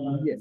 Yes. Yes.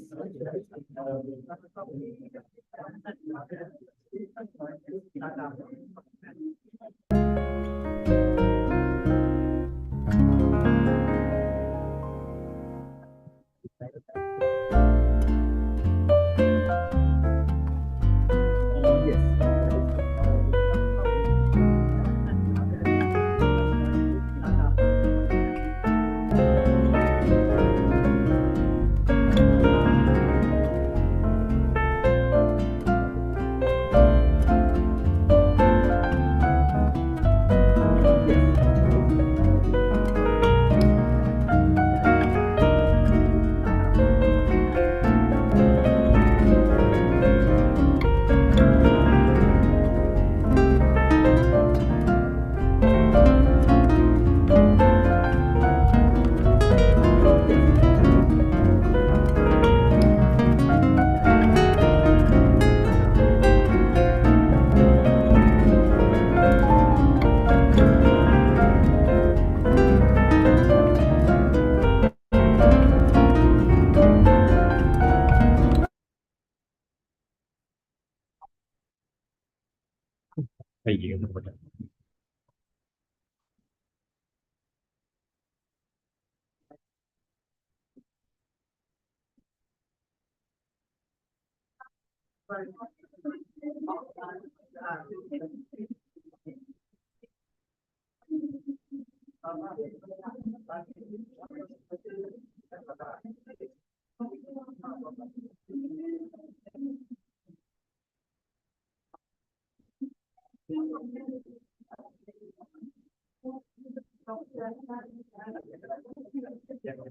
Yes. Yes.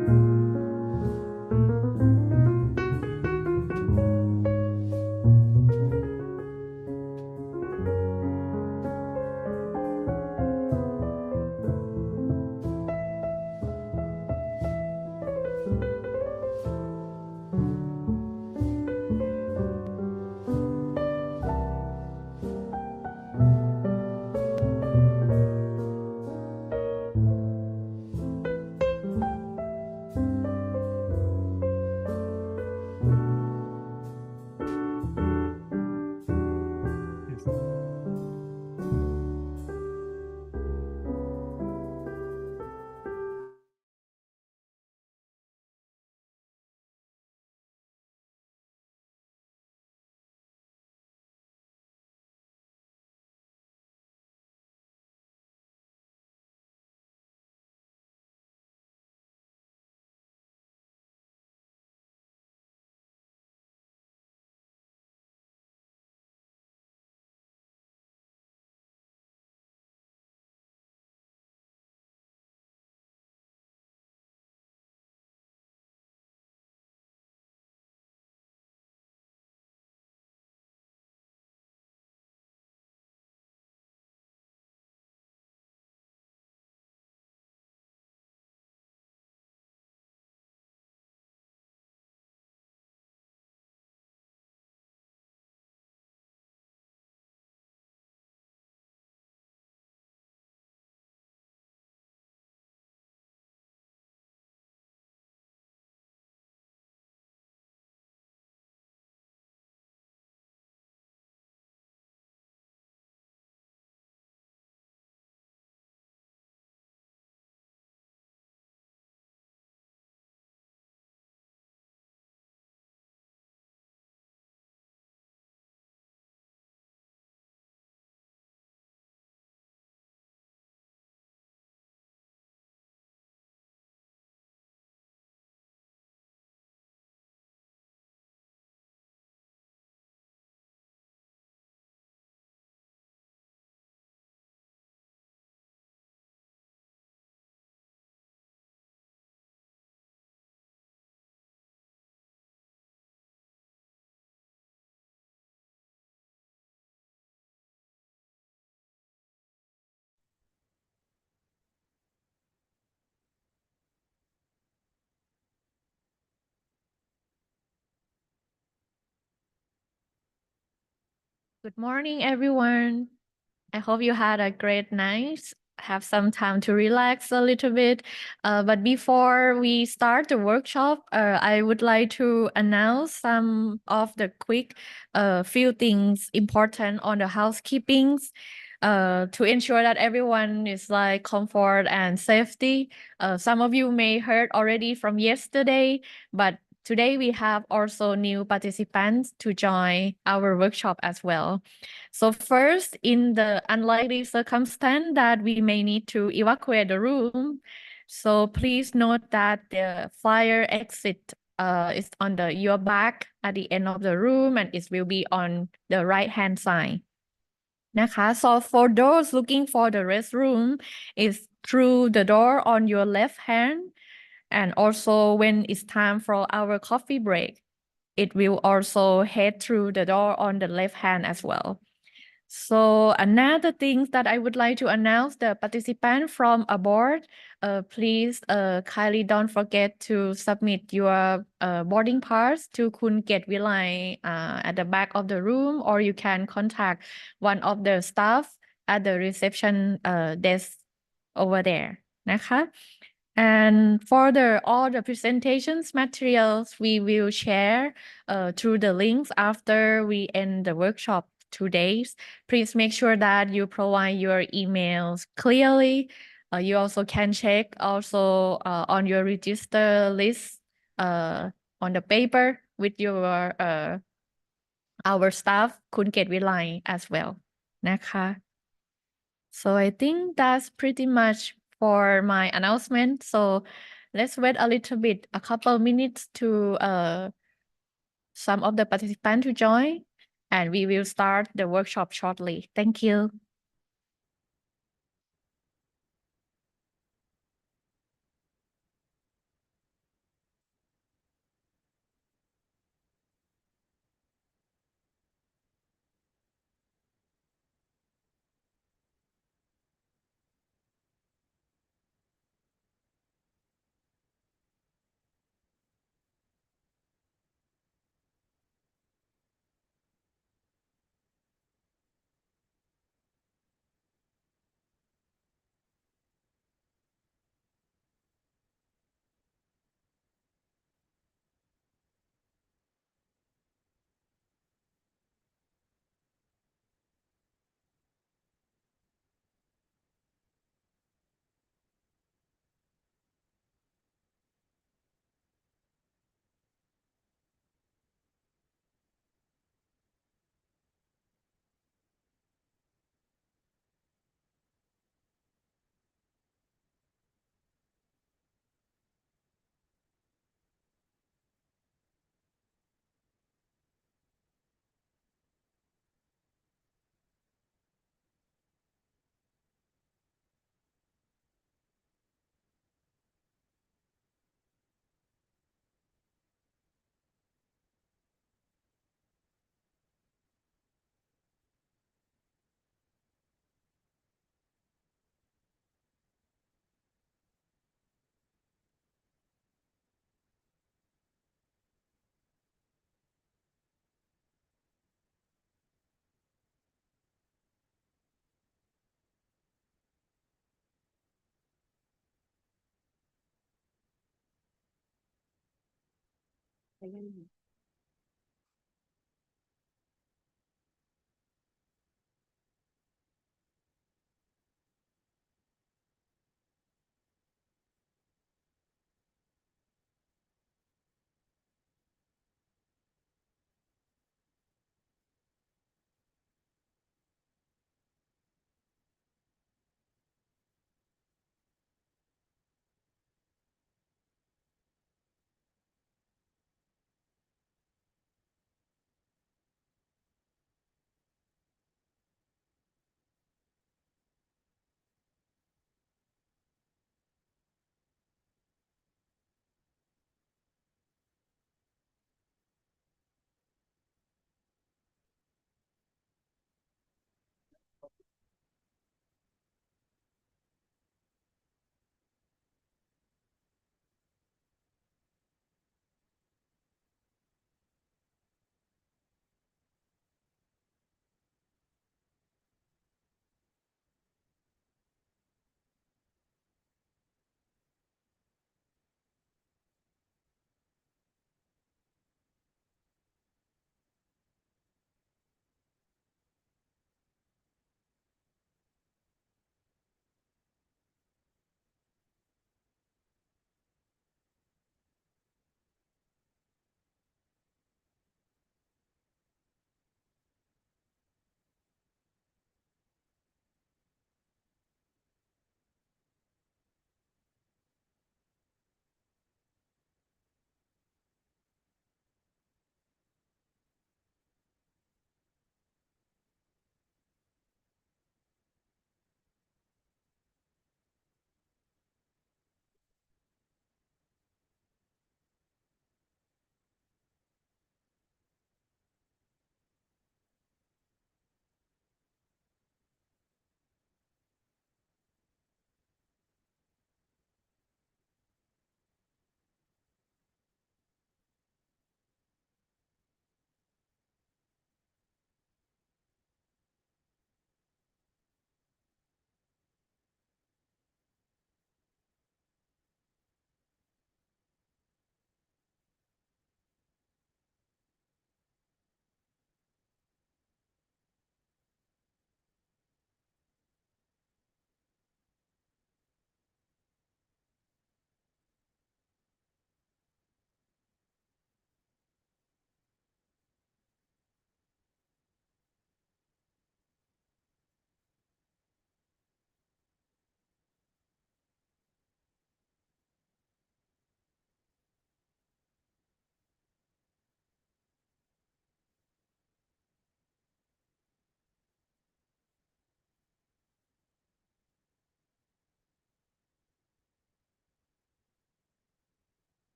Yes. Good morning, everyone. I hope you had a great night. Have some time to relax a little bit. But before we start the workshop, I would like to announce some of the quick few things important on the housekeepings to ensure that everyone is like comfort and safety. Some of you may heard already from yesterday, but today we have also new participants to join our workshop as well. So first, in the unlikely circumstance that we may need to evacuate the room, so please note that the fire exit is on your back at the end of the room, and it will be on the right-hand side.นะคะ. So for those looking for the restroom, is through the door on your left hand, and also when it's time for our coffee break, it will also head through the door on the left hand as well. So another thing that I would like to announce, the participant from aboard, please kindly don't forget to submit your boarding pass to Kun Ket Vilai at the back of the room, or you can contact one of the staff at the reception desk over there นะคะ And for all the presentations materials, we will share through the links after we end the workshop 2 days. Please make sure that you provide your emails clearly. You also can check also on your register list on the paper with your our staff คุณเกตวิไล as well นะคะ So I think that's pretty much for my announcement. So let's wait a little bit, a couple minutes to some of the participants to join, and we will start the workshop shortly. Thank you.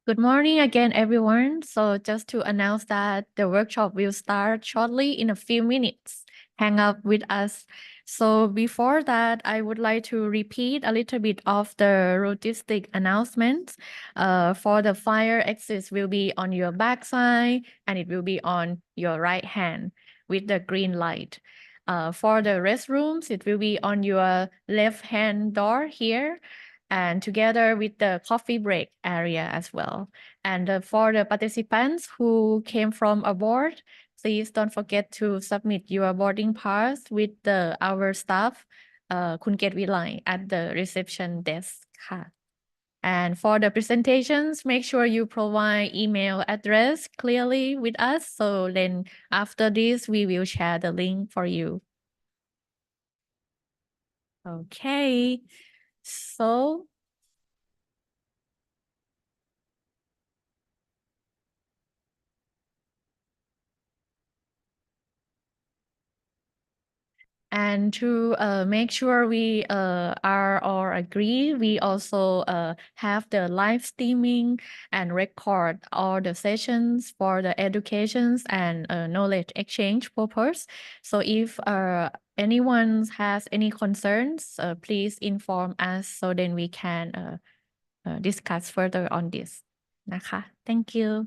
Good morning again, everyone. So just to announce that the workshop will start shortly in a few minutes. Hang out with us. So before that, I would like to repeat a little bit of the logistic announcements. For the fire exits will be on your back side and it will be on your right hand with the green light. For the restrooms, it will be on your left hand door here and together with the coffee break area as well. And for the participants who came from abroad, please don't forget to submit your boarding pass with our staff, Kun Ket Vilai at the reception desk.ค่ะ. And for the presentations, make sure you provide email address clearly with us. So then after this, we will share the link for you. Okay. So and to make sure we are all agree, we also have the live streaming and record all the sessions for the educations and knowledge exchange purpose. So if anyone has any concerns, please inform us so then we can discuss further on this. นะคะ Thank you.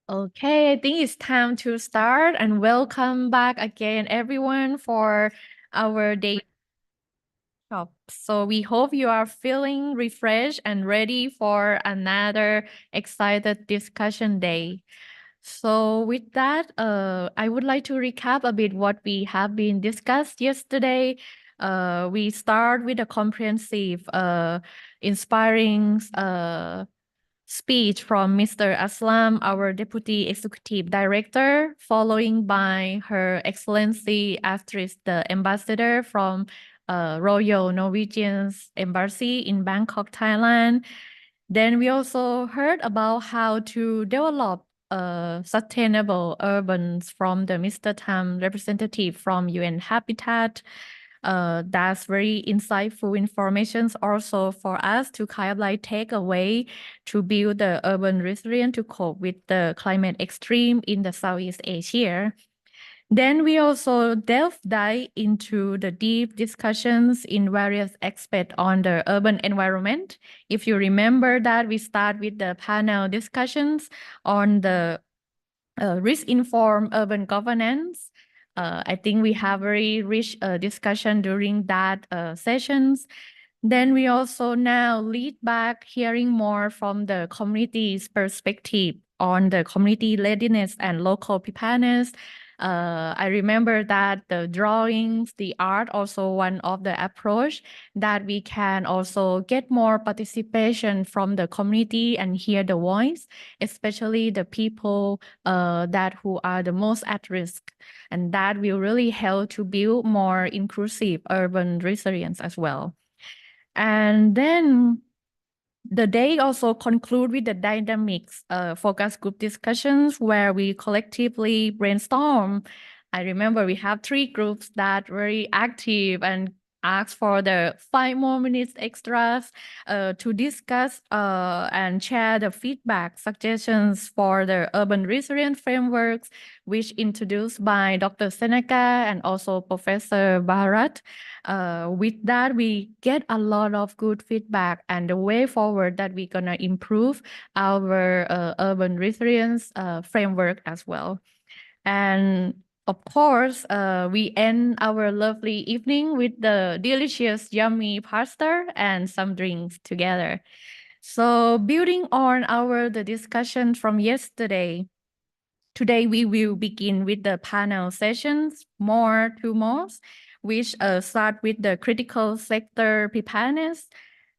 Okay, I think it's time to start and welcome back again, everyone, for our day shop. So we hope you are feeling refreshed and ready for another excited discussion day. So with that, I would like to recap a bit what we have been discussed yesterday. We start with a comprehensive, inspiring, speech from Mr. Aslam, our Deputy Executive Director, following by Her Excellency Astrid, the Ambassador from Royal Norwegian's Embassy in Bangkok, Thailand. Then we also heard about how to develop sustainable urbans from the Mr. Tam representative from UN Habitat. That's very insightful information also for us to kind of like take away to build the urban resilience to cope with the climate extreme in the Southeast Asia. Then we also dive into the deep discussions in various aspects on the urban environment. If you remember that we start with the panel discussions on the risk-informed urban governance. I think we have very rich discussion during that sessions. Then we also now lead back hearing more from the community's perspective on the community readiness and local preparedness. I remember that the drawings, the art, also one of the approach that we can also get more participation from the community and hear the voice, especially the people that who are the most at risk. And that will really help to build more inclusive urban resilience as well. And then the day also conclude with the dynamics focus group discussions where we collectively brainstorm. I remember we have 3 groups that very active and ask for the 5 more minutes extras to discuss and share the feedback suggestions for the urban resilience frameworks, which introduced by Dr. Seneca and also Professor Bharat. With that, we get a lot of good feedback and the way forward that we're gonna improve our urban resilience framework as well. And Of course, we end our lovely evening with the delicious, yummy pasta and some drinks together. So, building on our the discussion from yesterday, today we will begin with the panel sessions, more to most, which start with the critical sector preparedness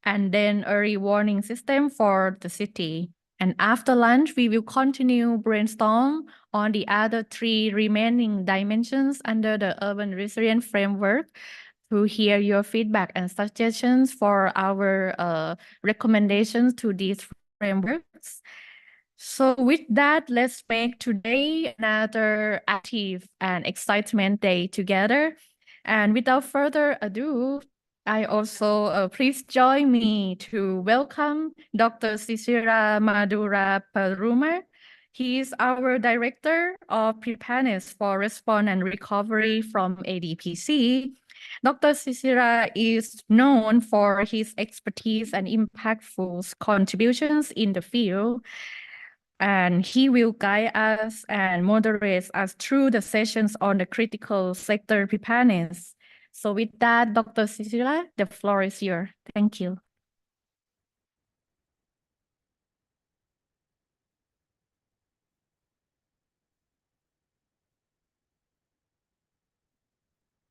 and then early warning system for the city. And after lunch, we will continue brainstorm on the other three remaining dimensions under the urban resilience framework to hear your feedback and suggestions for our recommendations to these frameworks. So with that, let's make today another active and excitement day together. And without further ado, I also please join me to welcome Dr. Sisira Madura Perumal. He is our Director of Preparedness for Response and Recovery from ADPC. Dr. Sisira is known for his expertise and impactful contributions in the field, and he will guide us and moderate us through the sessions on the critical sector preparedness. So with that, Dr. Cecilia, the floor is yours. Thank you.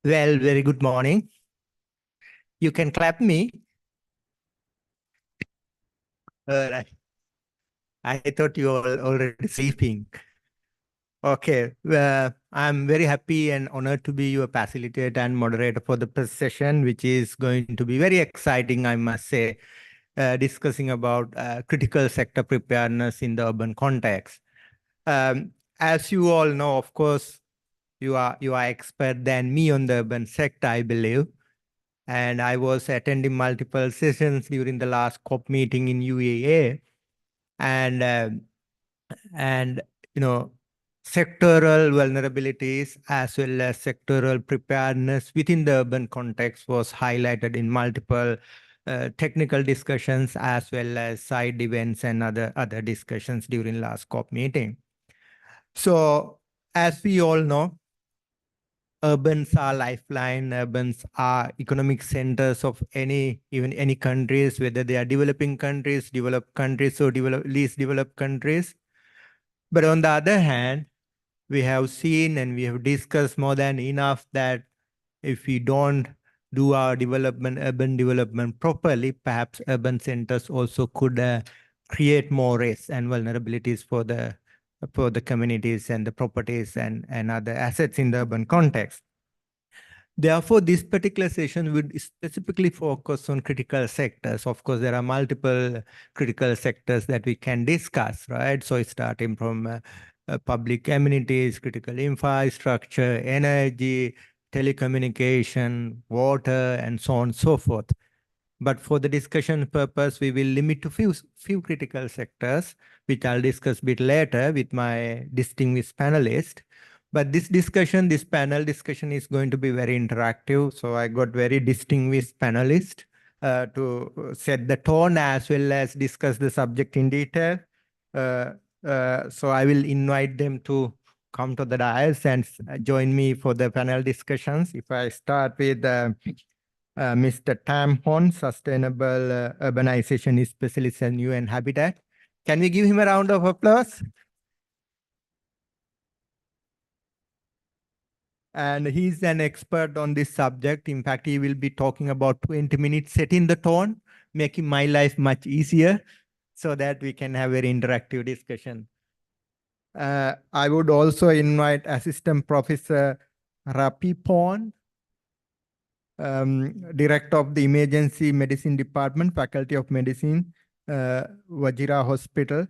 Well, very good morning. You can clap me. I thought you were already sleeping. Okay, I'm very happy and honored to be your facilitator and moderator for the session, which is going to be very exciting, I must say, discussing about critical sector preparedness in the urban context. As you all know, of course, you are expert than me on the urban sector, I believe. And I was attending multiple sessions during the last COP meeting in UAE, and and you know, sectoral vulnerabilities as well as sectoral preparedness within the urban context was highlighted in multiple technical discussions as well as side events and other discussions during last COP meeting. So, as we all know, urbans are lifeline. Urbans are economic centers of even any countries, whether they are developing countries, developed countries, or least developed countries. But on the other hand, we have seen and we have discussed more than enough that if we don't do our urban development properly, perhaps urban centers also could create more risks and vulnerabilities for the communities and the properties and other assets in the urban context. Therefore, this particular session would specifically focus on critical sectors. Of course, there are multiple critical sectors that we can discuss, right? So starting from public amenities, critical infrastructure, energy, telecommunication, water, and so on and so forth. But for the discussion purpose, we will limit to few critical sectors, which I'll discuss a bit later with my distinguished panelists. But this panel discussion is going to be very interactive. So I got very distinguished panelists to set the tone as well as discuss the subject in detail. So I will invite them to come to the dais and join me for the panel discussions. If I start with Mr. Tam Hon, Sustainable Urbanization Specialist and UN Habitat. Can we give him a round of applause? And he's an expert on this subject. In fact, he will be talking about 20 minutes, setting the tone, making my life much easier so that we can have a very interactive discussion. I would also invite Assistant Professor Rapi Pon, Director of the Emergency Medicine Department, Faculty of Medicine, Wajira Hospital.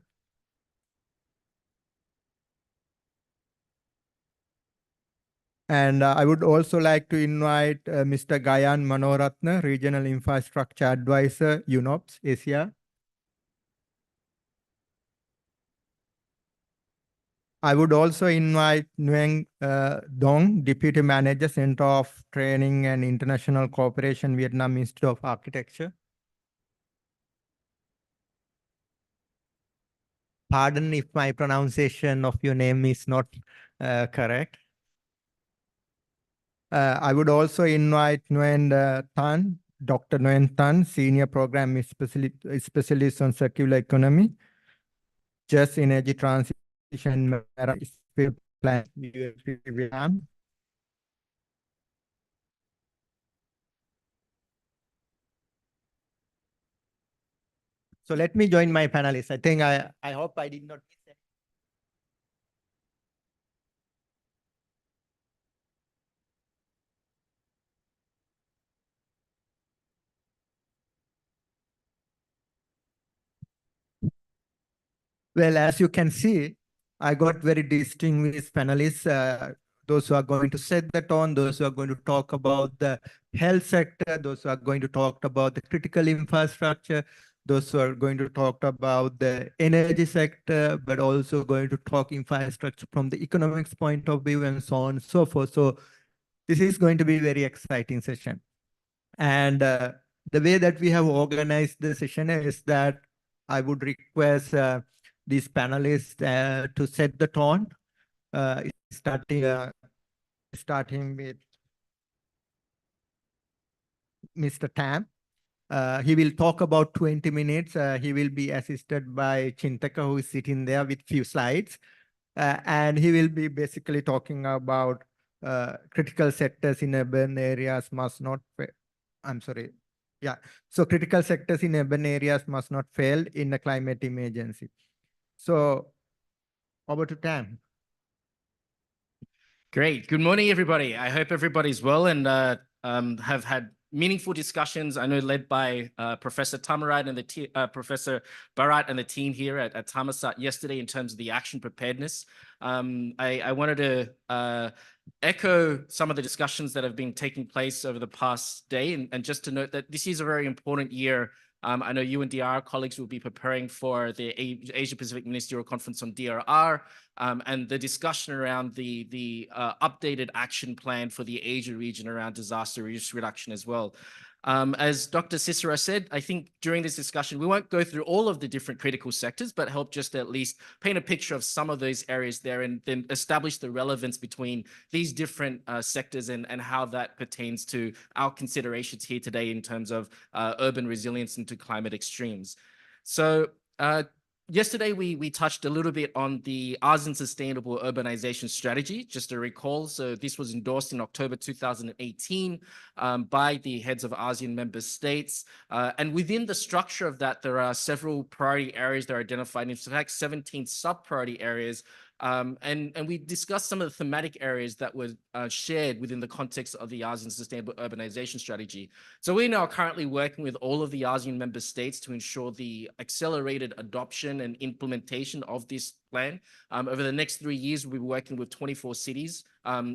And I would also like to invite Mr. Gayan Manoratna, Regional Infrastructure Advisor, UNOPS, Asia. I would also invite Nguyen Dong, Deputy Manager, Center of Training and International Cooperation, Vietnam Institute of Architecture. Pardon if my pronunciation of your name is not correct. I would also invite Nguyen Tan, Dr. Nguyen Tan, Senior Program Specialist on Circular Economy, Just Energy Transition Plan, Vietnam. So let me join my panelists. I hope I did not miss it. Well, as you can see, I got very distinguished panelists, those who are going to set the tone, those who are going to talk about the health sector, those who are going to talk about the critical infrastructure, those who are going to talk about the energy sector, but also going to talk infrastructure from the economics point of view and so on and so forth. So this is going to be a very exciting session. And the way that we have organized the session is that I would request these panelists to set the tone, starting with Mr. Tam. He will talk about 20 minutes. He will be assisted by Chintaka, who is sitting there with few slides. And he will be basically talking about critical sectors in urban areas must not fail. I'm sorry. Yeah. So critical sectors in urban areas must not fail in a climate emergency. So over to Tam. Great. Good morning, everybody. I hope everybody's well and have had meaningful discussions. I know led by Professor Tamarat and Professor Bharat and the team here at Thammasat yesterday in terms of the action preparedness. I wanted to echo some of the discussions that have been taking place over the past day, and just to note that this is a very important year. I know you and DRR colleagues will be preparing for the Asia Pacific Ministerial Conference on DRR and the discussion around the updated action plan for the Asia region around disaster risk reduction as well. As Dr. Cicero said, I think during this discussion, we won't go through all of the different critical sectors, but help just at least paint a picture of some of those areas there and then establish the relevance between these different sectors and how that pertains to our considerations here today in terms of urban resilience into climate extremes. So yesterday, we touched a little bit on the ASEAN Sustainable Urbanization Strategy, just to recall. So this was endorsed in October 2018 by the heads of ASEAN member states. And within the structure of that, there are several priority areas that are identified, in fact, 17 sub-priority areas. And we discussed some of the thematic areas that were shared within the context of the ASEAN Sustainable Urbanization Strategy. So we're now currently working with all of the ASEAN member states to ensure the accelerated adoption and implementation of this plan. Over the next 3 years, we'll be working with 24 cities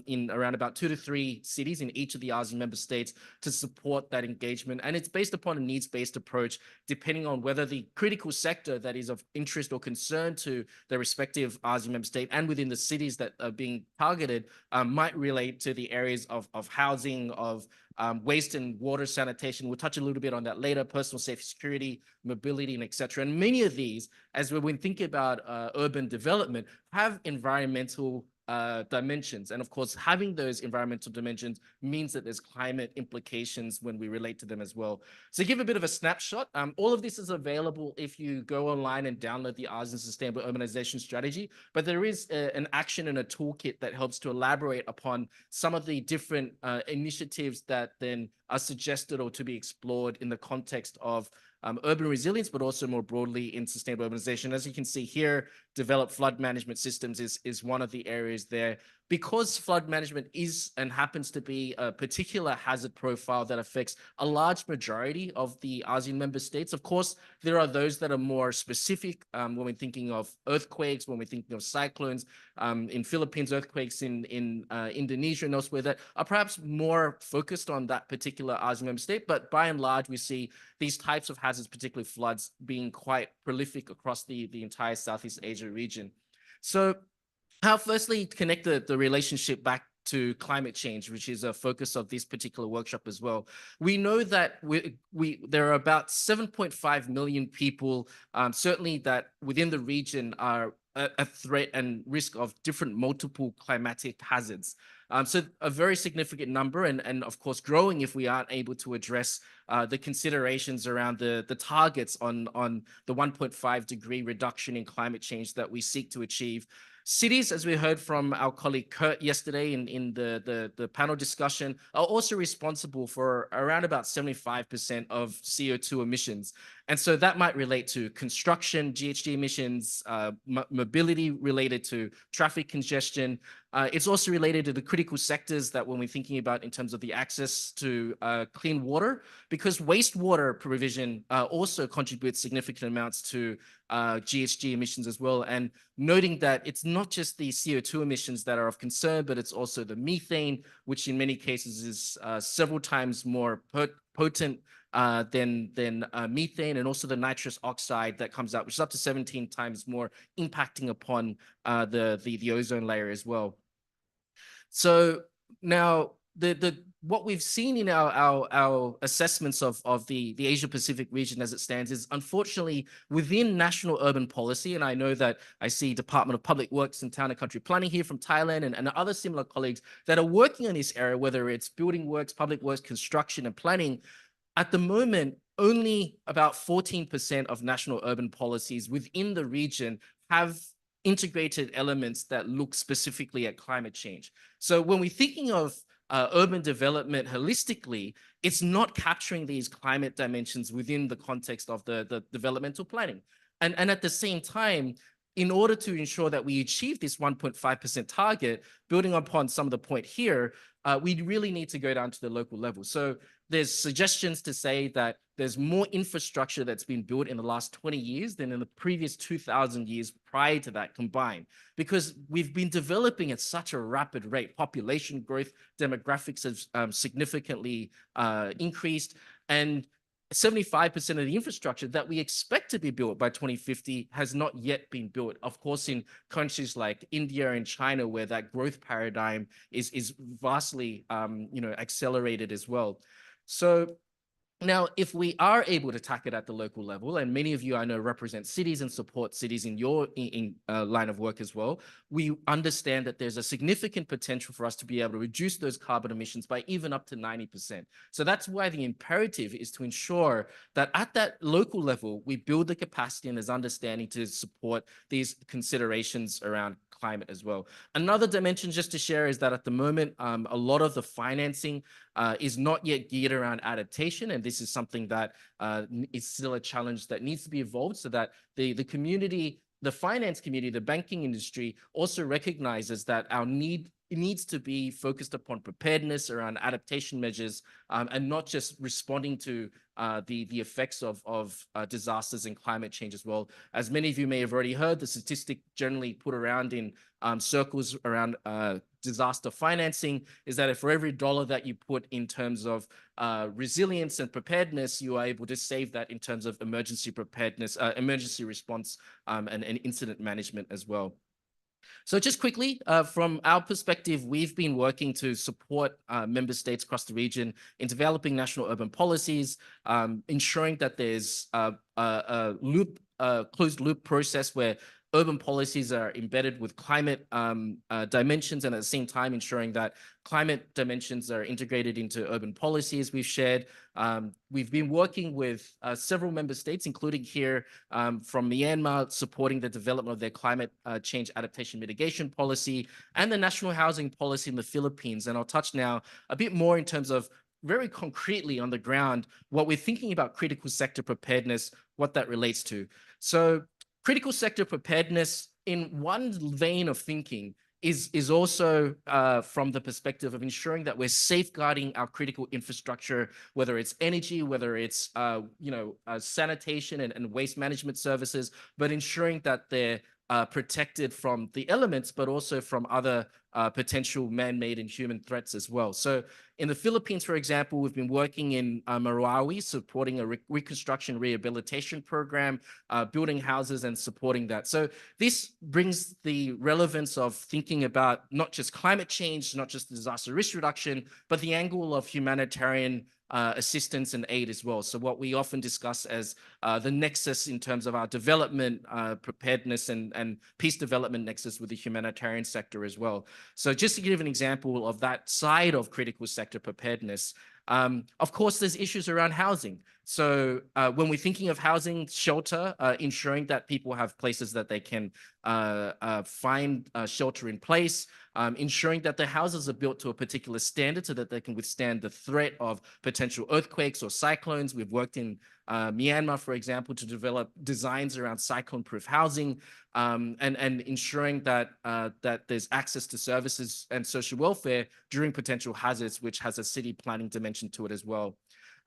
in around about 2 to 3 cities in each of the ASEAN member states to support that engagement. And it's based upon a needs-based approach, depending on whether the critical sector that is of interest or concern to the respective ASEAN member state and within the cities that are being targeted might relate to the areas of housing, of waste and water sanitation. We'll touch a little bit on that later, personal safety, security, mobility, and etc. And many of these, as we're thinking about urban development, have environmental dimensions. And of course, having those environmental dimensions means that there's climate implications when we relate to them as well. So to give a bit of a snapshot, all of this is available if you go online and download the ASEAN Sustainable Urbanization Strategy, but there is an action and a toolkit that helps to elaborate upon some of the different initiatives that then are suggested or to be explored in the context of urban resilience, but also more broadly in sustainable urbanization. As you can see here, develop flood management systems is one of the areas there. Because flood management is and happens to be a particular hazard profile that affects a large majority of the ASEAN member states, of course, there are those that are more specific when we're thinking of earthquakes, when we're thinking of cyclones, in Philippines, earthquakes in Indonesia and elsewhere that are perhaps more focused on that particular ASEAN member state. But by and large, we see these types of hazards, particularly floods, being quite prolific across the entire Southeast Asia region. So how firstly connect the relationship back to climate change, which is a focus of this particular workshop as well. We know that there are about 7.5 million people, certainly that within the region are a threat and risk of different multiple climatic hazards. So a very significant number, and of course growing if we aren't able to address the considerations around the targets on the 1.5 degree reduction in climate change that we seek to achieve. Cities, as we heard from our colleague Kurt yesterday in the panel discussion, are also responsible for around about 75% of CO2 emissions. And so that might relate to construction, GHG emissions, mobility related to traffic congestion. It's also related to the critical sectors that when we're thinking about in terms of the access to clean water, because wastewater provision also contributes significant amounts to GHG emissions as well. And noting that it's not just the CO2 emissions that are of concern, but it's also the methane, which in many cases is several times more potent than methane, and also the nitrous oxide that comes out, which is up to 17 times more impacting upon the ozone layer as well. So now what we've seen in our assessments of the Asia Pacific region as it stands is unfortunately within national urban policy, and I know that I see Department of Public Works and Town and Country Planning here from Thailand and other similar colleagues that are working on this area, whether it's building works, public works, construction and planning. At the moment, only about 14% of national urban policies within the region have integrated elements that look specifically at climate change. So when we're thinking of urban development holistically, it's not capturing these climate dimensions within the context of the developmental planning. And at the same time, in order to ensure that we achieve this 1.5% target, building upon some of the point here, we really need to go down to the local level. So there's suggestions to say that there's more infrastructure that's been built in the last 20 years than in the previous 2,000 years prior to that combined, because we've been developing at such a rapid rate. Population growth, demographics have significantly increased, and 75% of the infrastructure that we expect to be built by 2050 has not yet been built. Of course, in countries like India and China, where that growth paradigm is vastly accelerated as well. So now, if we are able to tackle it at the local level, and many of you I know represent cities and support cities in your line of work as well, we understand that there's a significant potential for us to be able to reduce those carbon emissions by even up to 90%. So that's why the imperative is to ensure that at that local level, we build the capacity and there's understanding to support these considerations around climate as well. Another dimension just to share is that at the moment, a lot of the financing is not yet geared around adaptation, and this is something that is still a challenge that needs to be evolved so that the community, the finance community, the banking industry also recognizes that it needs to be focused upon preparedness around adaptation measures and not just responding to the effects of disasters and climate change as well. As many of you may have already heard, the statistic generally put around in circles around disaster financing is that if for every dollar that you put in terms of resilience and preparedness, you are able to save that in terms of emergency preparedness, emergency response and incident management as well. So just quickly, from our perspective, we've been working to support member states across the region in developing national urban policies, ensuring that there's a closed loop process where urban policies are embedded with climate dimensions, and at the same time ensuring that climate dimensions are integrated into urban policies we've shared. We've been working with several member states, including here from Myanmar, supporting the development of their climate change adaptation mitigation policy and the national housing policy in the Philippines. And I'll touch now a bit more in terms of very concretely on the ground, what we're thinking about critical sector preparedness, what that relates to. So critical sector preparedness in one vein of thinking is also from the perspective of ensuring that we're safeguarding our critical infrastructure, whether it's energy, whether it's sanitation and waste management services, but ensuring that they're protected from the elements, but also from other potential man-made and human threats as well. So in the Philippines, for example, we've been working in Marawi, supporting a reconstruction rehabilitation program, building houses and supporting that. So this brings the relevance of thinking about not just climate change, not just disaster risk reduction, but the angle of humanitarian assistance and aid as well. So what we often discuss as the nexus in terms of our development, preparedness and peace development nexus with the humanitarian sector as well. So just to give an example of that side of critical sector preparedness, of course, there's issues around housing. So when we're thinking of housing, shelter, ensuring that people have places that they can find shelter in place, ensuring that the houses are built to a particular standard so that they can withstand the threat of potential earthquakes or cyclones. We've worked in Myanmar, for example, to develop designs around cyclone-proof housing, and ensuring that that there's access to services and social welfare during potential hazards, which has a city planning dimension to it as well.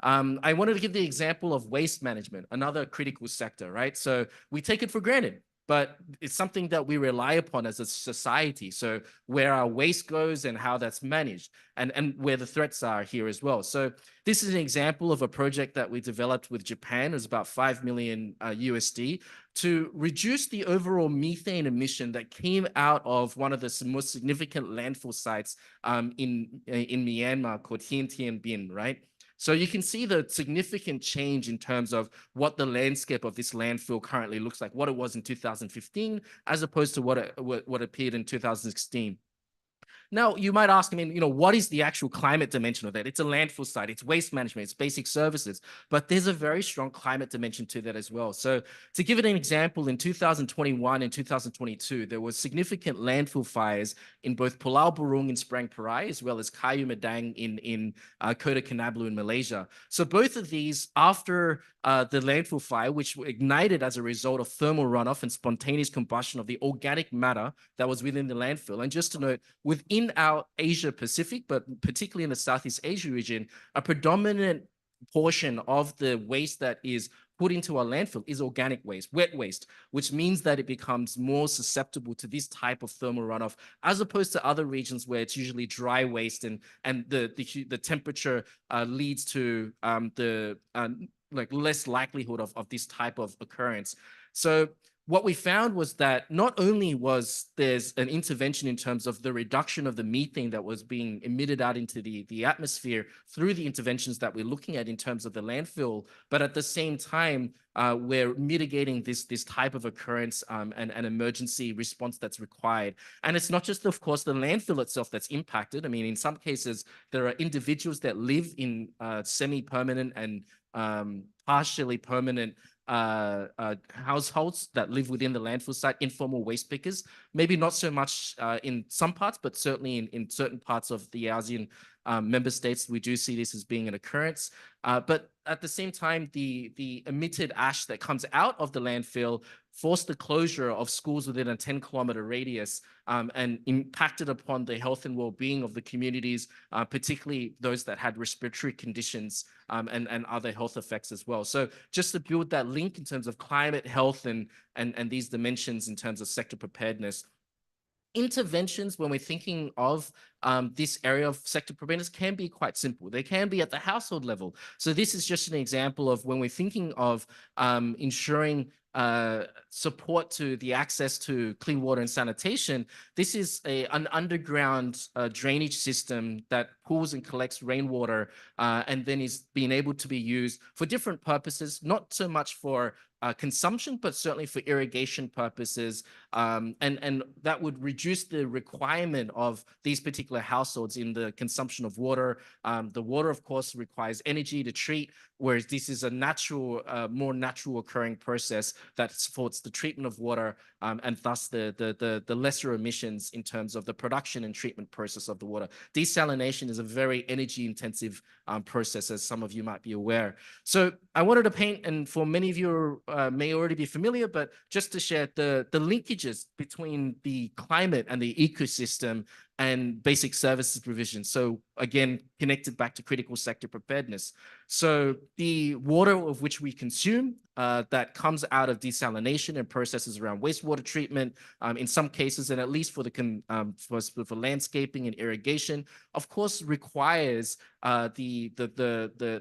I wanted to give the example of waste management, another critical sector, right? So we take it for granted, but it's something that we rely upon as a society. So where our waste goes and how that's managed, and where the threats are here as well. So this is an example of a project that we developed with Japan. It was about 5 million USD to reduce the overall methane emission that came out of one of the most significant landfill sites in Myanmar called Hien Thien Bien, right? So you can see the significant change in terms of what the landscape of this landfill currently looks like, what it was in 2015, as opposed to what appeared in 2016. Now, you might ask, I mean, you know, what is the actual climate dimension of that? It's a landfill site, it's waste management, it's basic services, but there's a very strong climate dimension to that as well. So to give it an example, in 2021 and 2022, there were significant landfill fires in both Pulau Burung in Sprang Perai, as well as Kayu Medang in Kota Kinabalu in Malaysia. So both of these, after the landfill fire, which were ignited as a result of thermal runoff and spontaneous combustion of the organic matter that was within the landfill. And just to note, within our Asia Pacific, but particularly in the Southeast Asia region, a predominant portion of the waste that is put into our landfill is organic waste, wet waste, which means that it becomes more susceptible to this type of thermal runoff, as opposed to other regions where it's usually dry waste and the temperature leads to like less likelihood of this type of occurrence. So what we found was that not only was there's an intervention in terms of the reduction of the methane that was being emitted out into the atmosphere through the interventions that we're looking at in terms of the landfill, but at the same time, we're mitigating this type of occurrence and an emergency response that's required. And it's not just, of course, the landfill itself that's impacted. I mean, in some cases, there are individuals that live in semi-permanent and partially permanent households that live within the landfill site, informal waste pickers, maybe not so much in some parts, but certainly in certain parts of the ASEAN member states, we do see this as being an occurrence. But at the same time, the emitted ash that comes out of the landfill forced the closure of schools within a 10-kilometer radius and impacted upon the health and well-being of the communities, particularly those that had respiratory conditions and other health effects as well. So just to build that link in terms of climate, health, and these dimensions in terms of sector preparedness, interventions when we're thinking of this area of sector preparedness can be quite simple. They can be at the household level. So this is just an example of when we're thinking of ensuring support to the access to clean water and sanitation. This is an underground drainage system that pools and collects rainwater and then is being able to be used for different purposes, not so much for consumption, but certainly for irrigation purposes. And that would reduce the requirement of these particular households in the consumption of water. The water, of course, requires energy to treat, whereas this is a natural, more natural occurring process that supports the treatment of water and thus the lesser emissions in terms of the production and treatment process of the water. Desalination is a very energy intensive process, as some of you might be aware. So I wanted to paint, and for many of you may already be familiar, but just to share the linkages between the climate and the ecosystem and basic services provision. So again, connected back to critical sector preparedness. So the water of which we consume that comes out of desalination and processes around wastewater treatment, in some cases, and at least for for landscaping and irrigation, of course, requires the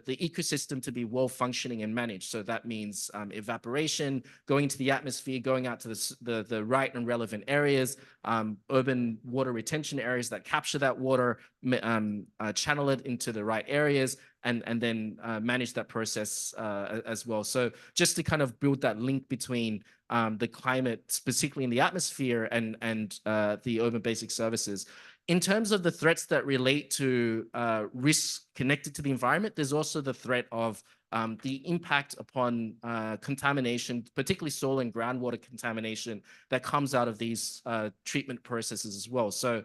ecosystem to be well functioning and managed. So that means evaporation, going into the atmosphere, going out to the right and relevant areas, urban water retention areas that capture that water, channel it into the right areas, and then manage that process as well. So just to kind of build that link between the climate, specifically in the atmosphere, and the urban basic services. In terms of the threats that relate to risks connected to the environment, there's also the threat of the impact upon contamination, particularly soil and groundwater contamination that comes out of these treatment processes as well. So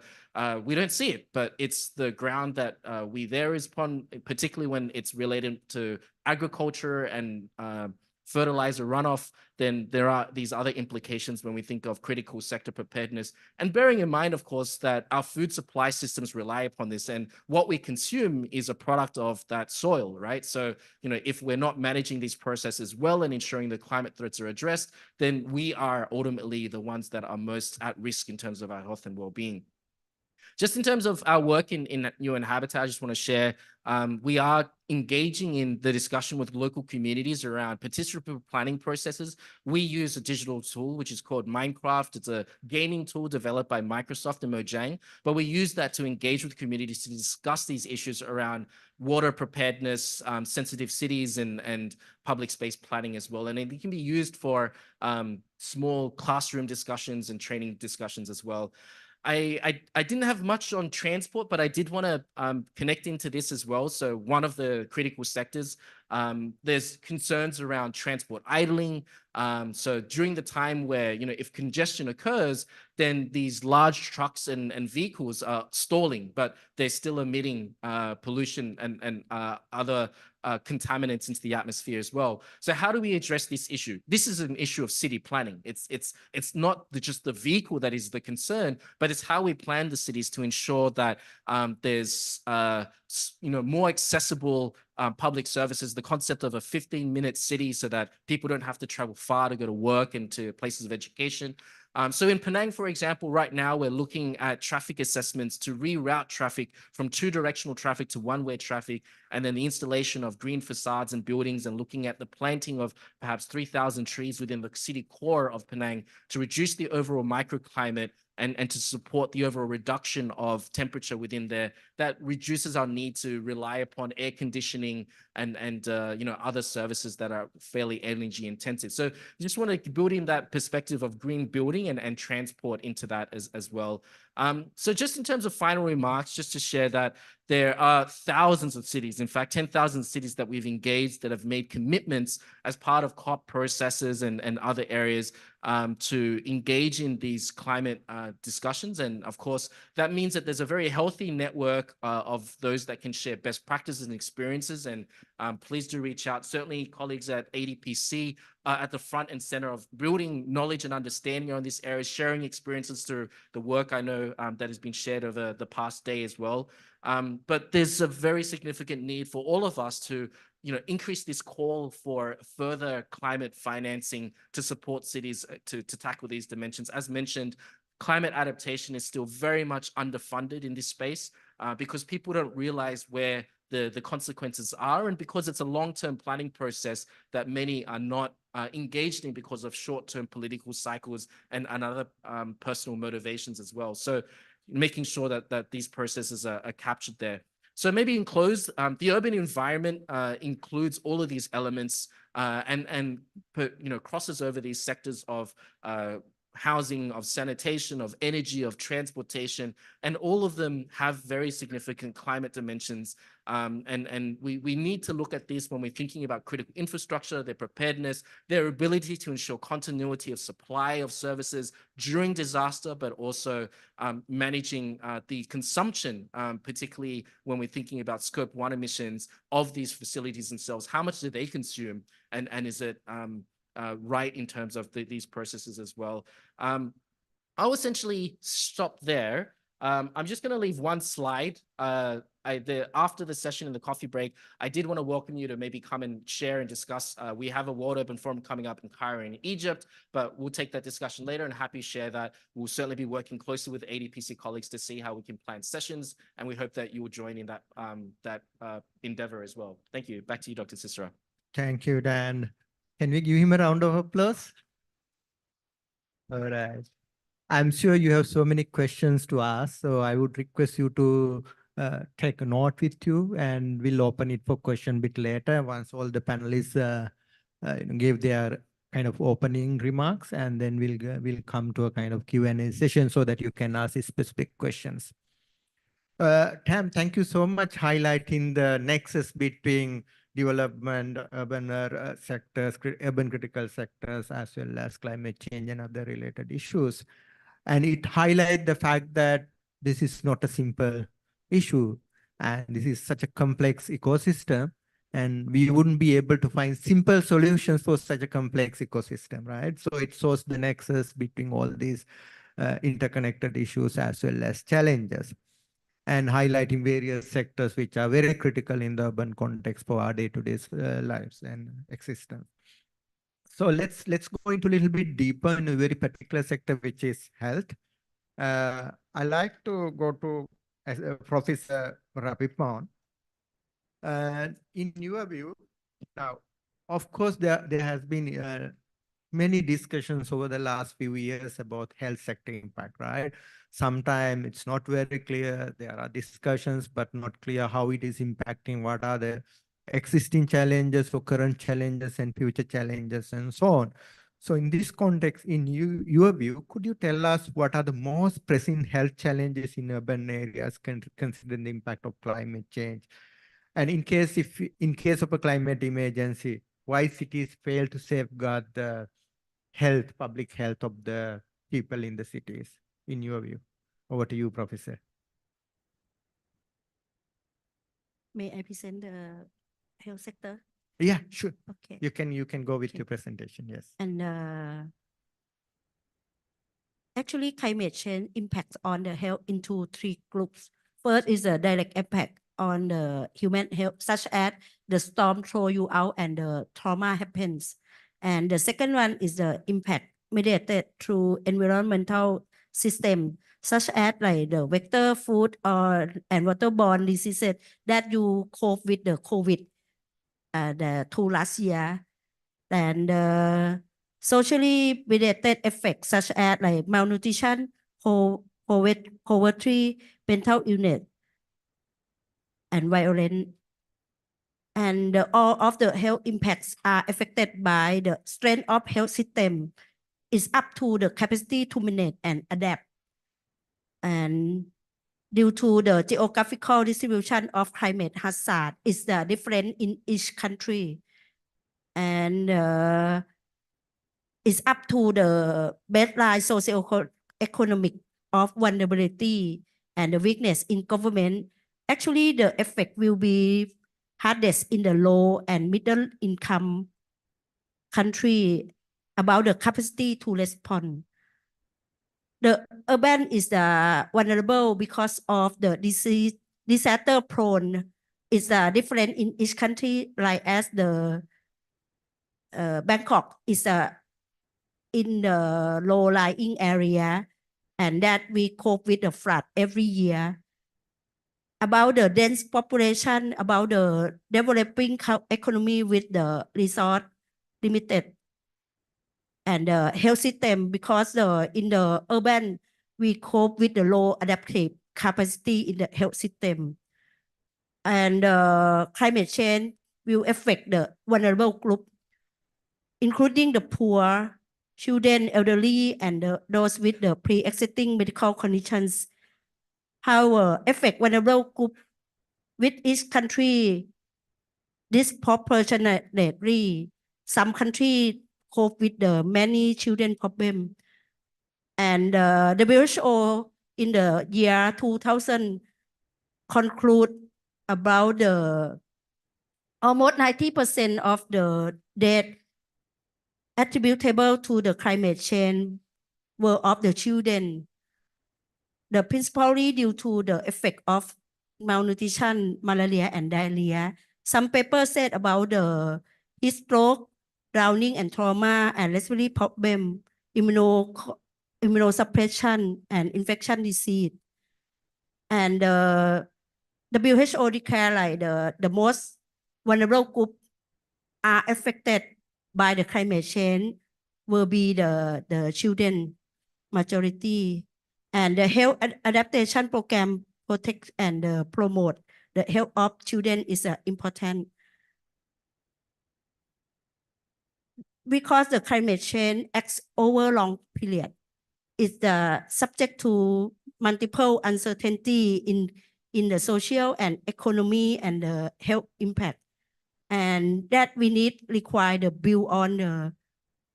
we don't see it, but it's the ground that we there is upon, particularly when it's related to agriculture and fertilizer runoff. Then there are these other implications when we think of critical sector preparedness, and bearing in mind, of course, that our food supply systems rely upon this, and what we consume is a product of that soil, right? So, you know, if we're not managing these processes well and ensuring the climate threats are addressed, then we are ultimately the ones that are most at risk in terms of our health and well-being. Just in terms of our work in UN Habitat, I just want to share, we are engaging in the discussion with local communities around participatory planning processes. We use a digital tool, which is called Minecraft. It's a gaming tool developed by Microsoft and Mojang, but we use that to engage with communities to discuss these issues around water preparedness, sensitive cities, and public space planning as well. And it can be used for small classroom discussions and training discussions as well. I didn't have much on transport, but I did want to connect into this as well. So one of the critical sectors, there's concerns around transport idling. So during the time where, you know, if congestion occurs, then these large trucks and vehicles are stalling, but they're still emitting pollution and other contaminants into the atmosphere as well. So how do we address this issue? This is an issue of city planning. It's not just the vehicle that is the concern, but it's how we plan the cities to ensure that there's you know, more accessible public services, the concept of a 15-minute city so that people don't have to travel far to go to work and to places of education. So in Penang, for example, right now we're looking at traffic assessments to reroute traffic from two-directional traffic to one-way traffic, and then the installation of green facades and buildings, and looking at the planting of perhaps 3,000 trees within the city core of Penang to reduce the overall microclimate and to support the overall reduction of temperature within there. That reduces our need to rely upon air conditioning and you know, other services that are fairly energy intensive. So I just want to build in that perspective of green building and transport into that as well. So just in terms of final remarks, just to share that there are thousands of cities, in fact, 10,000 cities that we've engaged that have made commitments as part of COP processes and other areas to engage in these climate discussions. And of course, that means that there's a very healthy network of those that can share best practices and experiences. And please do reach out. Certainly colleagues at ADPC at the front and center of building knowledge and understanding on this area, sharing experiences through the work I know that has been shared over the past day as well. But there's a very significant need for all of us to, you know, increase this call for further climate financing to support cities to tackle these dimensions. As mentioned, climate adaptation is still very much underfunded in this space because people don't realize where the consequences are, and because it's a long-term planning process that many are not engaged in because of short-term political cycles and other personal motivations as well. So making sure that these processes are captured there. So maybe in close, the urban environment includes all of these elements and you know, crosses over these sectors of housing, of sanitation, of energy, of transportation, and all of them have very significant climate dimensions. And we need to look at this when we're thinking about critical infrastructure, their preparedness, their ability to ensure continuity of supply of services during disaster, but also managing the consumption, particularly when we're thinking about Scope 1 emissions of these facilities themselves. How much do they consume? And is it right in terms of these processes as well? I'll essentially stop there. I'm just going to leave one slide. After the session in the coffee break, I did want to welcome you to maybe come and share and discuss. We have a World Urban Forum coming up in Cairo in Egypt, but we'll take that discussion later and happy to share that. We'll certainly be working closely with ADPC colleagues to see how we can plan sessions, and we hope that you will join in that endeavor as well. Thank you. Back to you, Dr. Cicero. Thank you, Dan. Can we give him a round of applause? All right. I'm sure you have so many questions to ask, so I would request you to take a note with you, and we'll open it for question a bit later once all the panelists give their kind of opening remarks, and then we'll come to a kind of Q&A session so that you can ask specific questions. Tam, thank you so much highlighting the nexus between development, urban sectors, urban critical sectors, as well as climate change and other related issues. And it highlights the fact that this is not a simple issue, and this is such a complex ecosystem, and we wouldn't be able to find simple solutions for such a complex ecosystem, right? So it shows the nexus between all these interconnected issues as well as challenges, and highlighting various sectors which are very critical in the urban context for our day-to-day lives and existence. So let's go into a little bit deeper in a very particular sector, which is health. I like to go to Professor Rapipon. In your view, now, of course, there has been many discussions over the last few years about health sector impact, right? Sometimes it's not very clear. There are discussions, but not clear how it is impacting, what are the existing challenges or current challenges and future challenges and so on. So in this context, in your view, could you tell us what are the most pressing health challenges in urban areas considering the impact of climate change? And in case of a climate emergency, why cities fail to safeguard the public health of the people in the cities, in your view? Over to you, Professor. May I present the health sector? Yeah, sure. Okay. You can go with your presentation, yes. And actually, climate change impacts on the health into three groups. First is a direct impact on the human health, such as the storm throw you out and the trauma happens. And the second one is the impact mediated through environmental system, such as like the vector, food, and waterborne diseases that you cope with the COVID the two last year. And socially mediated effects such as like malnutrition, poverty, mental illness, and violence. And all of the health impacts are affected by the strength of health system. It's up to the capacity to manage and adapt. And due to the geographical distribution of climate hazard is different in each country. And it's up to the baseline socio-economic of vulnerability and the weakness in government. Actually, the effect will be hardest in the low and middle income country about the capacity to respond. The urban is vulnerable because of the disaster prone. It's different in each country, like as the Bangkok is in the low-lying area, and that we cope with the flood every year. About the dense population, about the developing economy with the resource limited, and the health system, because in the urban, we cope with the low adaptive capacity in the health system. And climate change will affect the vulnerable group, including the poor, children, elderly, and those with the pre-existing medical conditions. How affect vulnerable group with each country disproportionately. Some countries cope with the many children problem. And the WHO in the year 2000 conclude about the almost 90% of the death attributable to the climate change were of the children. the principally due to the effect of malnutrition, malaria, and diarrhea. Some papers said about the heat stroke, drowning and trauma, and respiratory problem, immunosuppression, and infection disease. And the WHO declare like the most vulnerable group are affected by the climate change will be the children majority, and the health adaptation program protect and promote the health of children is important. Because the climate change acts over long period, is subject to multiple uncertainty in the social and economy and the health impact, and that we need require the build on the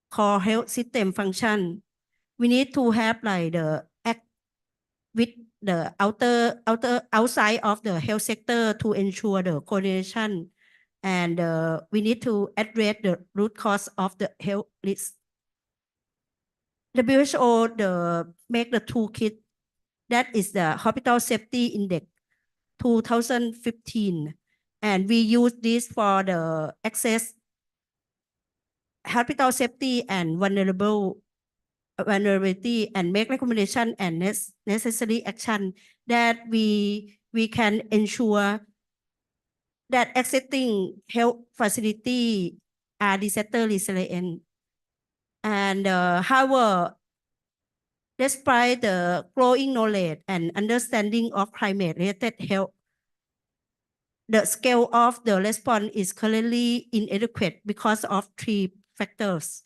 core health system function. We need to have like the act with the outside of the health sector to ensure the coordination, and we need to address the root cause of the health risk. WHO make the toolkit that is the Hospital Safety Index 2015, and we use this for the access hospital safety and vulnerability, and make recommendation and necessary action that we can ensure that existing health facility are disaster resilient. And however, despite the growing knowledge and understanding of climate-related health, the scale of the response is currently inadequate because of 3 factors.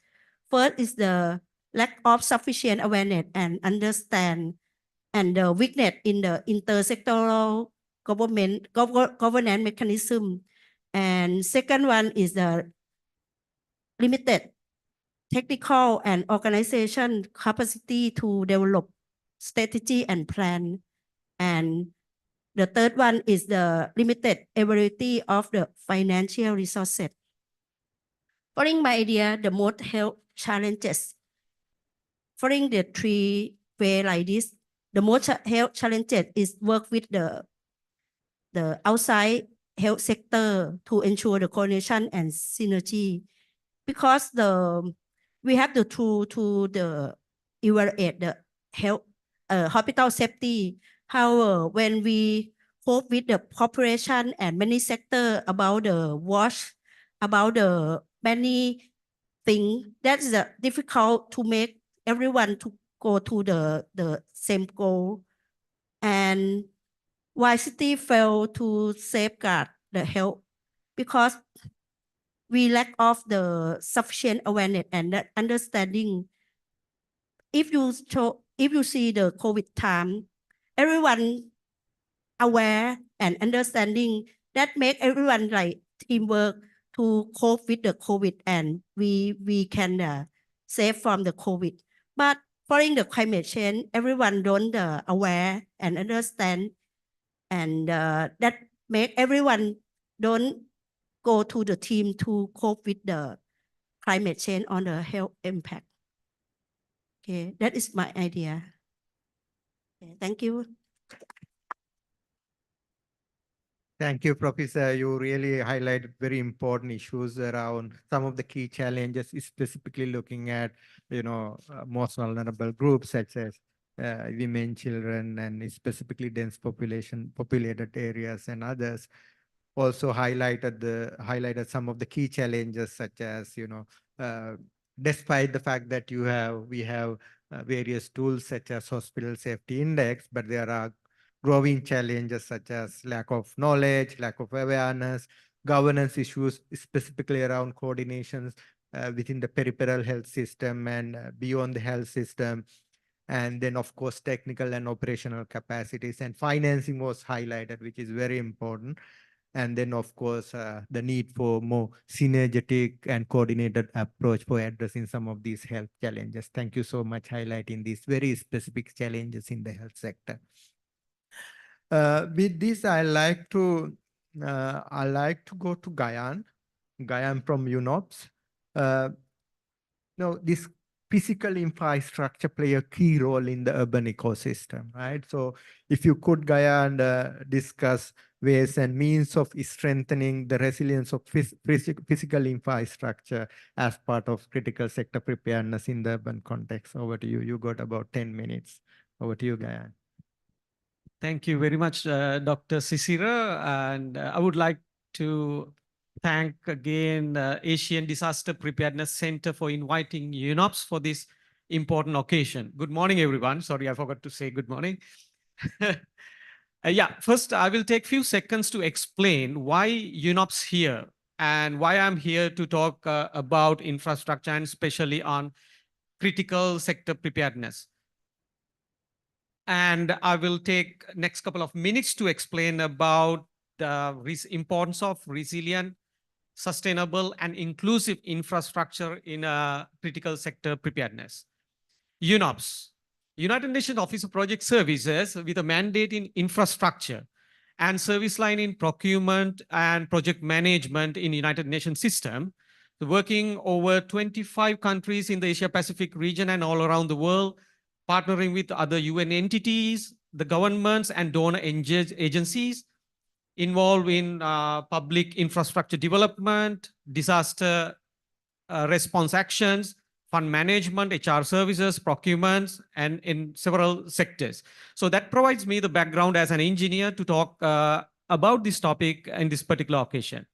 First is the lack of sufficient awareness and understand, and the weakness in the intersectoral governance mechanism. And second one is the limited technical and organization capacity to develop strategy and plan. And the third one is the limited availability of the financial resources. Following my idea, the most health challenges. Following the 3 way like this, the most health challenges is work with the outside health sector to ensure the coordination and synergy, because we have to the evaluate the health hospital safety. However, when we cope with the population and many sector about the wash, about the many things, that's difficult to make everyone to go to the same goal. And why city fail to safeguard the health? Because we lack of the sufficient awareness and that understanding. If you see the COVID time, everyone aware and understanding, that make everyone like teamwork to cope with the COVID, and we can save from the COVID. But following the climate change, everyone don't aware and understand, and that make everyone don't go to the team to cope with the climate change on the health impact. Okay, that is my idea. Okay, thank you. Thank you, Professor. You really highlighted very important issues around some of the key challenges, specifically looking at, most vulnerable groups such as women, children, and specifically dense populated areas and others. Also highlighted some of the key challenges such as, despite the fact that we have various tools such as Hospital Safety Index, but there are growing challenges such as lack of knowledge, lack of awareness, governance issues, specifically around coordinations within the peripheral health system and beyond the health system. And then, of course, technical and operational capacities, and financing was highlighted, which is very important. And then, of course, the need for more synergetic and coordinated approach for addressing some of these health challenges. Thank you so much highlighting these very specific challenges in the health sector. With this, I like to go to Gayan from UNOPS. Now, this physical infrastructure play a key role in the urban ecosystem, right? So if you could, Gaya, and discuss ways and means of strengthening the resilience of physical infrastructure as part of critical sector preparedness in the urban context. Over to you. You got about 10 minutes. Over to you, Gaya. Thank you very much, Dr. Sisira. And I would like to thank again Asian Disaster Preparedness Center for inviting UNOPS for this important occasion. Good morning, everyone. Sorry, I forgot to say good morning. Yeah, first I will take a few seconds to explain why UNOPS here and why I'm here to talk about infrastructure and especially on critical sector preparedness. And I will take next couple of minutes to explain about the importance of resilient, sustainable, and inclusive infrastructure in critical sector preparedness. UNOPS, United Nations Office of Project Services, with a mandate in infrastructure and service line in procurement and project management in United Nations system, working over 25 countries in the Asia Pacific region and all around the world, partnering with other UN entities, the governments and donor agencies involved in public infrastructure development, disaster response actions, fund management, HR services, procurements, and in several sectors. So that provides me the background as an engineer to talk about this topic in this particular occasion.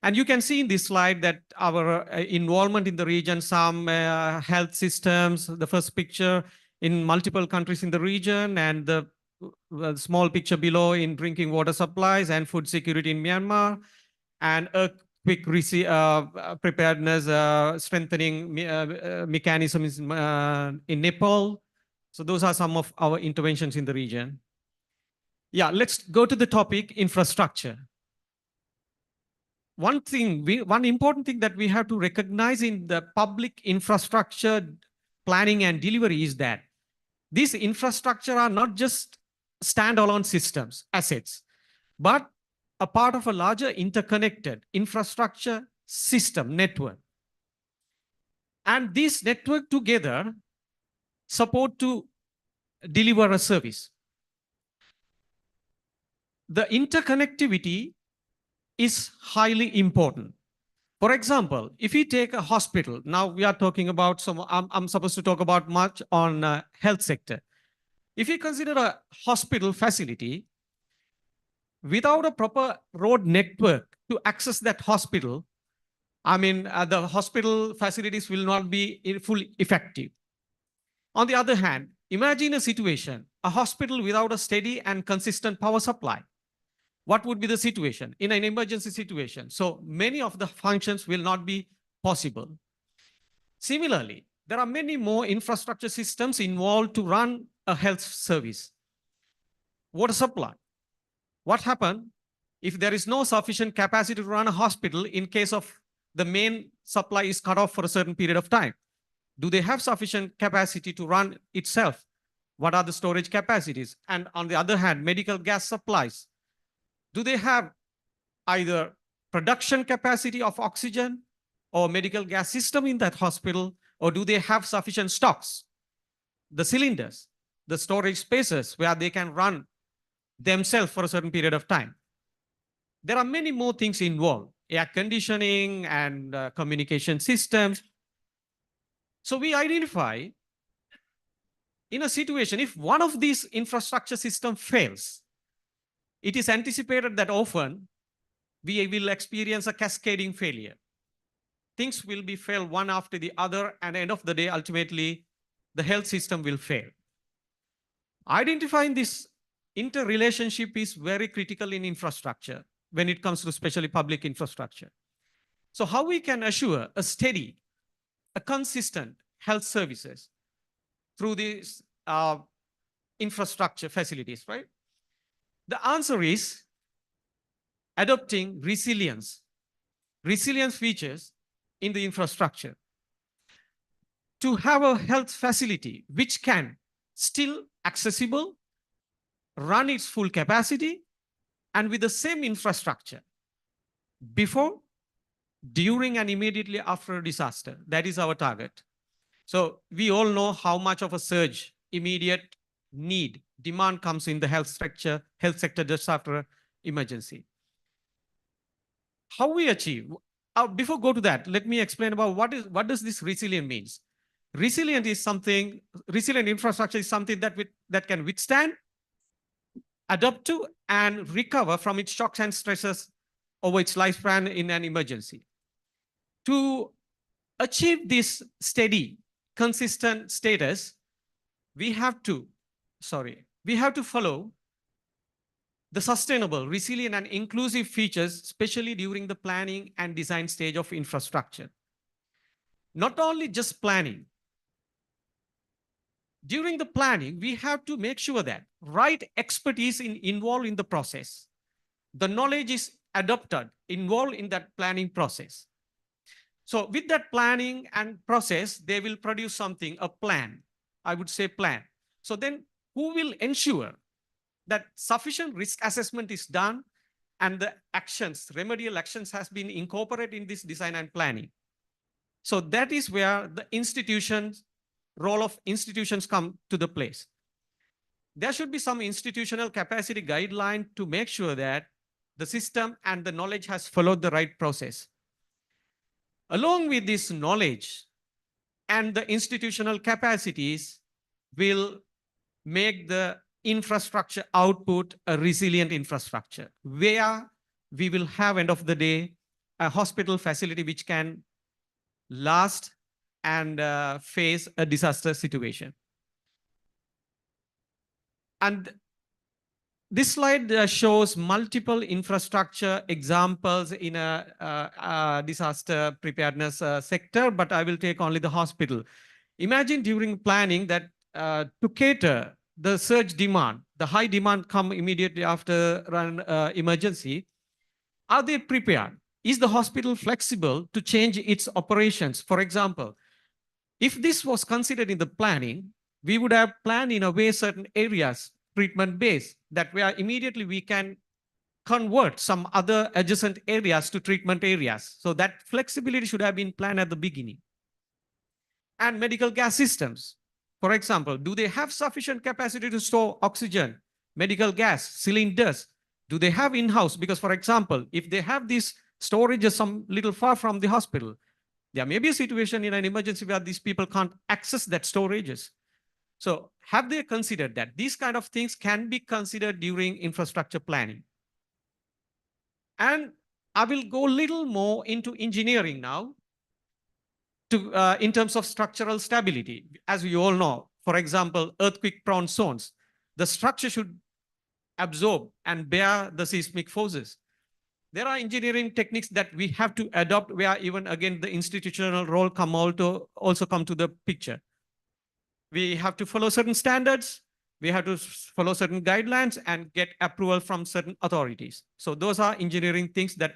And you can see in this slide that our involvement in the region, some health systems, the first picture in multiple countries in the region, and the small picture below in drinking water supplies and food security in Myanmar, and quick preparedness, strengthening mechanisms in Nepal. So those are some of our interventions in the region. Yeah, let's go to the topic, infrastructure. One important thing that we have to recognize in the public infrastructure planning and delivery is that these infrastructure are not just standalone systems, assets, but a part of a larger interconnected infrastructure system network. And this network together support to deliver a service. The interconnectivity is highly important. For example, if you take a hospital, now we are talking about I'm supposed to talk about much on health sector. If you consider a hospital facility, without a proper road network to access that hospital, the hospital facilities will not be fully effective. On the other hand, imagine a situation, a hospital without a steady and consistent power supply. What would be the situation in an emergency situation? So many of the functions will not be possible. Similarly, there are many more infrastructure systems involved to run a health service. Water supply. What happens if there is no sufficient capacity to run a hospital in case of the main supply is cut off for a certain period of time? Do they have sufficient capacity to run itself? What are the storage capacities? And on the other hand, medical gas supplies. Do they have either production capacity of oxygen or medical gas system in that hospital, or do they have sufficient stocks? The cylinders, the storage spaces where they can run themselves for a certain period of time. There are many more things involved, air conditioning and communication systems. So we identify in a situation, if one of these infrastructure systems fails, it is anticipated that often we will experience a cascading failure. Things will be failed one after the other, and at the end of the day, ultimately, the health system will fail. Identifying this interrelationship is very critical in infrastructure when it comes to especially public infrastructure. So how we can assure a steady, a consistent health services through these infrastructure facilities, right? The answer is adopting resilience features in the infrastructure. To have a health facility which can still accessible, run its full capacity, and with the same infrastructure before, during, and immediately after a disaster. That is our target. So we all know how much of a surge, immediate demand comes in the health sector just after emergency. How we achieve? Before go to that, let me explain about what does this resilient means. Resilient infrastructure is something that can withstand, adapt to, and recover from its shocks and stresses over its lifespan in an emergency. To achieve this steady, consistent status, we have to follow the sustainable, resilient, and inclusive features, especially during the planning and design stage of infrastructure. Not only just planning. During the planning, we have to make sure that right expertise involved in the process. The knowledge is adopted, involved in that planning process. So with that planning and process, they will produce something, a plan. I would say plan. So then who will ensure that sufficient risk assessment is done and the remedial actions has been incorporated in this design and planning? So that is where the role of institutions come to the place. There should be some institutional capacity guideline to make sure that the system and the knowledge has followed the right process. Along with this knowledge and the institutional capacities will make the infrastructure output a resilient infrastructure, where we will have, end of the day, a hospital facility which can last and face a disaster situation. And this slide shows multiple infrastructure examples in a disaster preparedness sector, but I will take only the hospital. Imagine during planning that to cater the surge demand, the high demand come immediately after an emergency. Are they prepared? Is the hospital flexible to change its operations? For example, if this was considered in the planning, we would have planned in a way certain areas, treatment base, that where immediately we can convert some other adjacent areas to treatment areas. So that flexibility should have been planned at the beginning. And medical gas systems. For example, do they have sufficient capacity to store oxygen, medical gas, cylinders? Do they have in-house? Because, for example, if they have these storages some little far from the hospital, there may be a situation in an emergency where these people can't access that storages. So have they considered that? These kind of things can be considered during infrastructure planning. And I will go a little more into engineering now in terms of structural stability. As we all know, for example, earthquake-prone zones, the structure should absorb and bear the seismic forces. There are engineering techniques that we have to adopt where even again the institutional role also come to the picture. We have to follow certain standards, we have to follow certain guidelines and get approval from certain authorities. So those are engineering things that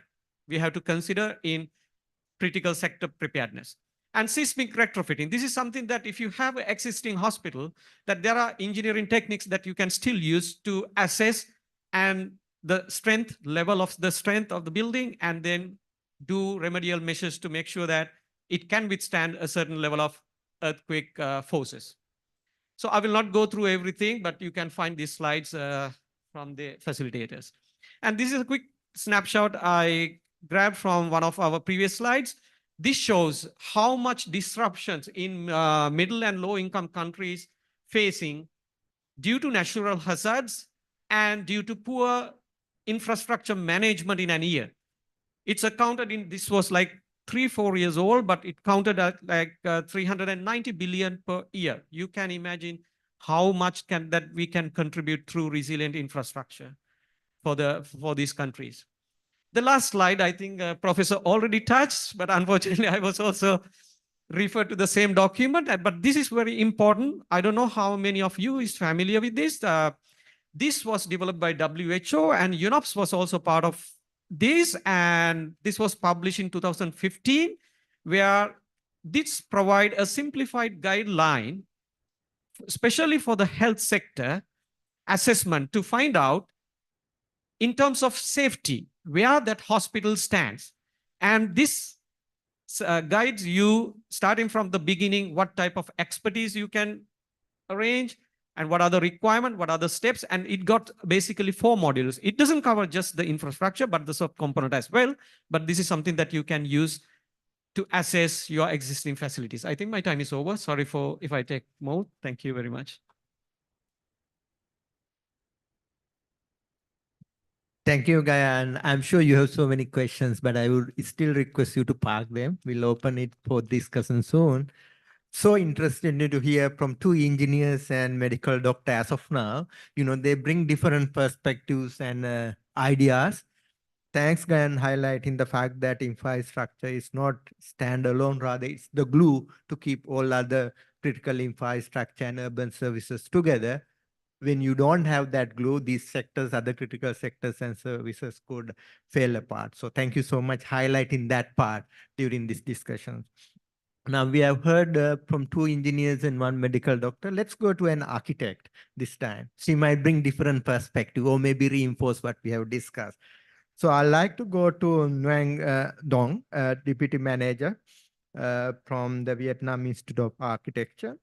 we have to consider in critical sector preparedness. And seismic retrofitting. This is something that if you have an existing hospital, that there are engineering techniques that you can still use to assess and the level of the building, and then do remedial measures to make sure that it can withstand a certain level of earthquake forces. So I will not go through everything, but you can find these slides from the facilitators. And this is a quick snapshot I grabbed from one of our previous slides. This shows how much disruptions in middle and low income countries facing due to natural hazards and due to poor infrastructure management in an year. It's accounted in, this was like 3-4 years old, but it counted at like 390 billion per year. You can imagine how much we can contribute through resilient infrastructure for these countries. The last slide, I think Professor already touched, but unfortunately I was also referred to the same document, but this is very important. I don't know how many of you is familiar with this. This was developed by WHO and UNOPS was also part of this, and this was published in 2015, where this provide a simplified guideline, especially for the health sector assessment to find out in terms of safety, where that hospital stands. And this guides you starting from the beginning, what type of expertise you can arrange and what are the requirements, what are the steps. And it got basically 4 modules. It doesn't cover just the infrastructure, but the sub-component as well. But this is something that you can use to assess your existing facilities. I think my time is over. Sorry for if I take more. Thank you very much. Thank you, Gayan. I'm sure you have so many questions, but I would still request you to park them. We'll open it for discussion soon. So interested to hear from 2 engineers and medical doctor as of now. You know, they bring different perspectives and ideas. Thanks, Gayan, highlighting the fact that infrastructure is not standalone, rather it's the glue to keep all other critical infrastructure and urban services together. When you don't have that glue, these sectors, other critical sectors and services could fail apart. So thank you so much highlighting that part during this discussion. Now we have heard from 2 engineers and 1 medical doctor. Let's go to an architect this time. She might bring different perspective or maybe reinforce what we have discussed. So I'd like to go to Nguyen Dong, Deputy Manager from the Vietnam Institute of Architecture.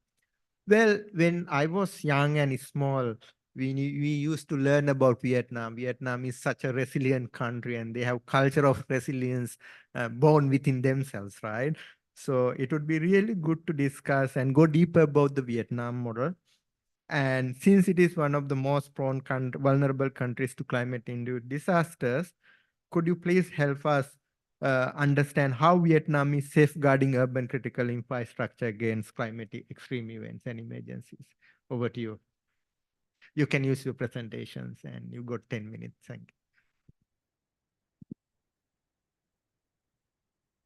Well, when I was young and small, we used to learn about Vietnam. Vietnam is such a resilient country and they have culture of resilience born within themselves, right? So it would be really good to discuss and go deeper about the Vietnam model. And since it is one of the most prone vulnerable countries to climate-induced disasters, could you please help us understand how Vietnam is safeguarding urban critical infrastructure against climate extreme events and emergencies? Over to you. You can use your presentations and you got 10 minutes. Thank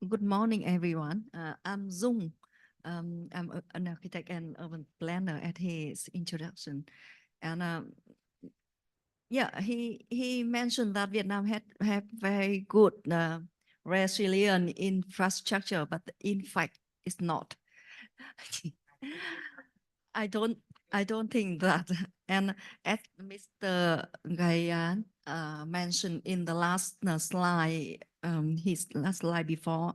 you. Good morning, everyone. I'm Dung. I'm an architect and urban planner at his introduction. And yeah, he mentioned that Vietnam have very good resilient infrastructure, but in fact, it's not. I don't think that. And as Mr. Gayan mentioned in the last slide, his last slide before,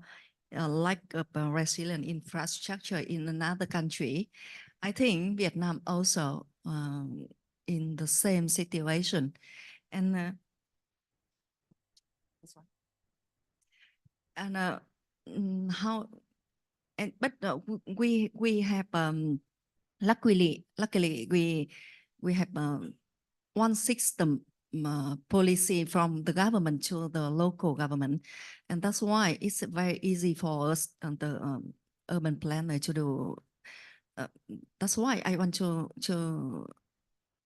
lack of resilient infrastructure in another country, I think Vietnam also in the same situation. And how? And but we have luckily we have one system policy from the government to the local government, and that's why it's very easy for us and the urban planner to do. That's why I want to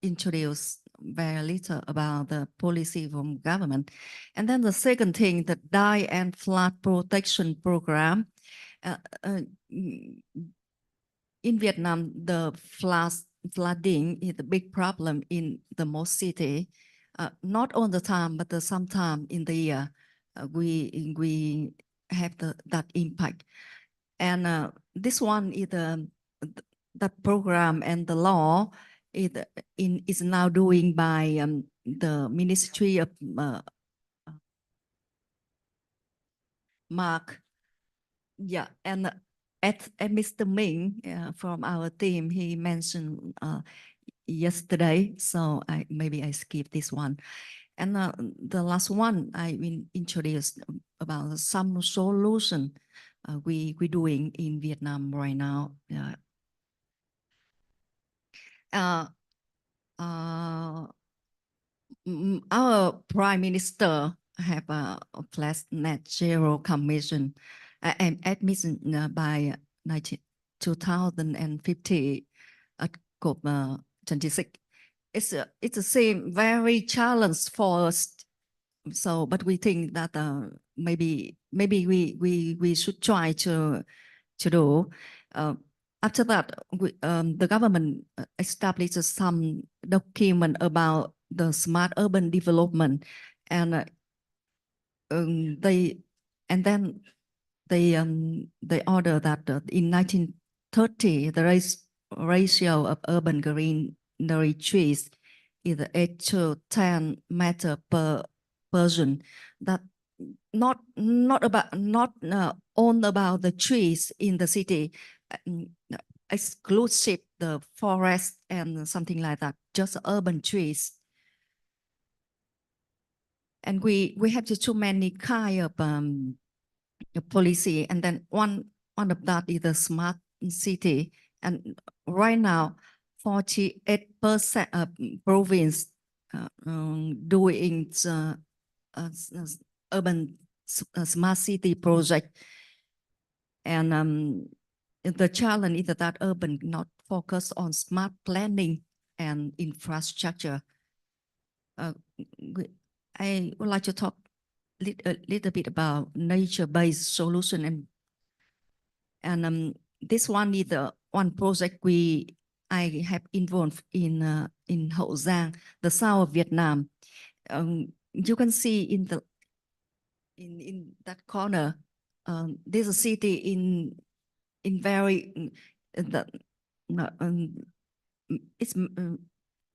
introduce very little about the policy from government. And then the second thing, the dye and flood protection program. In Vietnam, the flooding is a big problem in the most city. Not all the time, but sometime in the year, we have that impact. And this one is that program and the law is now doing by the Ministry of Mark. Yeah, and at Mr. Ming from our team, he mentioned yesterday, so maybe I skip this one. And the last one I will introduce about some solution we doing in Vietnam right now. Our Prime Minister have a pledged net zero commission and admission by 2050 at COP26. It's the same very challenge for us. So, but we think that maybe we should try to do. After that, the government establishes some document about the smart urban development, and they order that in 1930 the ratio of urban greenery trees is 8 to 10 meter per person. That not own about the trees in the city, exclusive the forest and something like that, just urban trees. And we have just too many kind of policy, and then one of that is the smart city. And right now, 48% of province doing urban smart city project. And the challenge is that urban not focus on smart planning and infrastructure. I would like to talk a little bit about nature-based solution, and this one is the one project I have involved in Hậu Giang, the south of Vietnam. You can see in that corner, there's a city in very it's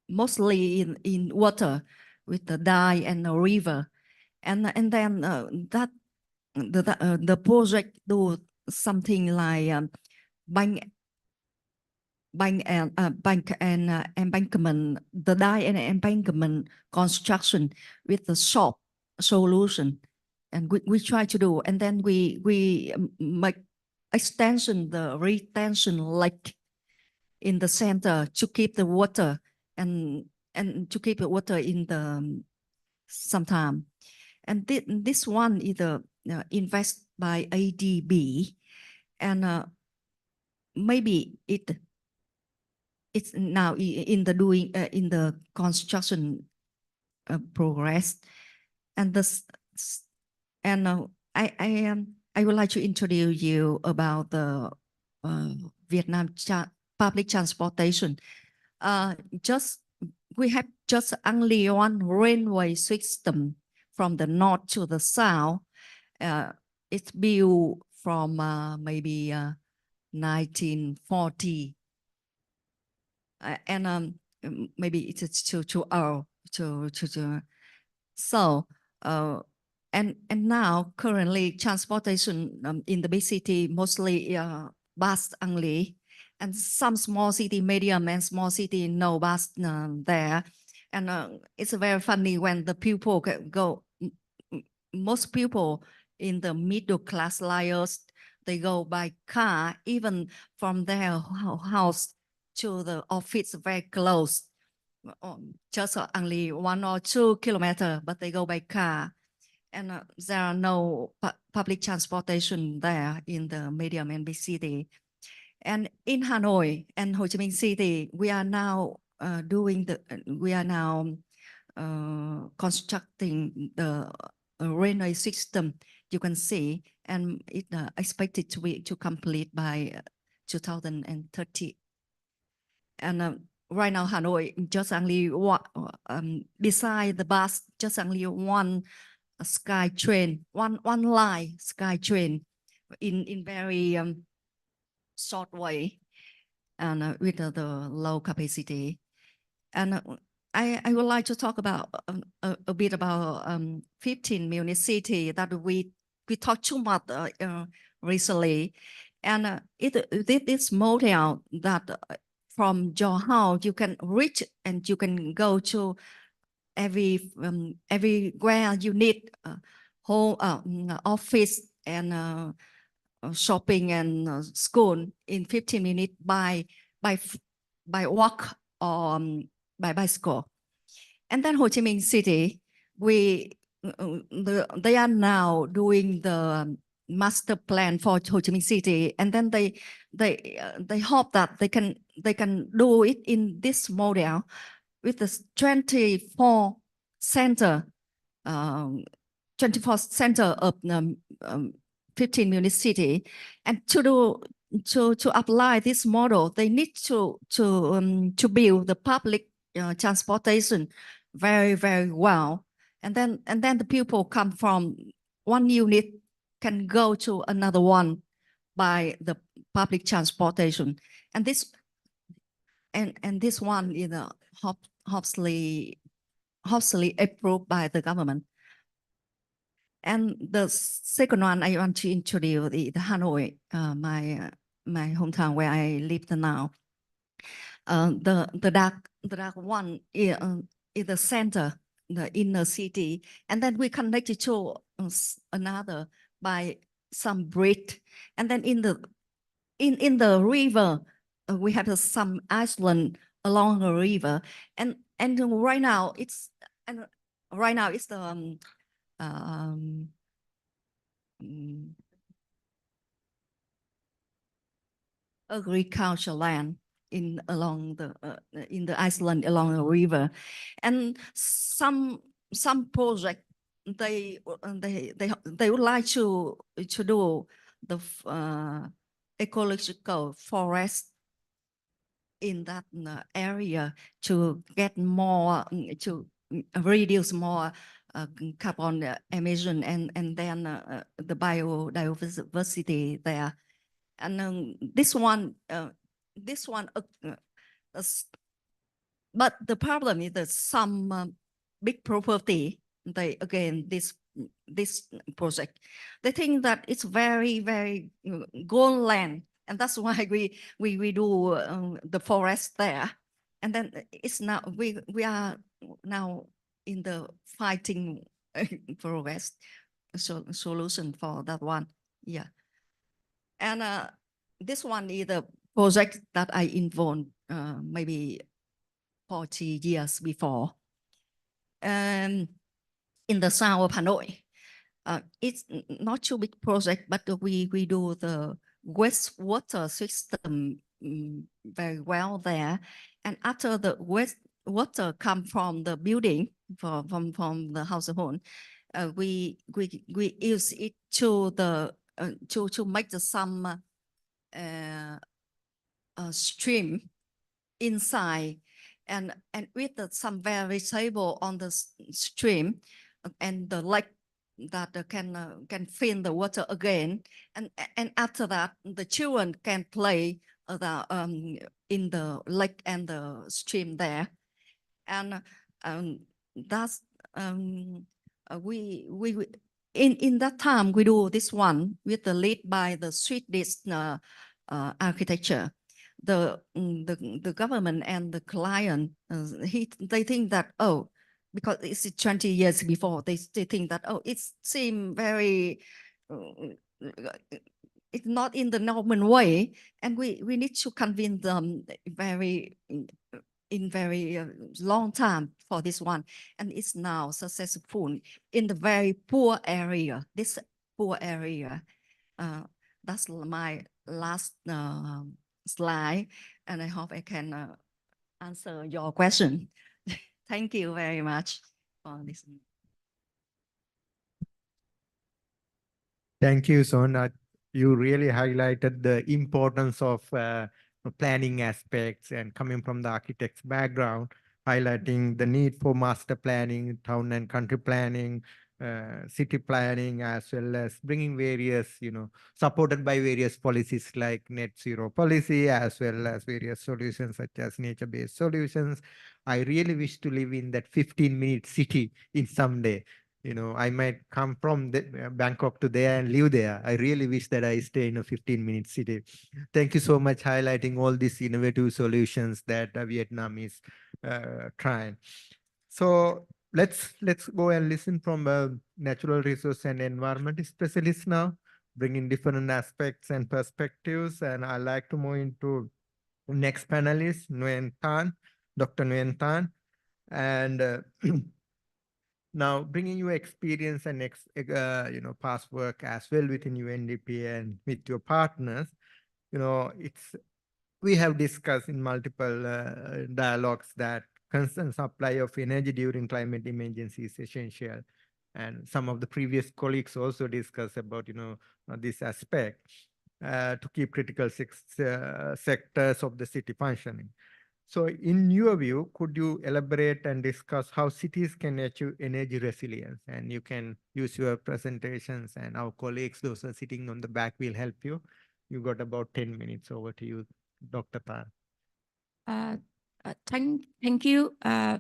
mostly in water with the dye and the river, and then that the project do something like bank and embankment, the dye and embankment construction with the shop solution, and we try to do, and then we make extension the retention lake in the center to keep the water and to keep the water in the sometime. And this one is invest by ADB, and maybe it's now in the doing in the construction progress, and this and I would like to introduce you about the Vietnam public transportation. We have just only one railway system from the north to the south. It's built from maybe 1940, and maybe it's too old to so and now currently transportation in the big city mostly bus only, and some small city, medium and small city, no bus there. And it's very funny when the people go, most people in the middle class liars, they go by car, even from their house to the office very close, just only 1 or 2 kilometers, but they go by car. And there are no public transportation there in the medium and big city. And in Hanoi and Ho Chi Minh City, we are now constructing the railway system. You can see, and it expected to complete by 2030. And right now, Hanoi just only beside the bus, just only one sky train, one line sky train in very short way, and with the low capacity. And I would like to talk about a bit about 15 minute city that we talked too much recently, and this model that from your house you can reach and you can go to everywhere you need, whole office and shopping and school in 15 minutes by walk or by bicycle. And then Ho Chi Minh City, they are now doing the master plan for Ho Chi Minh City, and then they hope that they can do it in this model with the 24 center of 15 minute city. And to apply this model, they need to build the public transportation very, very well. And then the people come from one unit can go to another one by the public transportation. And this one is hopefully approved by the government. And the second one, I want to introduce the Hanoi, my hometown where I live now. The dark one is the center, the inner city, and then we connect it to another by some bridge, and then in the river we have some island along the river, and right now it's the agricultural land along the island along the river, and some project they would like to do the ecological forest in that area to get more to reduce more carbon emission and then the biodiversity there. And this one, but the problem is that some big property, this project, they think that it's very gold land, and that's why we do the forest there. And then it's now we are now in the fighting forest solution for that one. Yeah. And this one is the project that I involved maybe 40 years before. In the south of Hanoi, it's not too big project, but we do the wastewater system very well there. And after the wastewater come from the building, from the household, we use it to the to make some stream inside, and with some vegetable on the stream, and the lake that can fill the water again, and after that the children can play in the lake and the stream there, and that's we in that time we do this one with the lead by the Swedish architecture. The government and the client, they think that, oh, because it's 20 years before, they think that, oh, it seems very, it's not in the normal way, and we need to convince them in very long time for this one, and it's now successful in the very poor area. This poor area, that's my last slide, and I hope I can answer your question. Thank you very much for listening. Thank you, Sona. You really highlighted the importance of planning aspects, and coming from the architect's background, highlighting the need for master planning, town and country planning, city planning, as well as bringing various, supported by various policies like net zero policy, as well as various solutions such as nature-based solutions. I really wish to live in that 15-minute city in someday. I might come from Bangkok to there and live there. I really wish that I stay in a 15-minute city. Thank you so much highlighting all these innovative solutions that Vietnam is trying. So let's go and listen from a natural resource and environment specialist now, bringing different aspects and perspectives. And I'd like to move into next panelist, Nguyen Tan, Dr. Nguyen Tan. And now, bringing your experience and past work as well within UNDP and with your partners, we have discussed in multiple dialogues that constant supply of energy during climate emergency is essential. And some of the previous colleagues also discussed about this aspect to keep critical sectors of the city functioning. So in your view, could you elaborate and discuss how cities can achieve energy resilience? And you can use your presentations, and our colleagues, those are sitting on the back, will help you. You got about 10 minutes. Over to you, Dr. Tan. Thank you.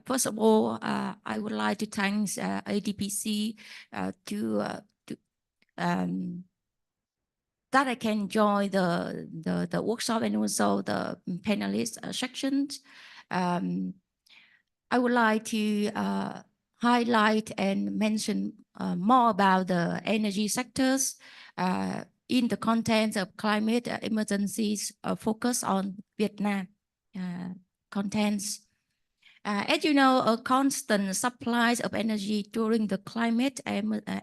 First of all, I would like to thank ADPC that I can join the workshop and also the panelist sections. I would like to highlight and mention more about the energy sectors in the context of climate emergencies focus on Vietnam contents. As you know, a constant supply of energy during the climate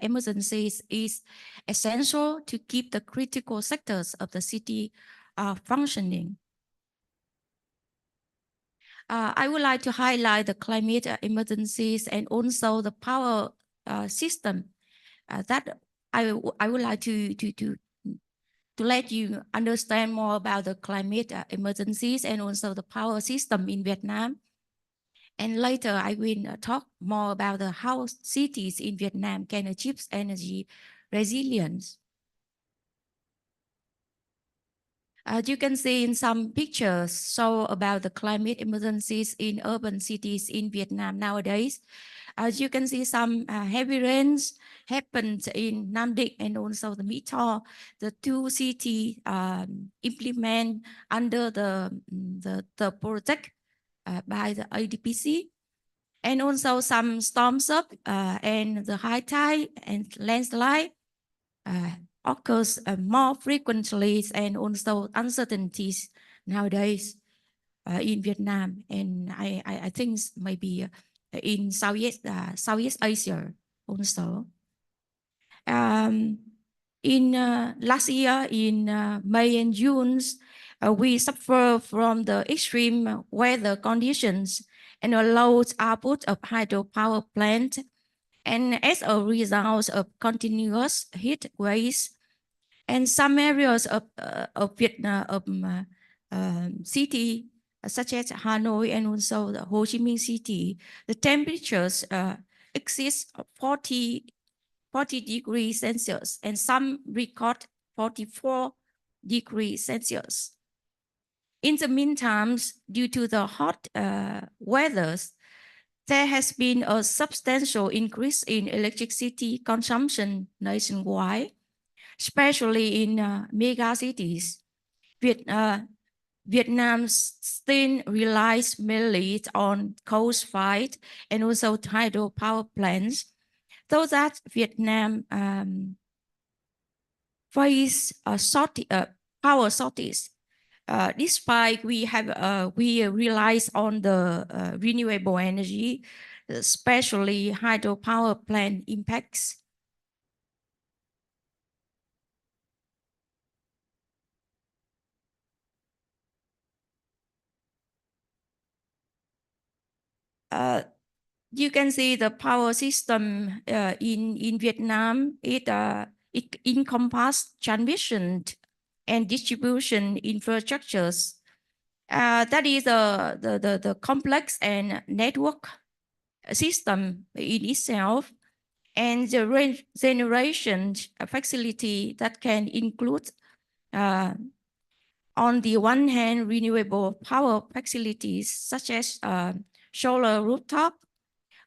emergencies is essential to keep the critical sectors of the city functioning. I would like to highlight the climate emergencies and also the power system that I would like to let you understand more about the climate emergencies and also the power system in Vietnam. And later I will talk more about how cities in Vietnam can achieve energy resilience. As you can see in some pictures show about the climate emergencies in urban cities in Vietnam nowadays. As you can see, some heavy rains happened in Nam Định and also the Mỹ Tho, the two cities implement under the project by the ADPC. And also some storms up and the high tide and landslide occurs more frequently and also uncertainties nowadays in Vietnam, and I think maybe in Southeast Asia also. In last year, in May and June, we suffer from the extreme weather conditions and a low output of hydropower plant, and as a result of continuous heat waves. And some areas of Vietnam, city such as Hanoi and also the Ho Chi Minh City, the temperatures exceed 40 degrees Celsius, and some record 44 degrees Celsius. In the meantime, due to the hot weather, there has been a substantial increase in electricity consumption nationwide, especially in mega cities. Vietnam still relies mainly on coal-fired and also hydropower plants, so that Vietnam face a power shortage. Despite we relies on the renewable energy, especially hydropower plant impacts. You can see the power system in Vietnam. It encompasses transmission and distribution infrastructures. That is the complex and network system in itself, and the generation facility that can include on the one hand, renewable power facilities such as solar rooftop,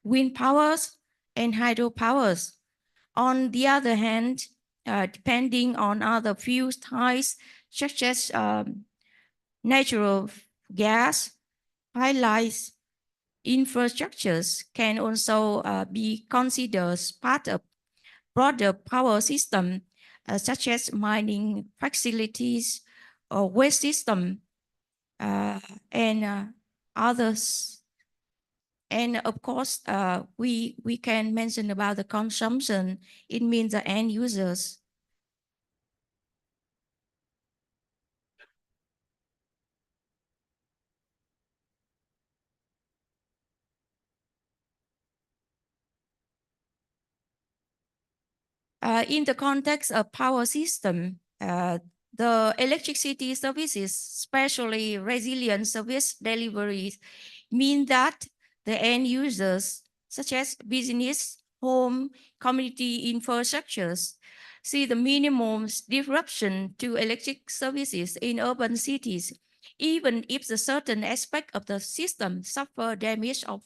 wind powers, and hydropowers. On the other hand, depending on other fuel types such as natural gas, pipelines, infrastructures can also be considered part of broader power system such as mining facilities or waste system and others. And of course, we can mention about the consumption. It means the end users. In the context of power system, the electricity services, especially resilient service deliveries, mean that the end users, such as business, home, community infrastructures, see the minimum disruption to electric services in urban cities even if the certain aspect of the system suffer damage or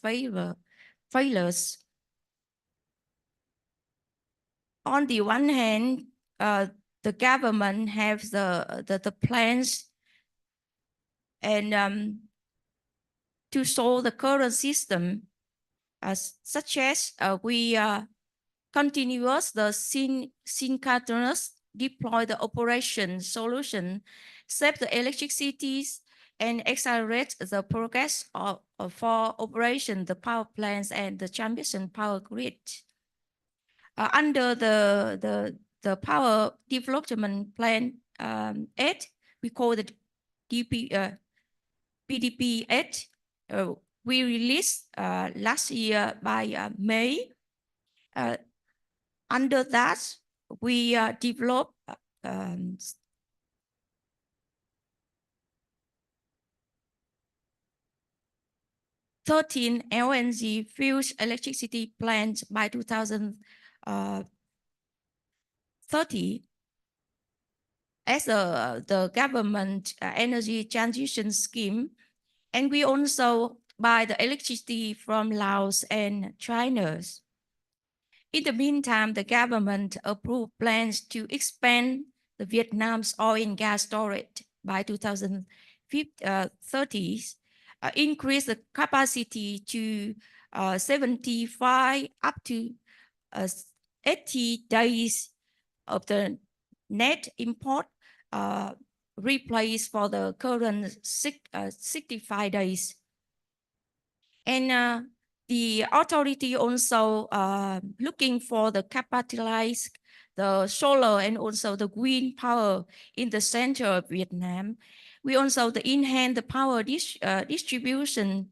failures. On the one hand, the government have the plans and to solve the current system, such as we continuous the synchronous deploy the operation solution, save the electricities, and accelerate the progress for operation the power plants and the transmission power grid. Under the power development plan 8, we call the PDP 8. We released last year by May. Under that, we developed 13 LNG fuel electricity plants by 2030 as the government energy transition scheme. And we also buy the electricity from Laos and China. In the meantime, the government approved plans to expand the Vietnam's oil and gas storage by 2030, increase the capacity to 75 up to 80 days of the net import, replaced for the current 65 days. And the authority also looking for the capitalize the solar and also the wind power in the center of Vietnam. We also enhance the power distribution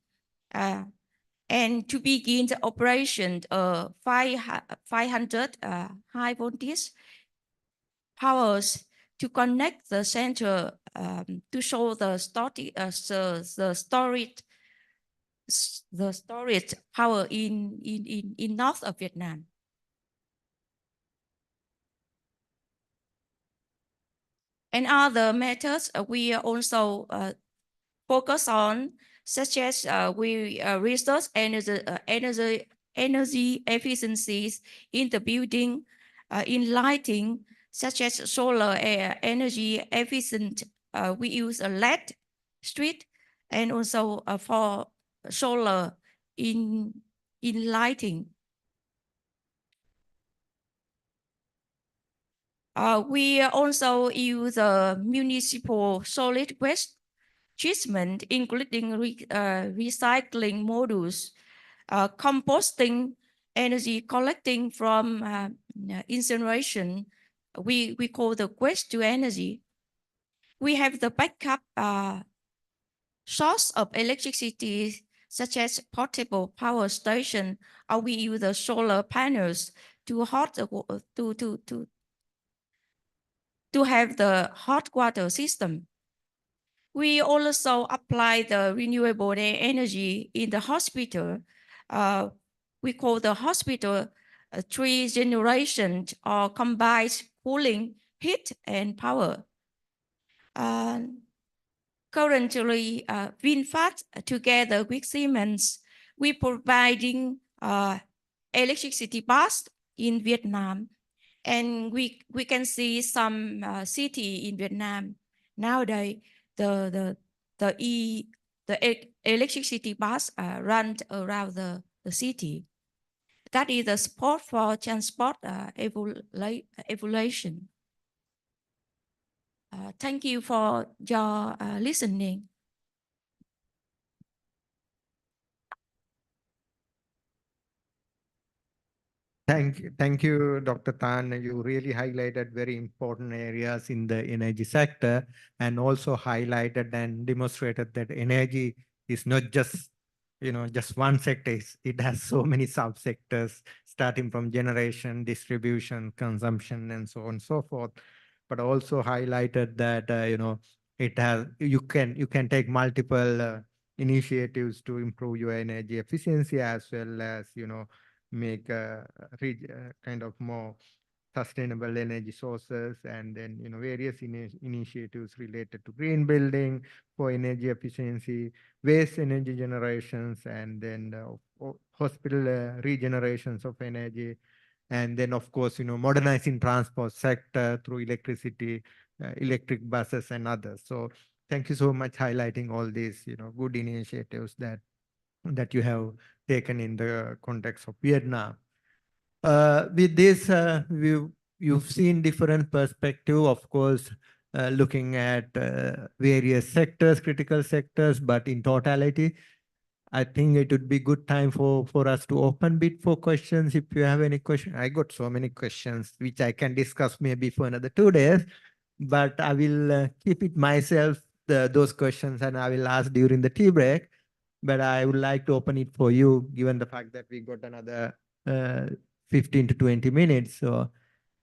and to begin the operation 500 high voltage powers to connect the center to show the storage power in north of Vietnam. And other methods we also focus on, such as we research energy efficiencies in the building, in lighting, such as solar energy efficient. We use a LED street and also for solar in lighting. We also use municipal solid waste treatment, including recycling modules, composting, energy collecting from incineration. We call the waste to energy. We have the backup source of electricity, such as portable power station, or we use the solar panels to have the hot water system. We also apply the renewable energy in the hospital. We call the hospital 3 generation or combined cooling, heat, and power. Currently, VinFast together with Siemens, we providing electricity bus in Vietnam, and we can see some city in Vietnam nowadays. The electricity bus run around the city. That is the support for transport evaluation. Thank you for your listening. Thank you, Dr. Tan. You really highlighted very important areas in the energy sector and also highlighted and demonstrated that energy is not just, just one sector. It has so many subsectors, starting from generation, distribution, consumption, and so on and so forth. But also highlighted that, it has, you can take multiple initiatives to improve your energy efficiency as well as, make kind of more sustainable energy sources, and then various initiatives related to green building for energy efficiency, waste energy generations, and then hospital regenerations of energy, and then of course modernizing transport sector through electricity, electric buses and others. So thank you so much highlighting all these good initiatives that you have taken in the context of Vietnam. With this, you've seen different perspective, of course, looking at various sectors, critical sectors, but in totality, I think it would be good time for us to open bit for questions. If you have any question, I got so many questions which I can discuss maybe for another 2 days, but I will keep it myself those questions, and I will ask during the tea break. But I would like to open it for you, given the fact that we got another 15 to 20 minutes. So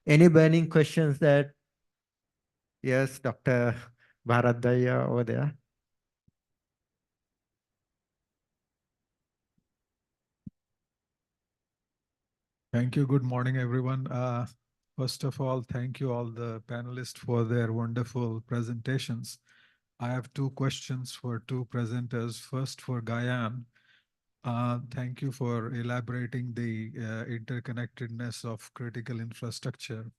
any burning questions that, yes, Dr. Bharadaya over there. Thank you. Good morning, everyone. First of all, thank you all the panelists for their wonderful presentations. I have 2 questions for 2 presenters. First for Gayan. Thank you for elaborating the interconnectedness of critical infrastructure.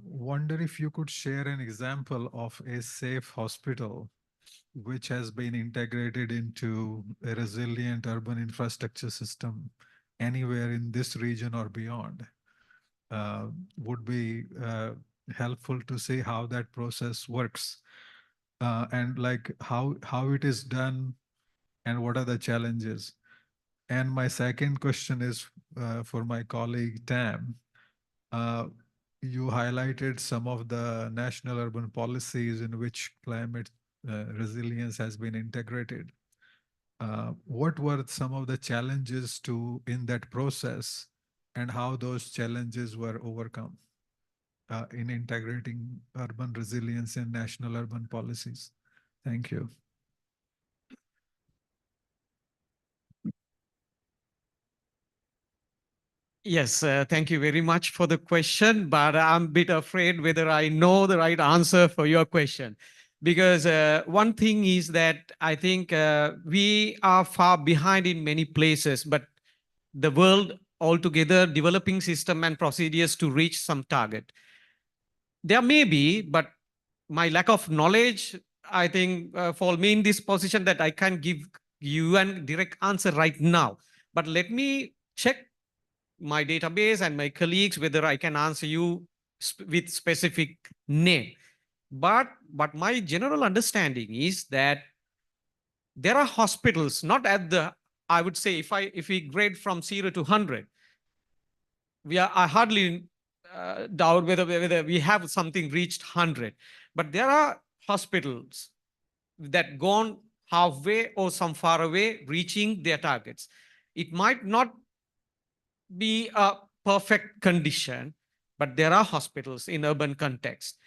Wonder if you could share an example of a safe hospital which has been integrated into a resilient urban infrastructure system anywhere in this region or beyond. Would be helpful to see how that process works, and like how it is done and what are the challenges. And my second question is for my colleague Tam. You highlighted some of the national urban policies in which climate resilience has been integrated. What were some of the challenges in that process, and how those challenges were overcome in integrating urban resilience in national urban policies? Thank you. Yes, thank you very much for the question, but I'm a bit afraid whether I know the right answer for your question. Because one thing is that I think we are far behind in many places, but the world altogether developing system and procedures to reach some target. There may be, but my lack of knowledge, I think, for me in this position that I can't give you a direct answer right now. But let me check my database and my colleagues whether I can answer you with specific name. But my general understanding is that there are hospitals, not at the, I would say, if we grade from 0 to 100, I hardly doubt whether we have something reached 100. But there are hospitals that gone halfway or some far away reaching their targets. It might not be a perfect condition, but there are hospitals in urban context.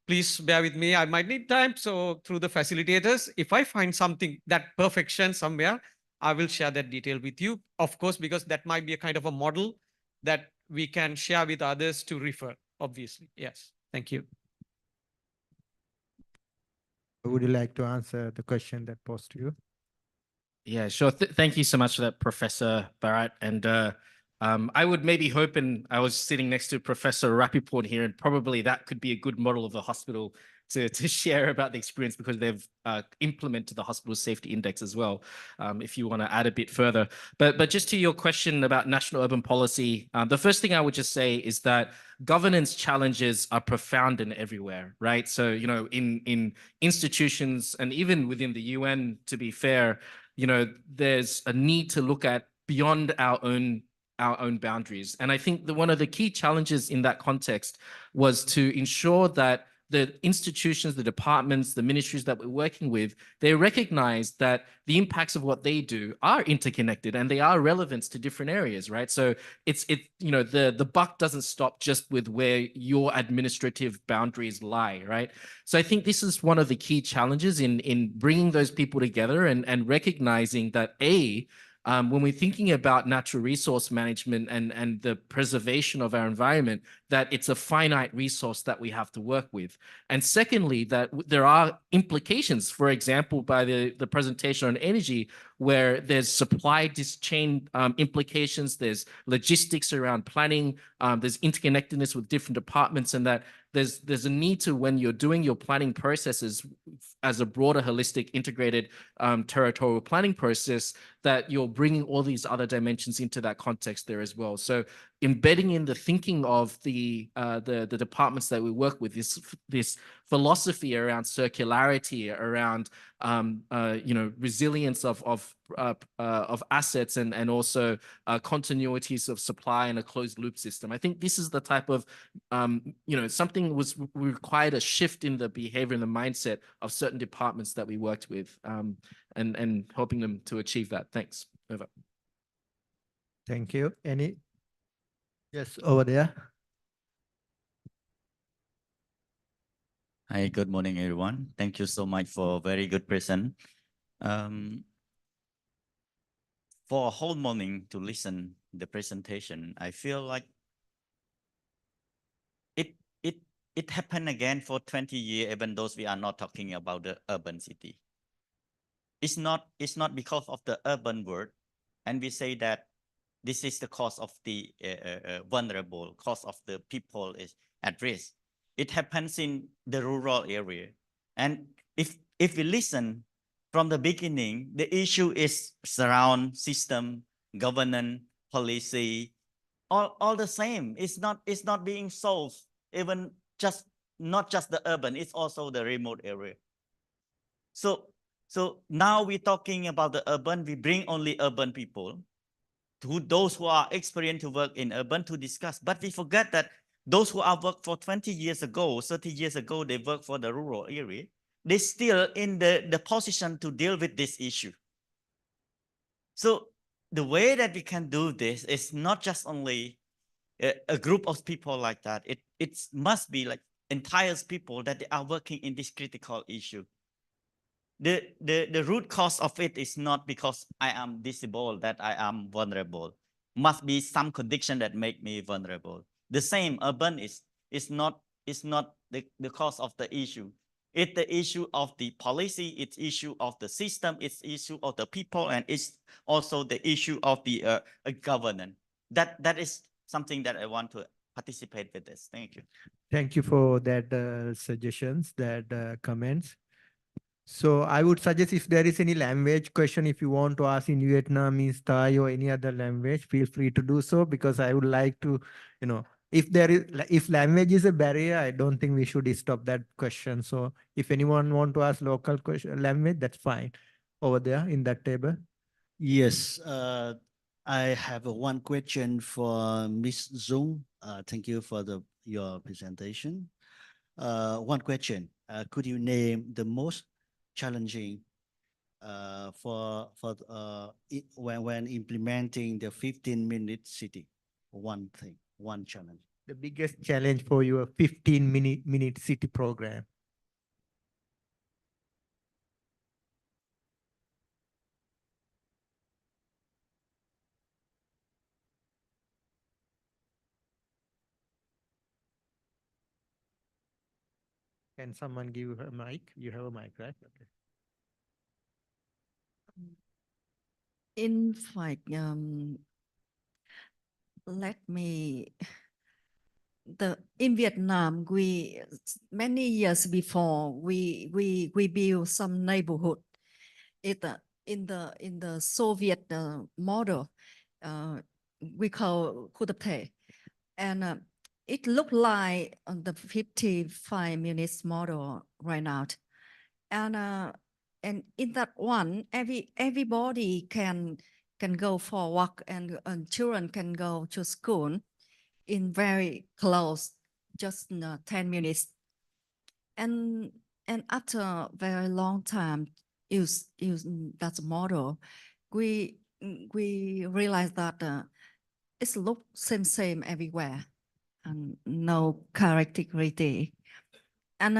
Please bear with me. I might need time. So through the facilitators, if I find something, that perfection somewhere, I will share that detail with you, of course, because that might be a kind of a model that we can share with others to refer, obviously. Yes. Thank you. Would you like to answer the question that posed to you? Yeah, sure. Thank you so much for that, Professor Bharat. And I would maybe hope, and I was sitting next to Professor Rappaport here, and probably that could be a good model of a hospital to share about the experience, because they've implemented the hospital safety index as well, if you want to add a bit further. But just to your question about national urban policy, the first thing I would just say is that governance challenges are profound and everywhere, right? So, in institutions and even within the UN, to be fair, there's a need to look at beyond our own boundaries. And I think that one of the key challenges in that context was to ensure that the institutions, the departments, the ministries that we're working with, they recognize that the impacts of what they do are interconnected and they are relevant to different areas, right? So the buck doesn't stop just with where your administrative boundaries lie, right? So I think this is one of the key challenges in bringing those people together and recognizing that when we're thinking about natural resource management and the preservation of our environment, that it's a finite resource that we have to work with. And secondly, that there are implications, for example, by the presentation on energy, where there's supply chain implications, there's logistics around planning, there's interconnectedness with different departments, and that there's a need to, when you're doing your planning processes as a broader, holistic, integrated territorial planning process, that you're bringing all these other dimensions into that context there as well. So embedding in the thinking of the departments that we work with, this philosophy around circularity, around resilience of assets, and also continuities of supply in a closed loop system. I think this is the type of something required a shift in the behavior and the mindset of certain departments that we worked with, and helping them to achieve that. Thanks. Over. Thank you. Any? Yes, over there. Hi, good morning, everyone. Thank you so much for a very good present. For a whole morning to listen the presentation, I feel like it happened again for 20 years, even though we are not talking about the urban city. It's not because of the urban word, and we say that this is the cause of the vulnerable, cause of the people is at risk. It happens in the rural area. And if we listen from the beginning, the issue is surround system, governance, policy, all the same. It's not being solved, even not just the urban, it's also the remote area. So now we're talking about the urban, we bring only urban people, those who are experienced to work in urban to discuss, but we forget that those who have worked for 20 years ago, 30 years ago, they work for the rural area, they're still in the position to deal with this issue. So the way that we can do this is not just only a group of people like that. It must be like entire people that they are working in this critical issue. The root cause of it is not because I am disabled that I am vulnerable. Must be some condition that make me vulnerable. The same urban is not the cause of the issue. It's the issue of the policy, it's issue of the system, it's issue of the people, and it's also the issue of the governance. That is something that I want to participate with this. Thank you. Thank you for that suggestions, that comments. So I would suggest, if there is any language question, if you want to ask in Vietnamese, Thai, or any other language, feel free to do so, because I would like to, if language is a barrier, I don't think we should stop that question. So if anyone want to ask local question, language, that's fine. Over there in that table. Yes, I have one question for Ms. Zung. Thank you for your presentation. One question, could you name the most challenging when implementing the 15-minute city? One thing, one challenge. The biggest challenge for your 15-minute city program. Can someone give her a mic? You have a mic, right? Okay. In fact, let me. In Vietnam, many years before we built some neighborhood. In the Soviet model, we call Kudapte, and it looked like the 55 minutes model right now, and in that one, everybody can go for a walk, and children can go to school in very close, just 10 minutes. And after a very long time use that model, we realized that it's look same everywhere and no characteristic. And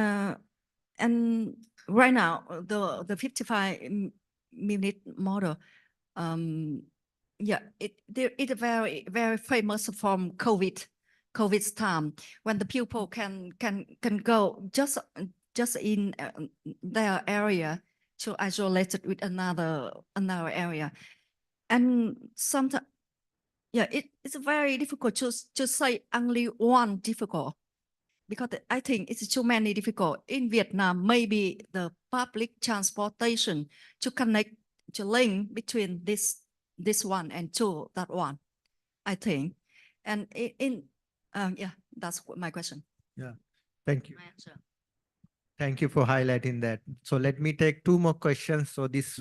right now the 55-minute model yeah, it very famous from COVID's time when the people can go just in their area to isolate it with another area, and sometimes yeah, it's very difficult to say only one difficult, because I think it's too many difficult. In Vietnam, maybe the public transportation to connect, to link between this one and to that one, I think. And yeah, that's my question. Yeah, thank you. My answer. Thank you for highlighting that. So let me take two more questions. So this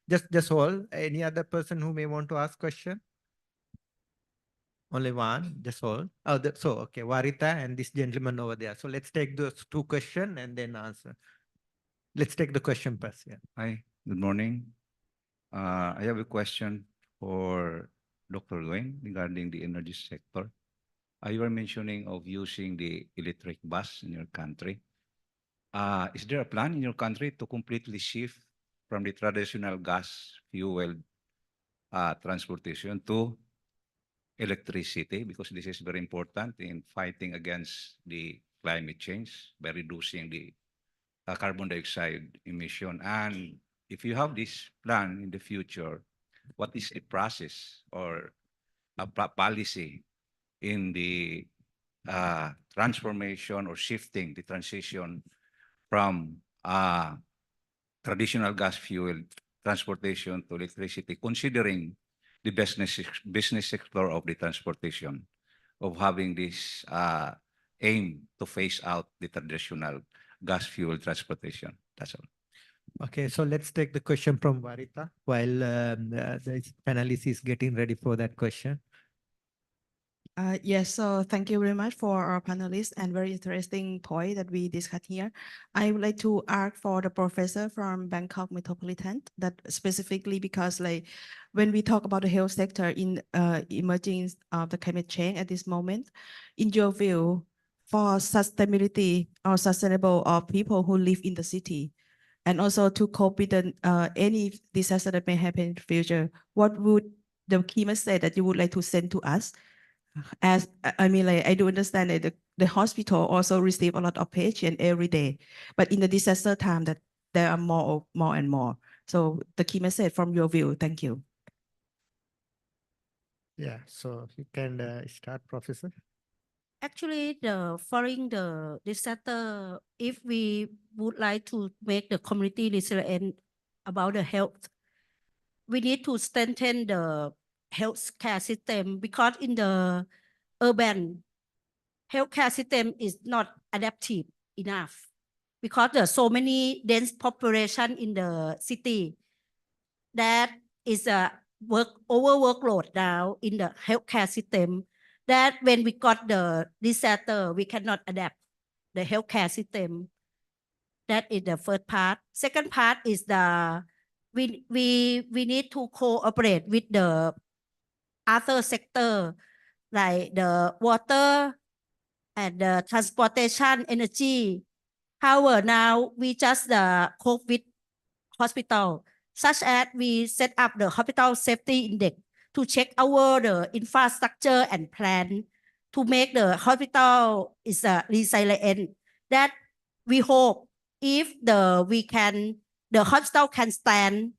just all. Any other person who may want to ask question? Only one, just all. Oh, so okay, Warita and this gentleman over there. So let's take those two questions and then answer. Let's take the question first. Yeah. Hi, good morning. I have a question for Dr. Nguyen regarding the energy sector. You were mentioning of using the electric bus in your country. Is there a plan in your country to completely shift from the traditional gas fuel transportation to electricity? Because this is very important in fighting against the climate change by reducing the carbon dioxide emission. And if you have this plan in the future, what is the process or a policy in the transformation or shifting the transition from traditional gas fuel transportation to electricity, considering the business sector of the transportation, of having this aim to phase out the traditional gas fuel transportation? That's all. Okay, so let's take the question from Varita while the panelist is getting ready for that question. Yes, so thank you very much for our panelists and very interesting point that we discussed here. I would like to ask for the professor from Bangkok Metropolitan, that specifically because like when we talk about the health sector in emerging of the climate change at this moment, in your view, for sustainability or sustainable of people who live in the city, and also to cope with any disaster that may happen in the future, what would the key message that you would like to send to us? As I mean, like I do understand that the hospital also receive a lot of patients every day, but in the disaster time that there are more and more. So the key message from your view. Thank you. Yeah, so you can start, Professor. Actually, following the disaster, if we would like to make the community resilient about the health, we need to strengthen the healthcare system, because in the urban healthcare system is not adaptive enough, because there's so many dense population in the city that is a workload now in the healthcare system, that when we got the disaster, we cannot adapt the healthcare system. That is the first part. Second part is we need to cooperate with the other sector, like the water and the transportation, energy. However, now we just cope with hospital, such as we set up the hospital safety index to check the infrastructure and plan to make the hospital is resilient. That we hope if the hospital can stand,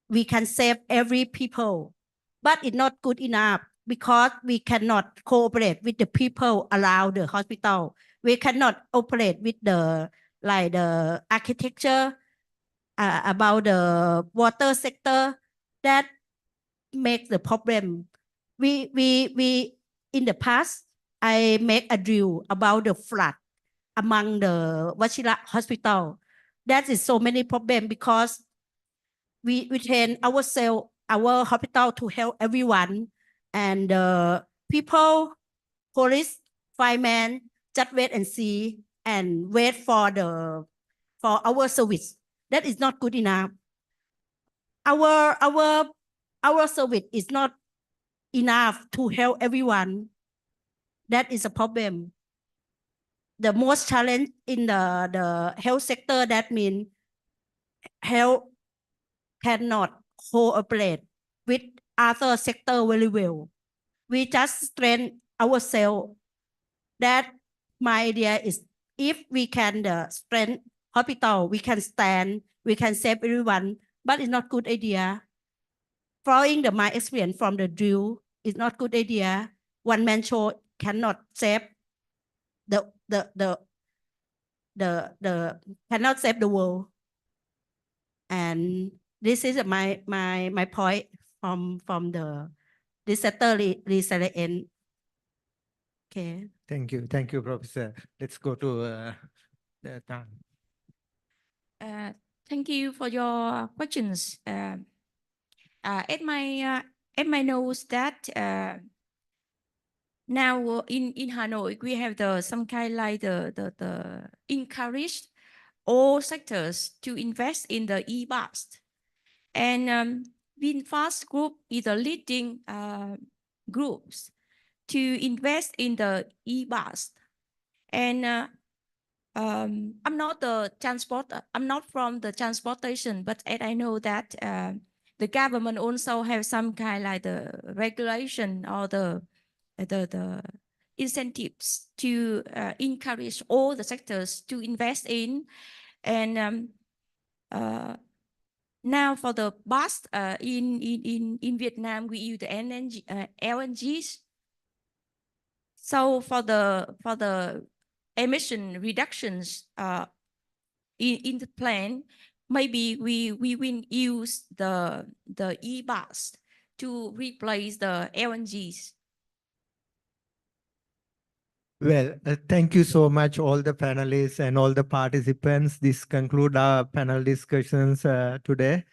we can save every people, but it's not good enough, because we cannot cooperate with the people around the hospital. We cannot operate with the architecture about the water sector. That makes the problem. We in the past, I make a drill about the flood among the Wachira hospital. That is so many problems, because we train ourselves, our hospital, to help everyone, and people, police, firemen, just wait and see and wait for our service. That is not good enough. Our service is not enough to help everyone. That is a problem. The most challenge in the health sector, that means health cannot cooperate with other sector very well. We just strengthen ourselves. That my idea is if we can strengthen hospital, we can stand, we can save everyone, but it's not good idea. Following my experience from the drill is not good idea. One man show cannot save the cannot save the world. And this is my point from the disaster resilience. Okay. Thank you, Professor. Let's go to the Tan. Thank you for your questions. At my nose that now in Hanoi we have some kind like the encouraged all sectors to invest in the e-bus, and VinFast Group is the leading groups to invest in the e-bus. And I'm not I'm not from the transportation, but as I know that the government also have some kind like the regulation or the incentives to encourage all the sectors to invest in. And now for the bus in Vietnam, we use the LNGs. So for the emission reductions in the plan, maybe we will use the e-bus to replace the LNGs. Well, thank you so much, all the panelists and all the participants. This concludes our panel discussions today.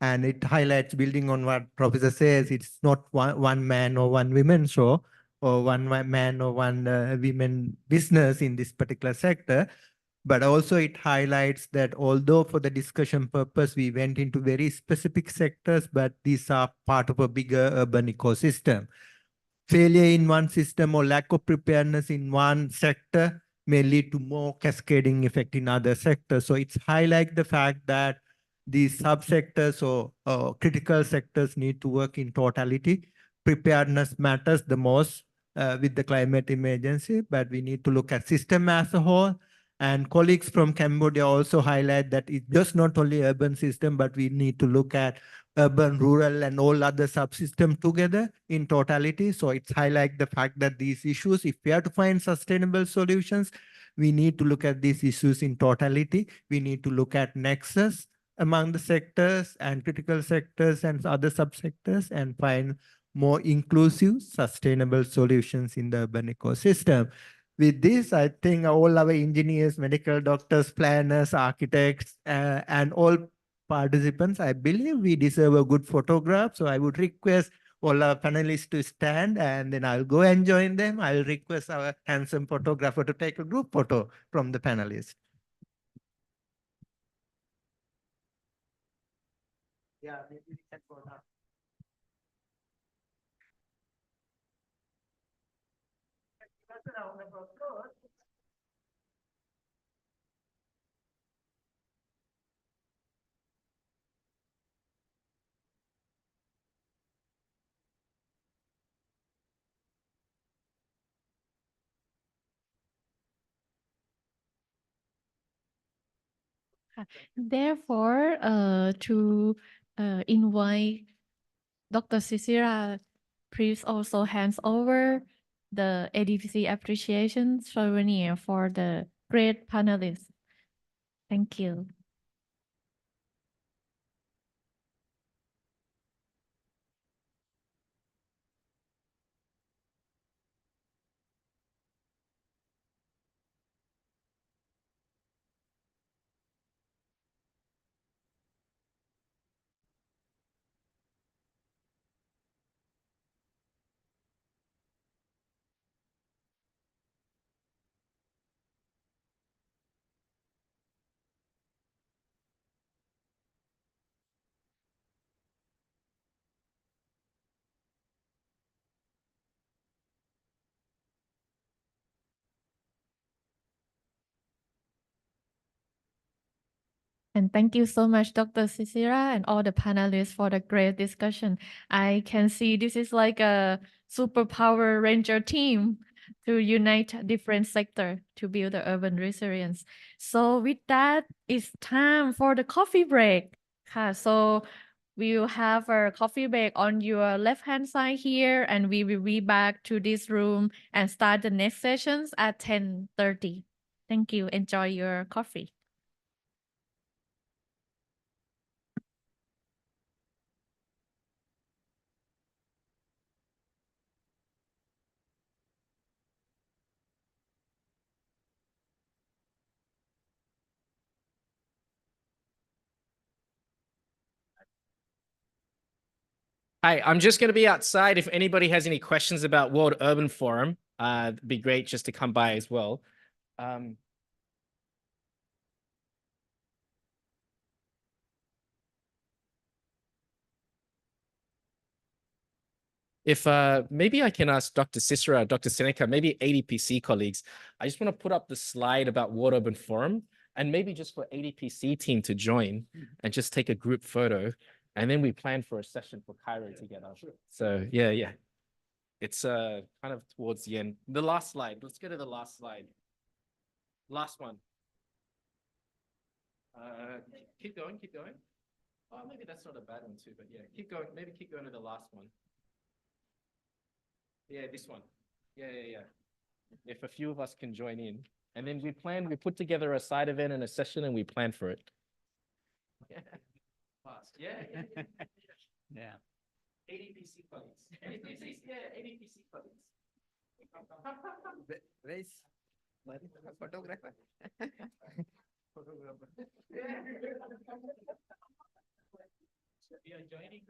And it highlights, building on what Professor says, it's not one man or one woman show, or one man or one women business in this particular sector. But also it highlights that although for the discussion purpose, we went into very specific sectors, but these are part of a bigger urban ecosystem. Failure in one system or lack of preparedness in one sector may lead to more cascading effect in other sectors. So it's highlight the fact that these subsectors or critical sectors need to work in totality. Preparedness matters the most with the climate emergency, but we need to look at system as a whole. And colleagues from Cambodia also highlight that it's just not only urban system, but we need to look at urban, rural, and all other subsystems together in totality. So it's highlight the fact that these issues, if we have to find sustainable solutions, we need to look at these issues in totality. We need to look at nexus among the sectors and critical sectors and other subsectors and find more inclusive, sustainable solutions in the urban ecosystem. With this, I think all our engineers, medical doctors, planners, architects, and all participants, I believe we deserve a good photograph. So I would request all our panelists to stand, and then I'll go and join them. I'll request our handsome photographer to take a group photo from the panelists. Yeah, maybe we can go now. Therefore, to invite Dr. Sisira, please also hands over the ADPC appreciation souvenir for the great panelists. Thank you. And thank you so much, Dr. Cicera and all the panelists for the great discussion. I can see this is like a superpower ranger team to unite different sectors to build the urban resilience. So with that, it's time for the coffee break. So we will have a coffee break on your left-hand side here, and we will be back to this room and start the next sessions at 10:30. Thank you. Enjoy your coffee. Hi, I'm just going to be outside. If anybody has any questions about World Urban Forum, it'd be great just to come by as well. If maybe I can ask Dr. Cicera, Dr. Seneca, maybe ADPC colleagues, I just want to put up the slide about World Urban Forum and maybe just for ADPC team to join and just take a group photo. And then we plan for a session for Cairo together. So yeah. It's kind of towards the end. The last slide. Let's go to the last slide. Last one. Keep going. Oh, maybe that's not a bad one too, but yeah, keep going. Maybe keep going to the last one. Yeah, this one. Yeah. If a few of us can join in. And then we put together a side event and a session and we plan for it. Fast. Yeah. Yeah. ADPC colleagues. ADPC colleagues. Race. Photographer. We are joining.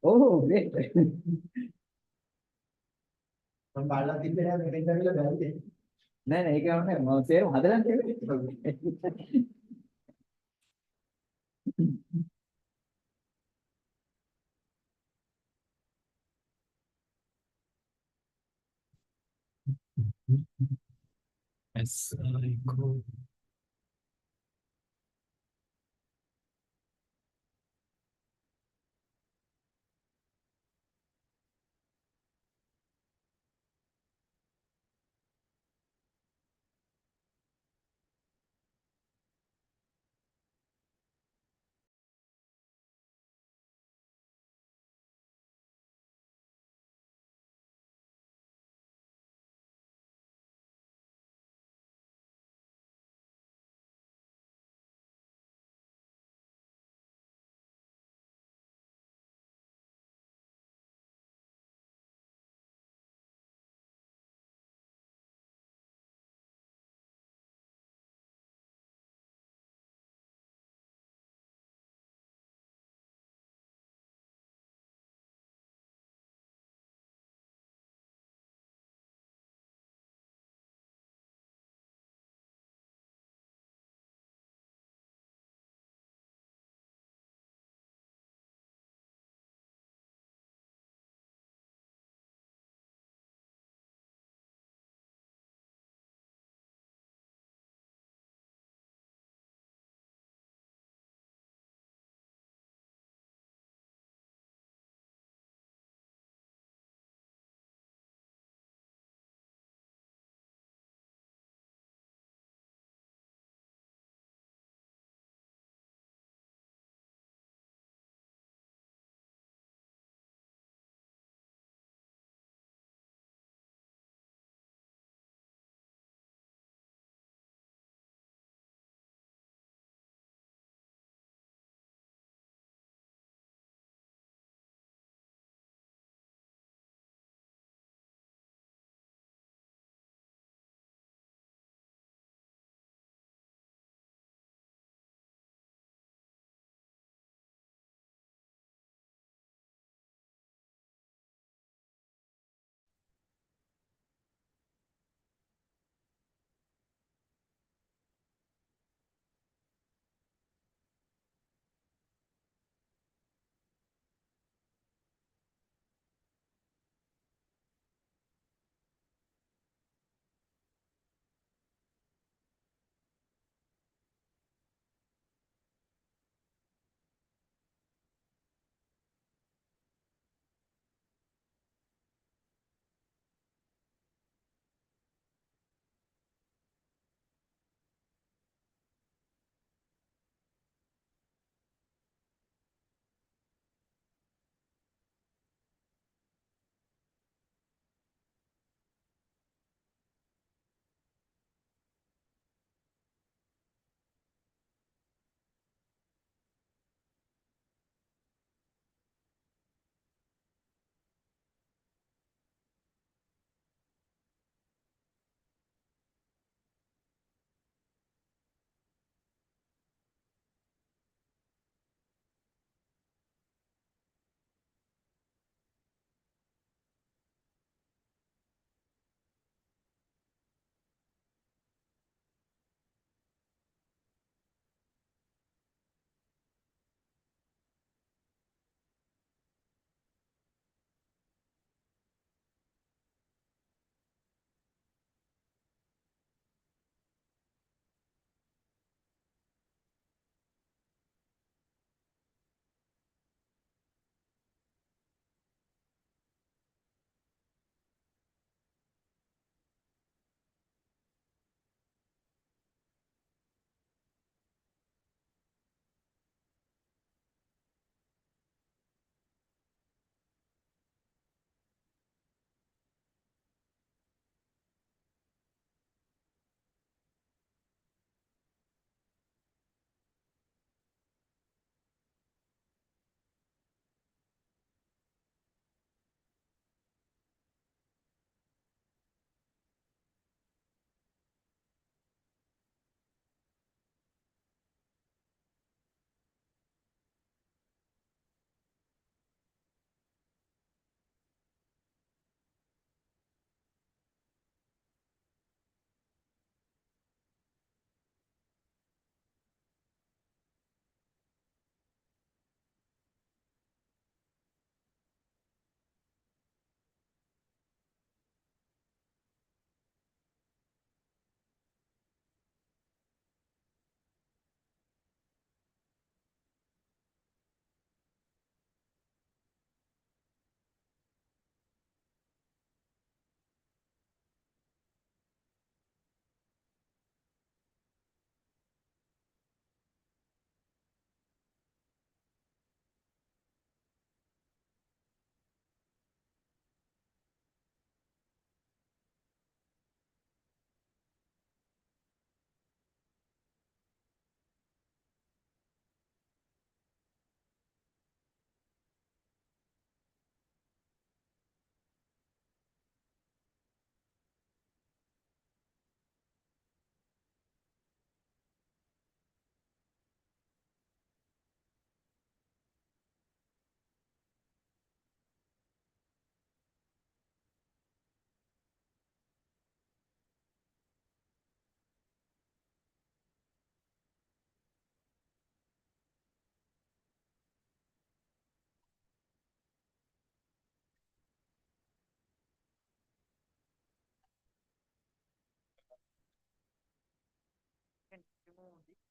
Oh, great. नाही नाही काय नाही मग ते हदला As I go.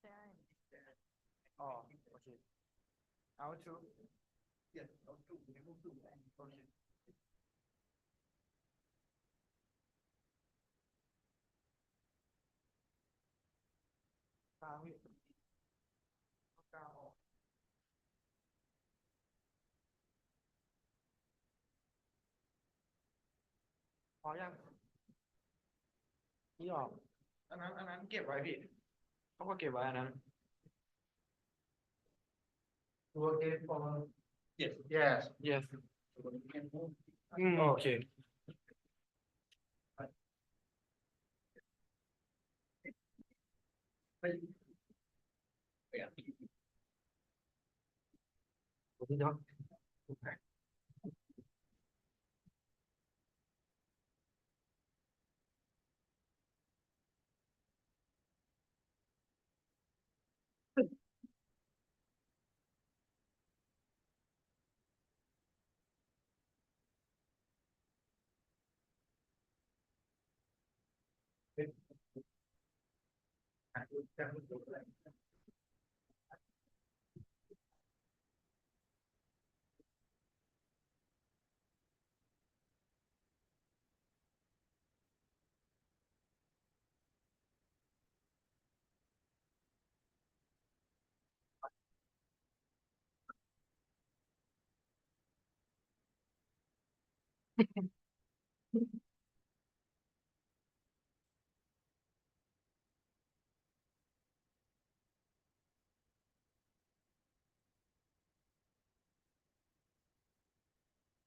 Oh, okay. How to? Yes, how to remove to. Okay. Cao. พอยังนี่ออกอันนั้นเก็บไว้พี่เขาก็เก็บไว้อันนั้น Okay for yes yesโอเคพี่เนาะ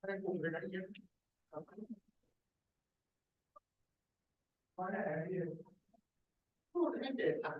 ได้กลุ่มเลยนะเยอะครับว่าได้อะไรที่พูดให้เด็กทัน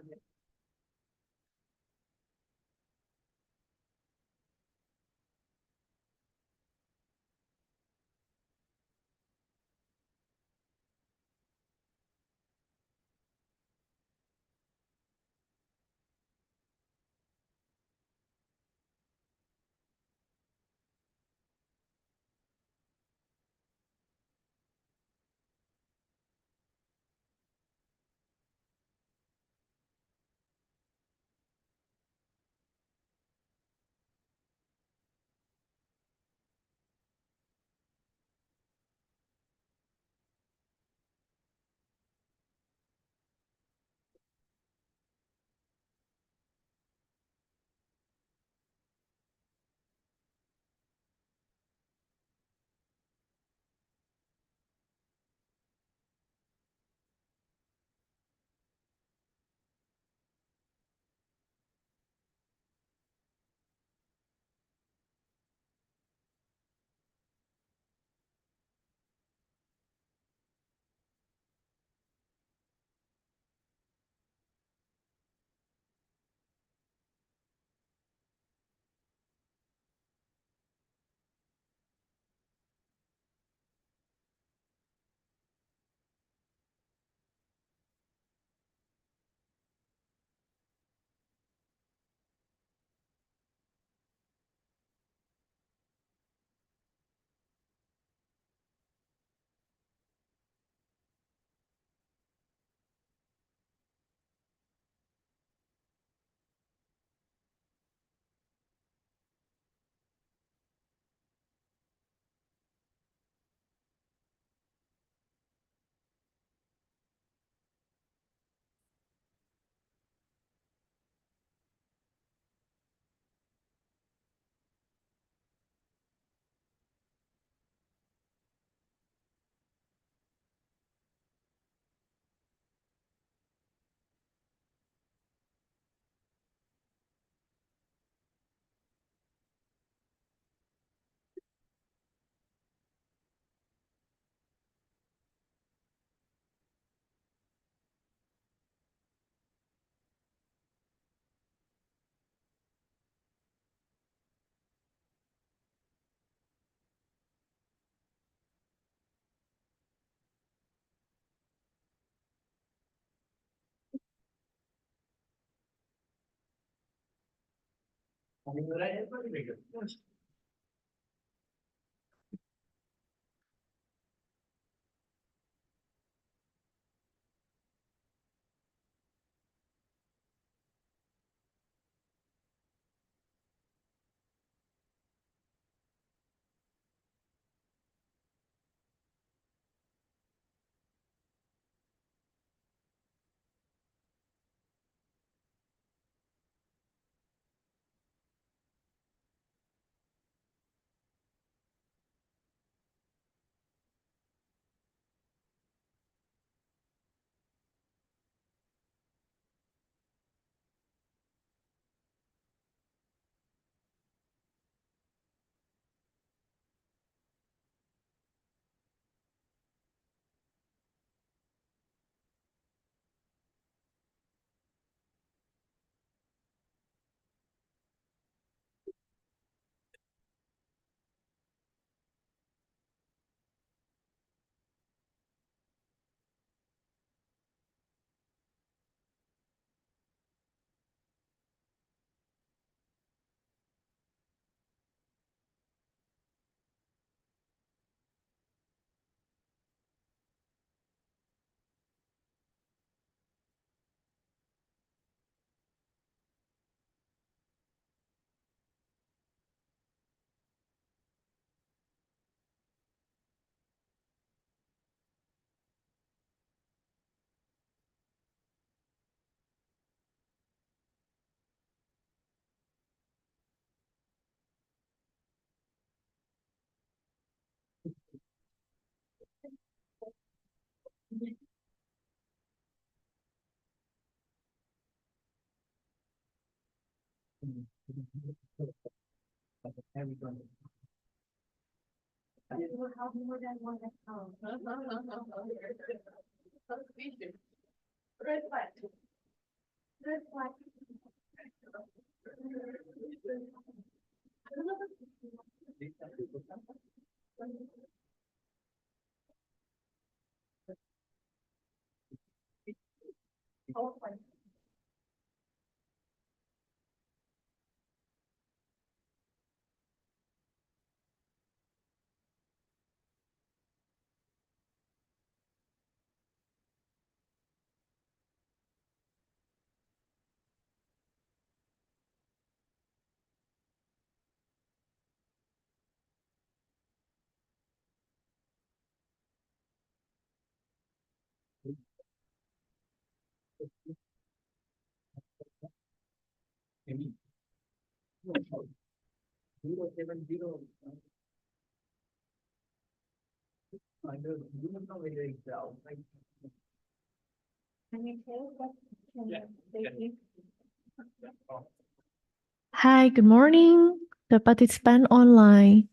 Hi, good morning, the participant online.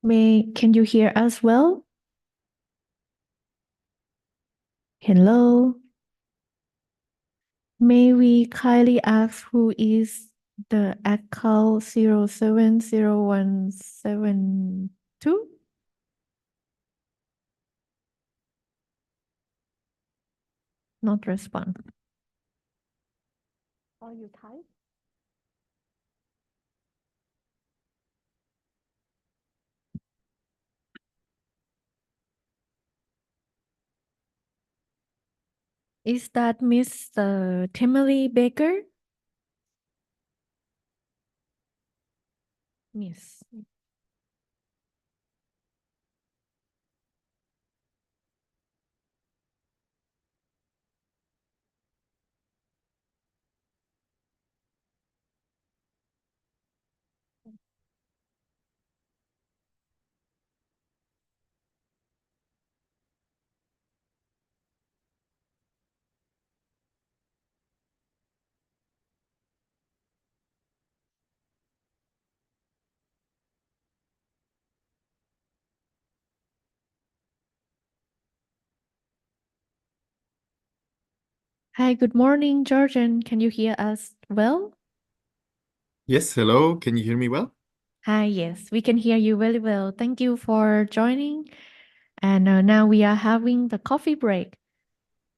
Can you hear us well? Hello. May we kindly ask who is the account 070172? Not respond. Or you type? Is that Mr. Timothy Baker? Miss. Hi, good morning, Georgian. Can you hear us well? Yes, hello. Can you hear me well? Hi, yes, we can hear you very well. Thank you for joining. And now we are having the coffee break.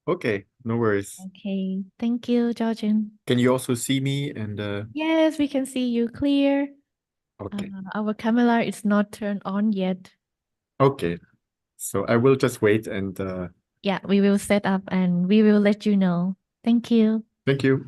Okay, no worries. Okay, thank you, Georgian. Can you also see me and Yes, we can see you clear. okay. Our camera is not turned on yet. Okay. So I will just wait and Yeah, we will set up and we will let you know. Thank you. thank you.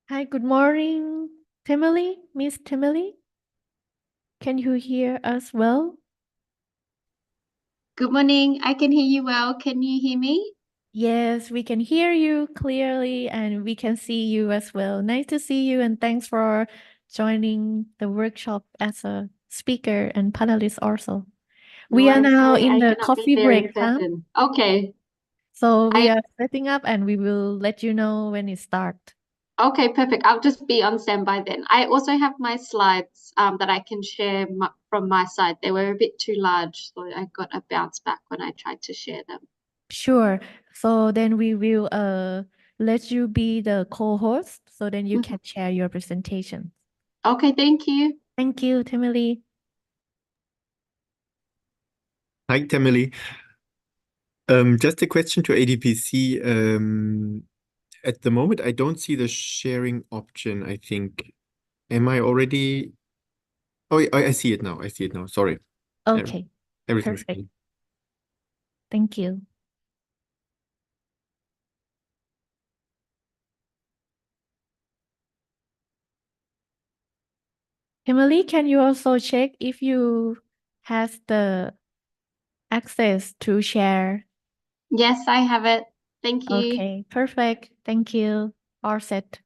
Hi, good morning, Timely, Miss Timely. Can you hear us well? Good morning. I can hear you well. Can you hear me? Yes, we can hear you clearly and we can see you as well. Nice to see you and thanks for joining the workshop as a speaker and panelist also. No, We are I'm now sorry, in I the cannot be coffee there in break time. person. Okay. So we I- are setting up and we will let you know when it starts. Okay, perfect. I'll just be on standby then. I also have my slides that I can share from my side. They were a bit too large, so I got a bounce back when I tried to share them. Sure. So then we will let you be the co-host so then you can share your presentation. Okay, thank you. Thank you, Timothy. Hi, Temily. Just a question to ADPC. At the moment, I don't see the sharing option, I think. Am I already? Oh, I see it now. I see it now. Sorry. Okay. Everything's Perfect. clean. Thank you. Emily, can you also check if you has the access to share? Yes, I have it. Thank you. Okay, perfect. Thank you. All set.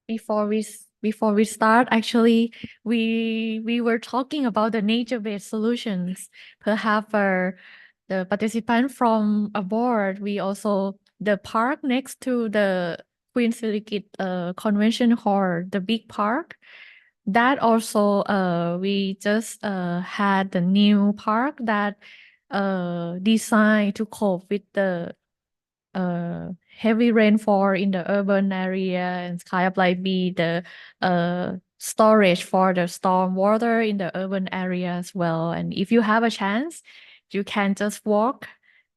Before we start, actually, we were talking about the nature-based solutions. Perhaps for the participant from abroad, we also the park next to the Queen Sirikit Convention Hall, the big park. That also we just had the new park that designed to cope with the heavy rainfall in the urban area and kind of like be the storage for the storm water in the urban area as well. And if you have a chance, you can just walk,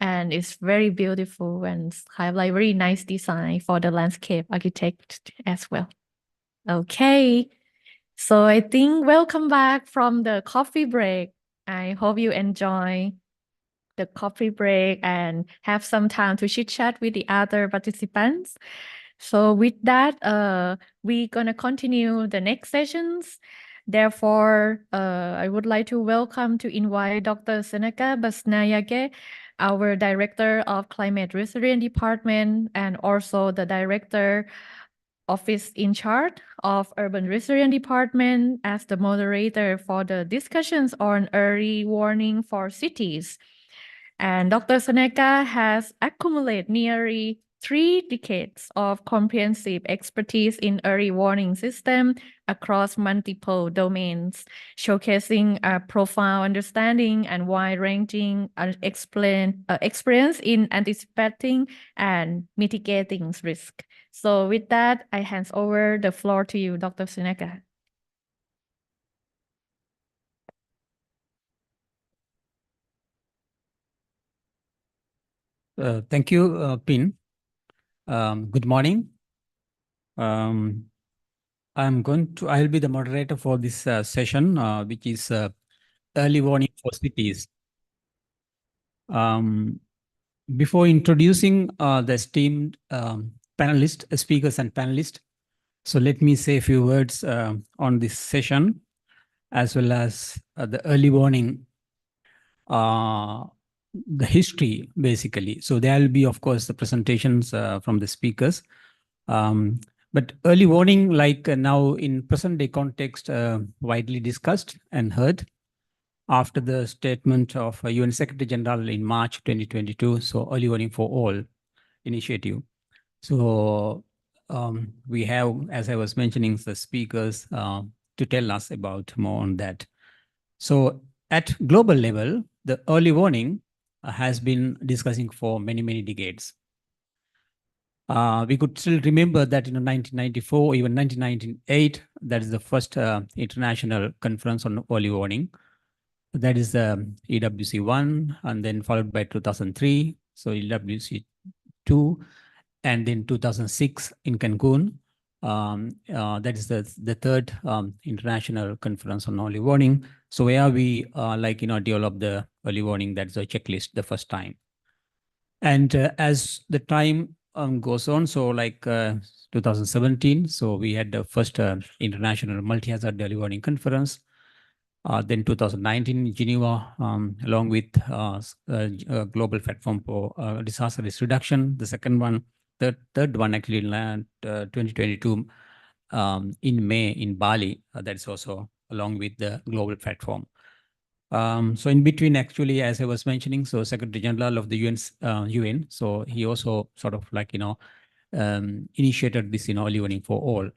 and it's very beautiful and it's kind of like very nice design for the landscape architect as well. Okay, so I think welcome back from the coffee break. I hope you enjoy the coffee break and have some time to chit chat with the other participants. So with that, we're gonna continue the next sessions. Therefore, I would like to invite Dr. Seneka Basnayake, our Director of Climate Resilience Department, and also the Director Office in charge of Urban Resilience Department as the moderator for the discussions on early warning for cities. And Dr. Seneka has accumulated nearly 3 decades of comprehensive expertise in early warning system across multiple domains, showcasing a profound understanding and wide-ranging experience in anticipating and mitigating risk. So with that, I hand over the floor to you, Dr. Seneka. Thank you, Pin. Good morning. I'll be the moderator for this session, which is early warning for cities. Before introducing the esteemed speakers and panelists, so let me say a few words on this session, as well as the early warning, the history, basically. So there will be, of course, the presentations from the speakers. But early warning, like now in present day context, widely discussed and heard after the statement of UN Secretary General in March 2022. So early warning for all initiative. So we have, as I was mentioning, the speakers to tell us about more on that. So at global level, the early warning has been discussing for many, many decades. We could still remember that in 1994, even 1998, that is the first international conference on early warning. That is EWC 1, and then followed by 2003, so EWC 2, and then 2006 in Cancun. That is the third international conference on early warning. So where we develop the early warning, that's a checklist the first time. And as the time goes on, so 2017, so we had the first international multi-hazard early warning conference. Then 2019 in Geneva, along with Global Platform for Disaster Risk Reduction. The second one, the third one actually in 2022 in May in Bali. That's also along with the Global Platform. So in between, actually, as I was mentioning, so Secretary General of the UN, so he also sort of initiated this early warning for all.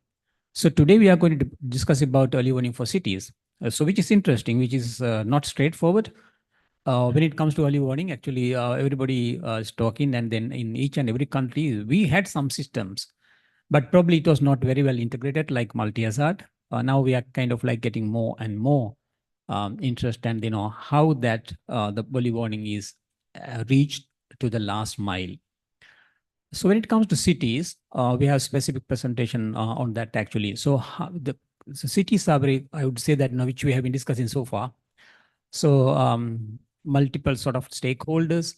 So today we are going to discuss about early warning for cities. So which is interesting, which is not straightforward. When it comes to early warning, actually, everybody is talking, and then in each and every country, we had some systems, but probably it was not very well integrated like multi-hazard. Now we are kind of getting more and more interest and how that the early warning is reached to the last mile. So when it comes to cities, we have specific presentation on that actually. So cities are very, I would say that which we have been discussing so far. So multiple sort of stakeholders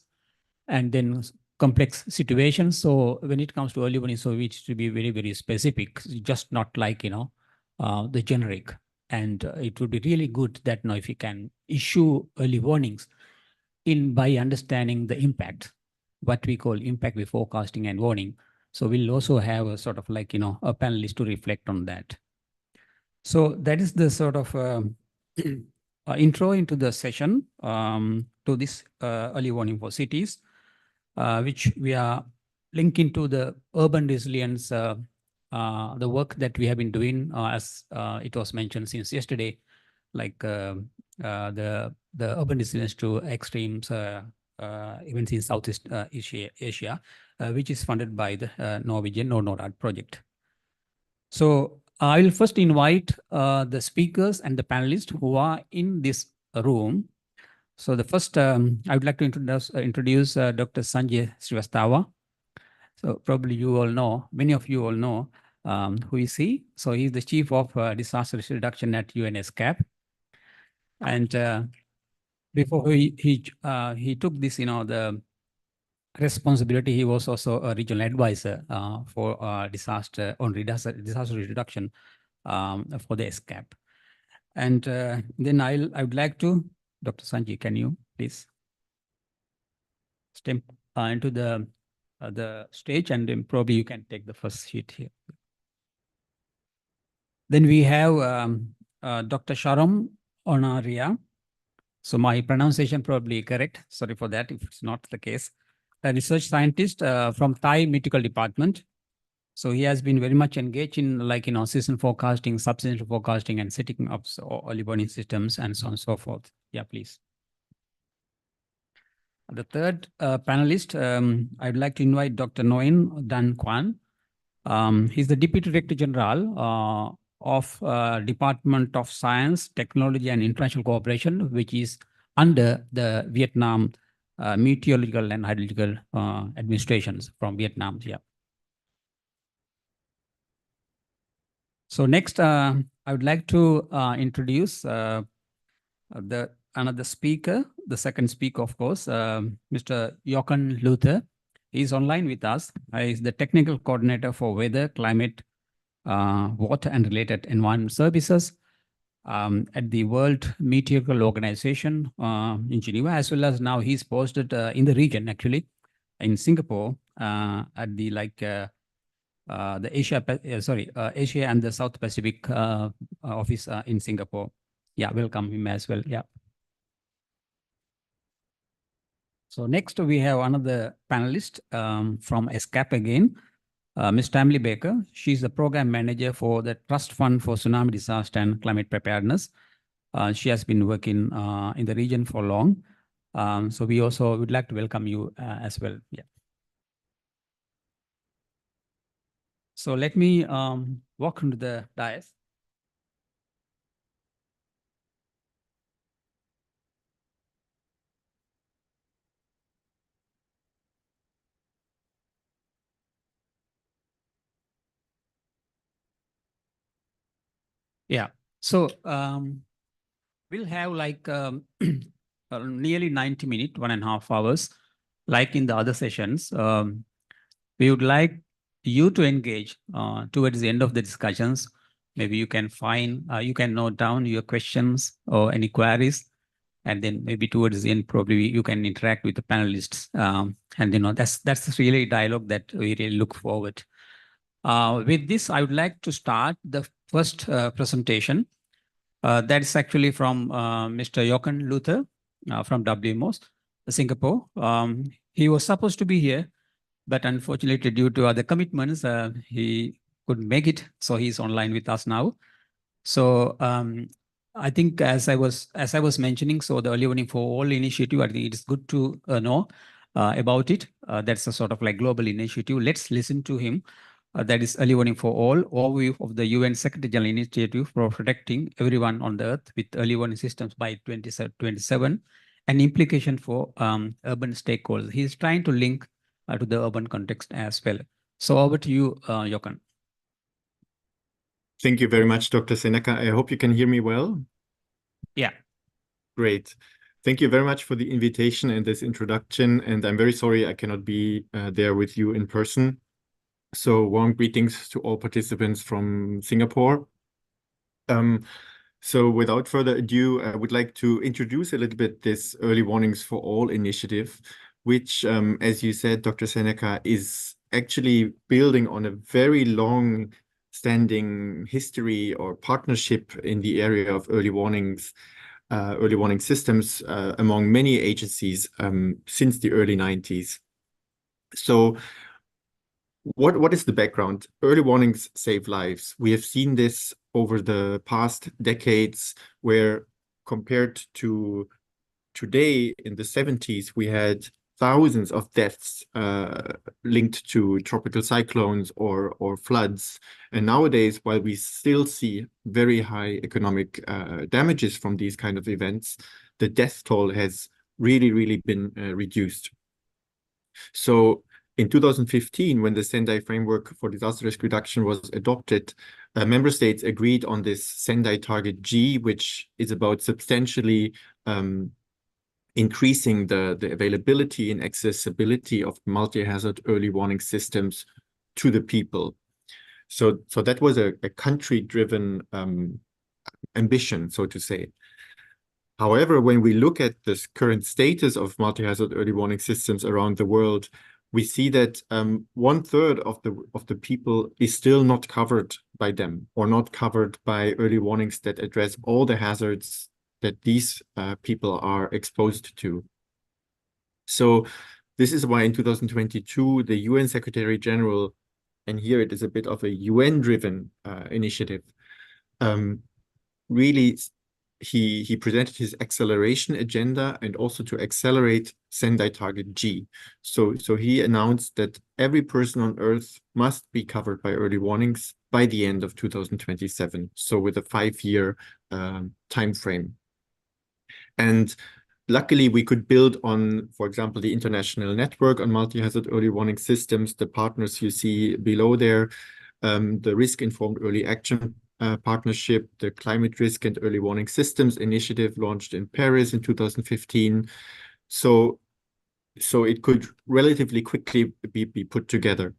and then complex situations. So when it comes to early warning, so it should be very, very specific, just not like, the generic. And it would be really good that if you can issue early warnings by understanding the impact, what we call impact with forecasting and warning. So we'll also have a sort of like, a panelist to reflect on that. So that is the sort of intro into the session to this early warning for cities, which we are linking to the urban resilience, the work that we have been doing, as it was mentioned since yesterday, like the urban resilience to extremes events in Southeast Asia, which is funded by the Norwegian NORAD project. So I will first invite the speakers and the panelists who are in this room. So the first, I would like to introduce Dr. Sanjay Srivastava. So probably you all know, many of you all know who is he. So he's the Chief of Disaster Risk Reduction at UNSCAP. And before he took this, the responsibility, he was also a regional advisor for disaster risk reduction for the SCAP. And then I would like to, Dr. Sanjay, can you please step into the stage, and then probably you can take the first seat here. Then we have Dr. Sharam Onaria. So my pronunciation probably correct. Sorry for that if it's not the case. A research scientist from Thai Medical Department. So he has been very much engaged in season forecasting, subseasonal forecasting, and setting up early warning systems and so on and so forth. Yeah, please. The third panelist, I'd like to invite Dr. Nguyen Dan Quan. He's the Deputy Director General of Department of Science, Technology, and International Cooperation, which is under the Vietnam Meteorological and Hydrological Administrations from Vietnam. Yeah. So next, I would like to introduce another speaker, the second speaker, of course, Mr. Jochen Luther. He's online with us. He's the Technical Coordinator for Weather, Climate, Water, and Related Environment Services at the World Meteorological Organization in Geneva, as well as now he's posted in the region, actually, in Singapore at the the Asia and the South Pacific office in Singapore. Yeah, welcome him as well. Yeah. So next we have another panelist from SCAP again, Ms. Tammy Baker. She's the program manager for the Trust Fund for Tsunami Disaster and Climate Preparedness. She has been working in the region for long. So we also would like to welcome you as well. Yeah. So let me walk into the dais. Yeah, so we'll have nearly 90 minutes, 1.5 hours, like in the other sessions. We would like you to engage towards the end of the discussions. Maybe you can you can note down your questions or any queries, and then maybe towards the end, probably you can interact with the panelists. And that's really dialogue that we really look forward. With this, I would like to start the first presentation. That is actually from Mr. Jochen Luther from WMOS, Singapore. He was supposed to be here, but unfortunately, due to other commitments, he couldn't make it. So he's online with us now. So I think as I was mentioning, so the Early Warning for All initiative, I think it is good to know about it. That's a sort of like global initiative. Let's listen to him. That is Early Warning for All, overview of the UN Secretary General Initiative for protecting everyone on the earth with early warning systems by 2027, and implication for urban stakeholders. He's trying to link to the urban context as well. So over to you, Jochen. Thank you very much, Dr. Seneca. I hope you can hear me well. Yeah. Great. Thank you very much for the invitation and this introduction. And I'm very sorry I cannot be there with you in person. So warm greetings to all participants from Singapore. So without further ado, I would like to introduce a little bit this Early Warnings for All initiative, which, as you said, Dr. Seneca, is actually building on a very long standing history or partnership in the area of early warning systems among many agencies since the early 90s. So what is the background? Early warnings save lives. We have seen this over the past decades, where compared to today, in the 70s, we had thousands of deaths linked to tropical cyclones or floods. And nowadays, while we still see very high economic damages from these kind of events, the death toll has really been reduced. So in 2015, when the Sendai Framework for Disaster Risk Reduction was adopted, member states agreed on this Sendai Target G, which is about substantially increasing the availability and accessibility of multi-hazard early warning systems to the people. So that was a country-driven ambition, so to say. However, when we look at this current status of multi-hazard early warning systems around the world, we see that 1/3 of the people is still not covered by them, or not covered by early warnings that address all the hazards that these people are exposed to. So this is why in 2022, the UN Secretary General, and here it is a bit of a UN-driven initiative, really he presented his acceleration agenda and also to accelerate Sendai Target G. So he announced that every person on Earth must be covered by early warnings by the end of 2027. So with a 5-year time frame. And luckily, we could build on, for example, the International Network on Multi-Hazard Early Warning Systems, the partners you see below there, the Risk-Informed Early Action Partnership, the Climate Risk and Early Warning Systems Initiative launched in Paris in 2015. So it could relatively quickly be put together.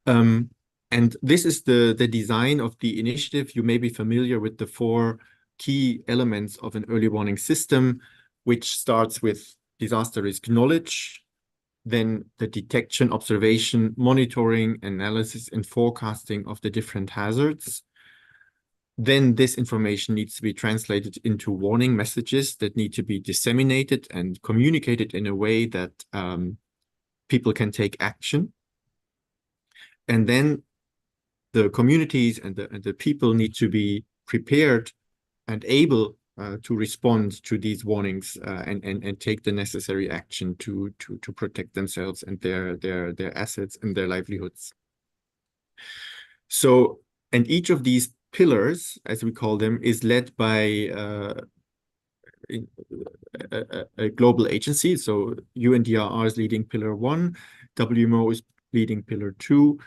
And this is the design of the initiative. You may be familiar with the 4 key elements of an early warning system, which starts with disaster risk knowledge, then the detection, observation, monitoring, analysis, and forecasting of the different hazards. Then this information needs to be translated into warning messages that need to be disseminated and communicated in a way that people can take action. And then the communities and the people need to be prepared and able to respond to these warnings and take the necessary action to protect themselves and their assets and their livelihoods. So, and each of these pillars, as we call them, is led by a global agency. So UNDRR is leading pillar 1, WMO is leading pillar 2,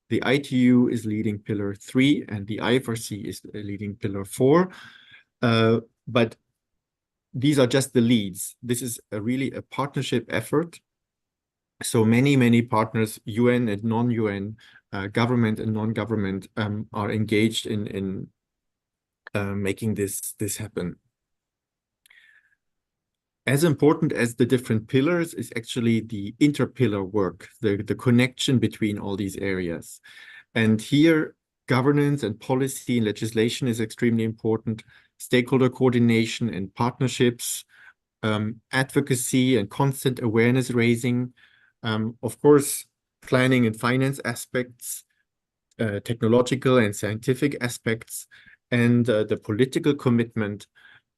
the ITU is leading pillar 3, and the IFRC is leading pillar 4. But these are just the leads. This is really a partnership effort. So many partners, UN and non-UN, government and non-government, are engaged in making this happen. As important as the different pillars is actually the interpillar work, the connection between all these areas. And here, governance and policy and legislation is extremely important. Stakeholder coordination and partnerships, advocacy and constant awareness raising, of course, planning and finance aspects, technological and scientific aspects, and the political commitment,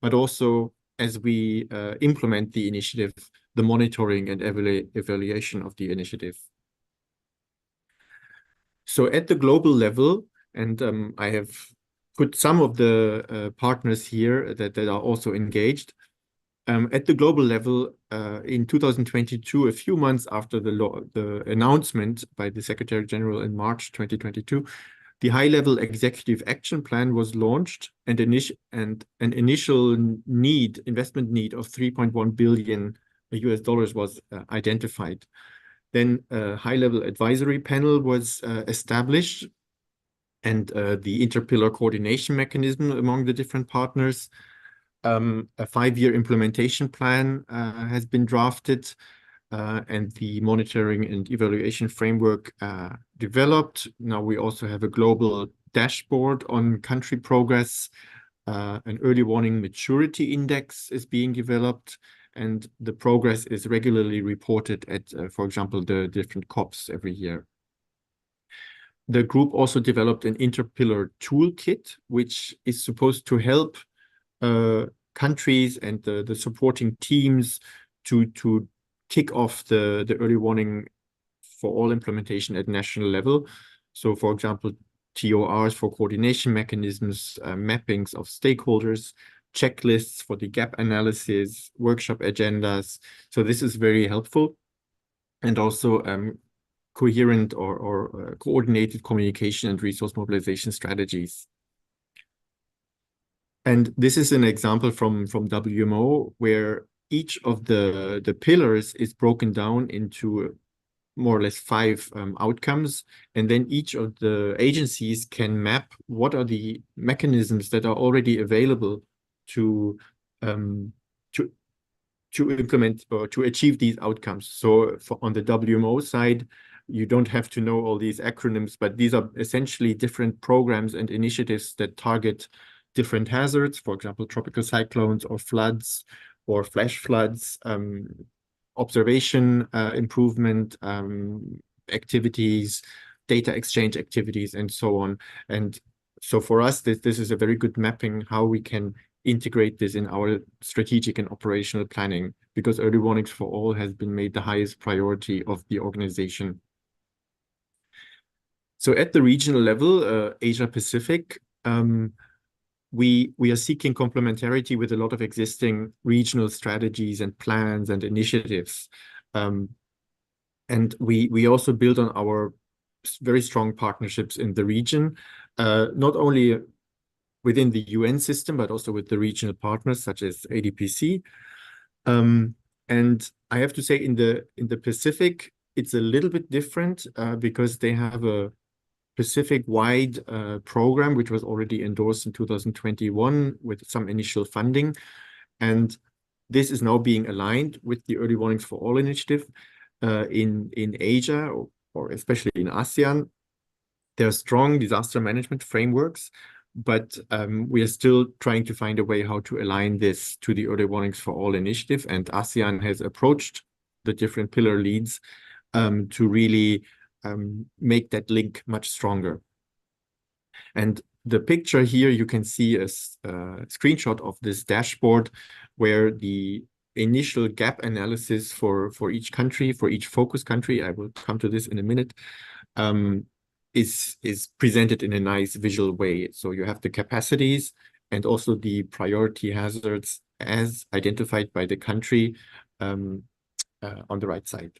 but also as we implement the initiative, the monitoring and evaluation of the initiative. So at the global level, and I have put some of the partners here that are also engaged. At the global level, in 2022, a few months after the announcement by the Secretary General in March 2022, the high-level executive action plan was launched, and an initial investment need of $3.1 billion was identified. Then a high-level advisory panel was established, and the interpillar coordination mechanism among the different partners. A 5-year implementation plan has been drafted. and the monitoring and evaluation framework developed. Now we also have a global dashboard on country progress. An early warning maturity index is being developed, and the progress is regularly reported at, for example, the different COPs every year. The group also developed an interpillar toolkit, which is supposed to help countries and the supporting teams to kick off the early warning for all implementation at national level. So, for example, TORs for coordination mechanisms, mappings of stakeholders, checklists for the gap analysis, workshop agendas. So this is very helpful. And also coherent or coordinated communication and resource mobilization strategies. And this is an example from WMO where each of the pillars is broken down into more or less 5 outcomes, and then each of the agencies can map what are the mechanisms that are already available to implement or to achieve these outcomes. So on the WMO side, you don't have to know all these acronyms, but these are essentially different programs and initiatives that target different hazards, for example, tropical cyclones or floods or flash floods, observation improvement activities, data exchange activities, and so on. And so for us, this is a very good mapping how we can integrate this in our strategic and operational planning, because early warnings for all has been made the highest priority of the organization. So at the regional level, Asia Pacific, we are seeking complementarity with a lot of existing regional strategies and plans and initiatives. And we also build on our very strong partnerships in the region, not only within the UN system, but also with the regional partners such as ADPC. And I have to say in the Pacific, it's a little bit different because they have a Pacific-wide program, which was already endorsed in 2021 with some initial funding. And this is now being aligned with the Early Warnings for All initiative in Asia, or especially in ASEAN. There are strong disaster management frameworks, but we are still trying to find a way how to align this to the Early Warnings for All initiative. And ASEAN has approached the different pillar leads to really make that link much stronger. And the picture here, you can see a screenshot of this dashboard where the initial gap analysis for each country, for each focus country, I will come to this in a minute, is presented in a nice visual way. So you have the capacities and also the priority hazards as identified by the country on the right side.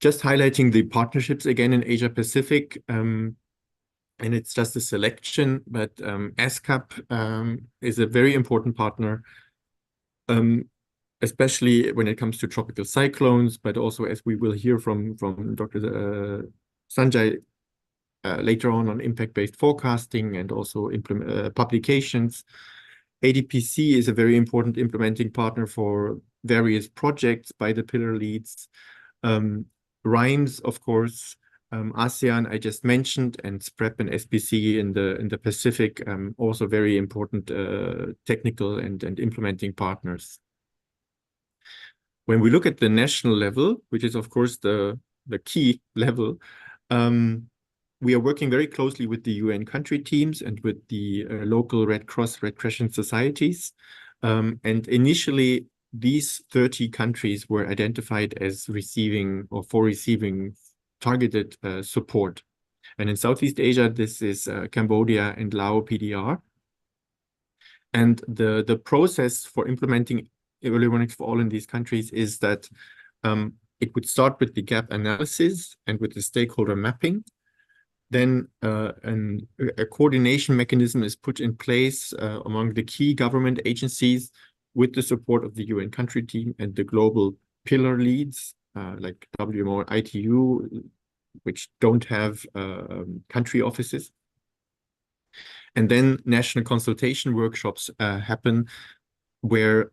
Just highlighting the partnerships again in Asia Pacific, and it's just a selection, but ASCAP is a very important partner, especially when it comes to tropical cyclones, but also, as we will hear from Dr. Sanjay later on impact-based forecasting and also publications. ADPC is a very important implementing partner for various projects by the pillar leads. RIMES, of course, ASEAN I just mentioned, and SPREP and SPC in the Pacific, also very important technical and implementing partners. When we look at the national level, which is of course the key level, we are working very closely with the UN country teams and with the local Red Cross, Red Crescent societies. And initially, these 30 countries were identified as receiving targeted support. And in Southeast Asia, this is Cambodia and Laos PDR. And the process for implementing early warnings for all in these countries is that it would start with the gap analysis and with the stakeholder mapping. Then a coordination mechanism is put in place among the key government agencies with the support of the UN country team and the global pillar leads like WMO and ITU, which don't have country offices. And then national consultation workshops happen where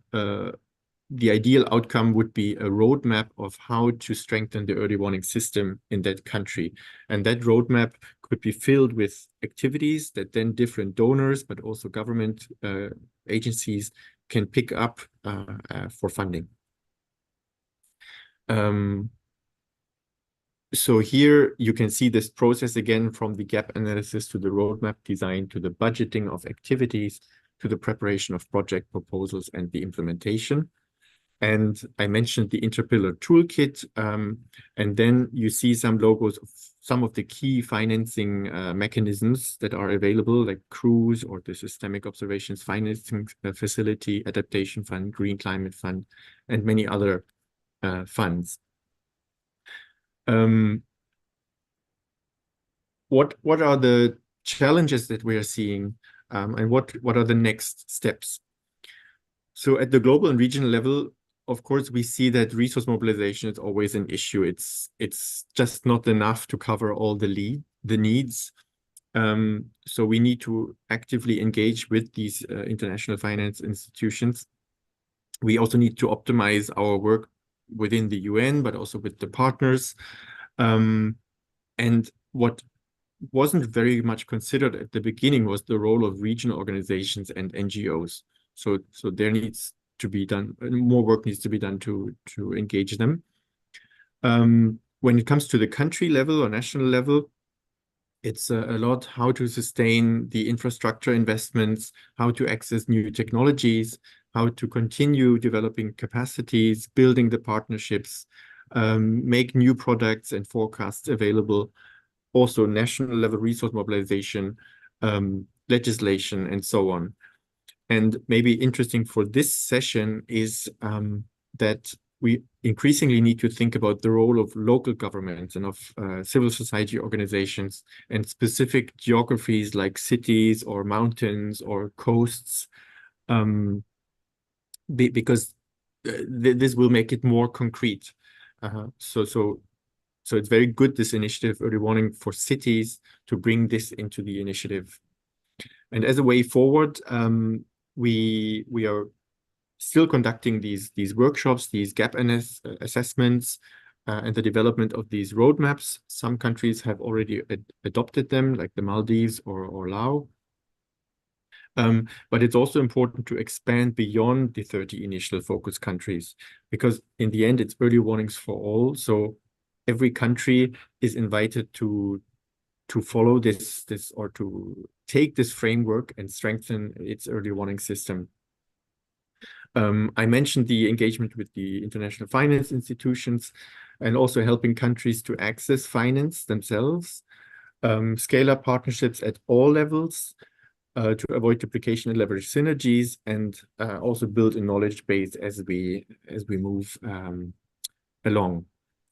the ideal outcome would be a roadmap of how to strengthen the early warning system in that country. And that roadmap could be filled with activities that then different donors, but also government agencies can pick up for funding. So here you can see this process again, from the gap analysis to the roadmap design, to the budgeting of activities, to the preparation of project proposals and the implementation. And I mentioned the Interpillar toolkit, and then you see some logos of some of the key financing mechanisms that are available, like CRUISE or the Systemic Observations Financing Facility, Adaptation Fund, Green Climate Fund, and many other funds. What are the challenges that we are seeing, and what are the next steps? So at the global and regional level, of course, we see that resource mobilization is always an issue. It's just not enough to cover all the needs. So we need to actively engage with these international finance institutions. We also need to optimize our work within the UN, but also with the partners. And what wasn't very much considered at the beginning was the role of regional organizations and NGOs. So there needs to be done, more work needs to be done to engage them. When it comes to the country level or national level, it's a lot how to sustain the infrastructure investments, how to access new technologies, how to continue developing capacities, building the partnerships, make new products and forecasts available. Also national level resource mobilization, legislation, and so on. And maybe interesting for this session is that we increasingly need to think about the role of local governments and of civil society organizations and specific geographies like cities or mountains or coasts, because this will make it more concrete. So it's very good, this initiative, early warning for cities, to bring this into the initiative. And as a way forward, we are still conducting these workshops, these gap assessments, and the development of these roadmaps. Some countries have already adopted them, like the Maldives or Laos. But it's also important to expand beyond the 30 initial focus countries, because in the end, it's early warnings for all. So every country is invited to follow this or to take this framework and strengthen its early warning system. I mentioned the engagement with the international finance institutions and also helping countries to access finance themselves, scale up partnerships at all levels to avoid duplication and leverage synergies, and also build a knowledge base as we move along.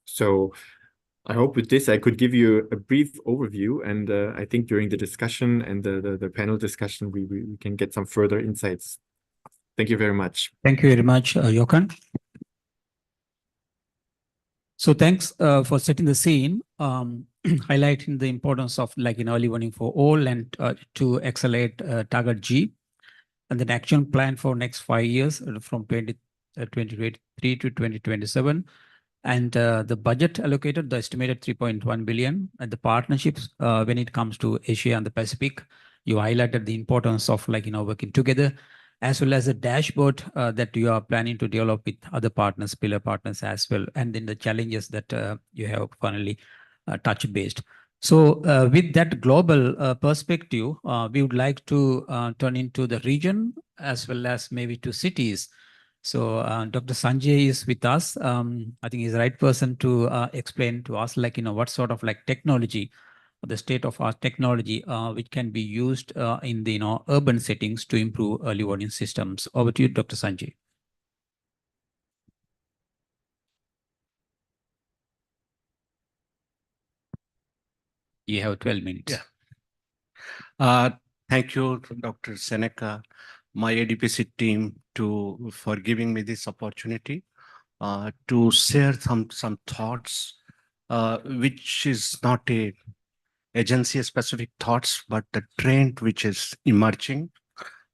So I hope with this I could give you a brief overview, and I think during the discussion and the panel discussion we can get some further insights. Thank you very much. Thank you very much, Jochen. So thanks for setting the scene, highlighting the importance of early warning for all, and to accelerate target G, and then action plan for next 5 years from 2023 to 2027. And the budget allocated, the estimated 3.1 billion, and the partnerships when it comes to Asia and the Pacific. You highlighted the importance of working together, as well as a dashboard that you are planning to develop with other partners, pillar partners as well, and then the challenges that you have finally touch based. So with that global perspective, we would like to turn into the region as well as maybe to cities. So Dr. Sanjay is with us. I think he's the right person to explain to us what sort of technology, the state of our technology, which can be used in the urban settings to improve early warning systems. Over to you, Dr. Sanjay. You have 12 minutes. Yeah. Thank you, Dr. Seneca, my ADPC team, for giving me this opportunity to share some thoughts, which is not a agency-specific thoughts, but the trend which is emerging.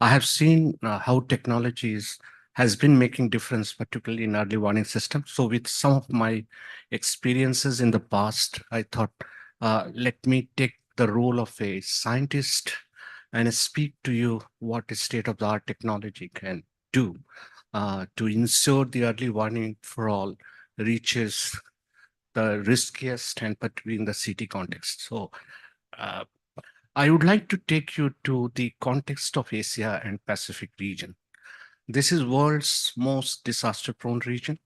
I have seen how technologies has been making difference, particularly in early warning systems. So with some of my experiences in the past, I thought, let me take the role of a scientist and speak to you what a state-of-the-art technology can do to ensure the early warning for all reaches the riskiest and particularly in the city context. So uh, I would like to take you to the context of Asia and Pacific region. This is world's most disaster-prone region.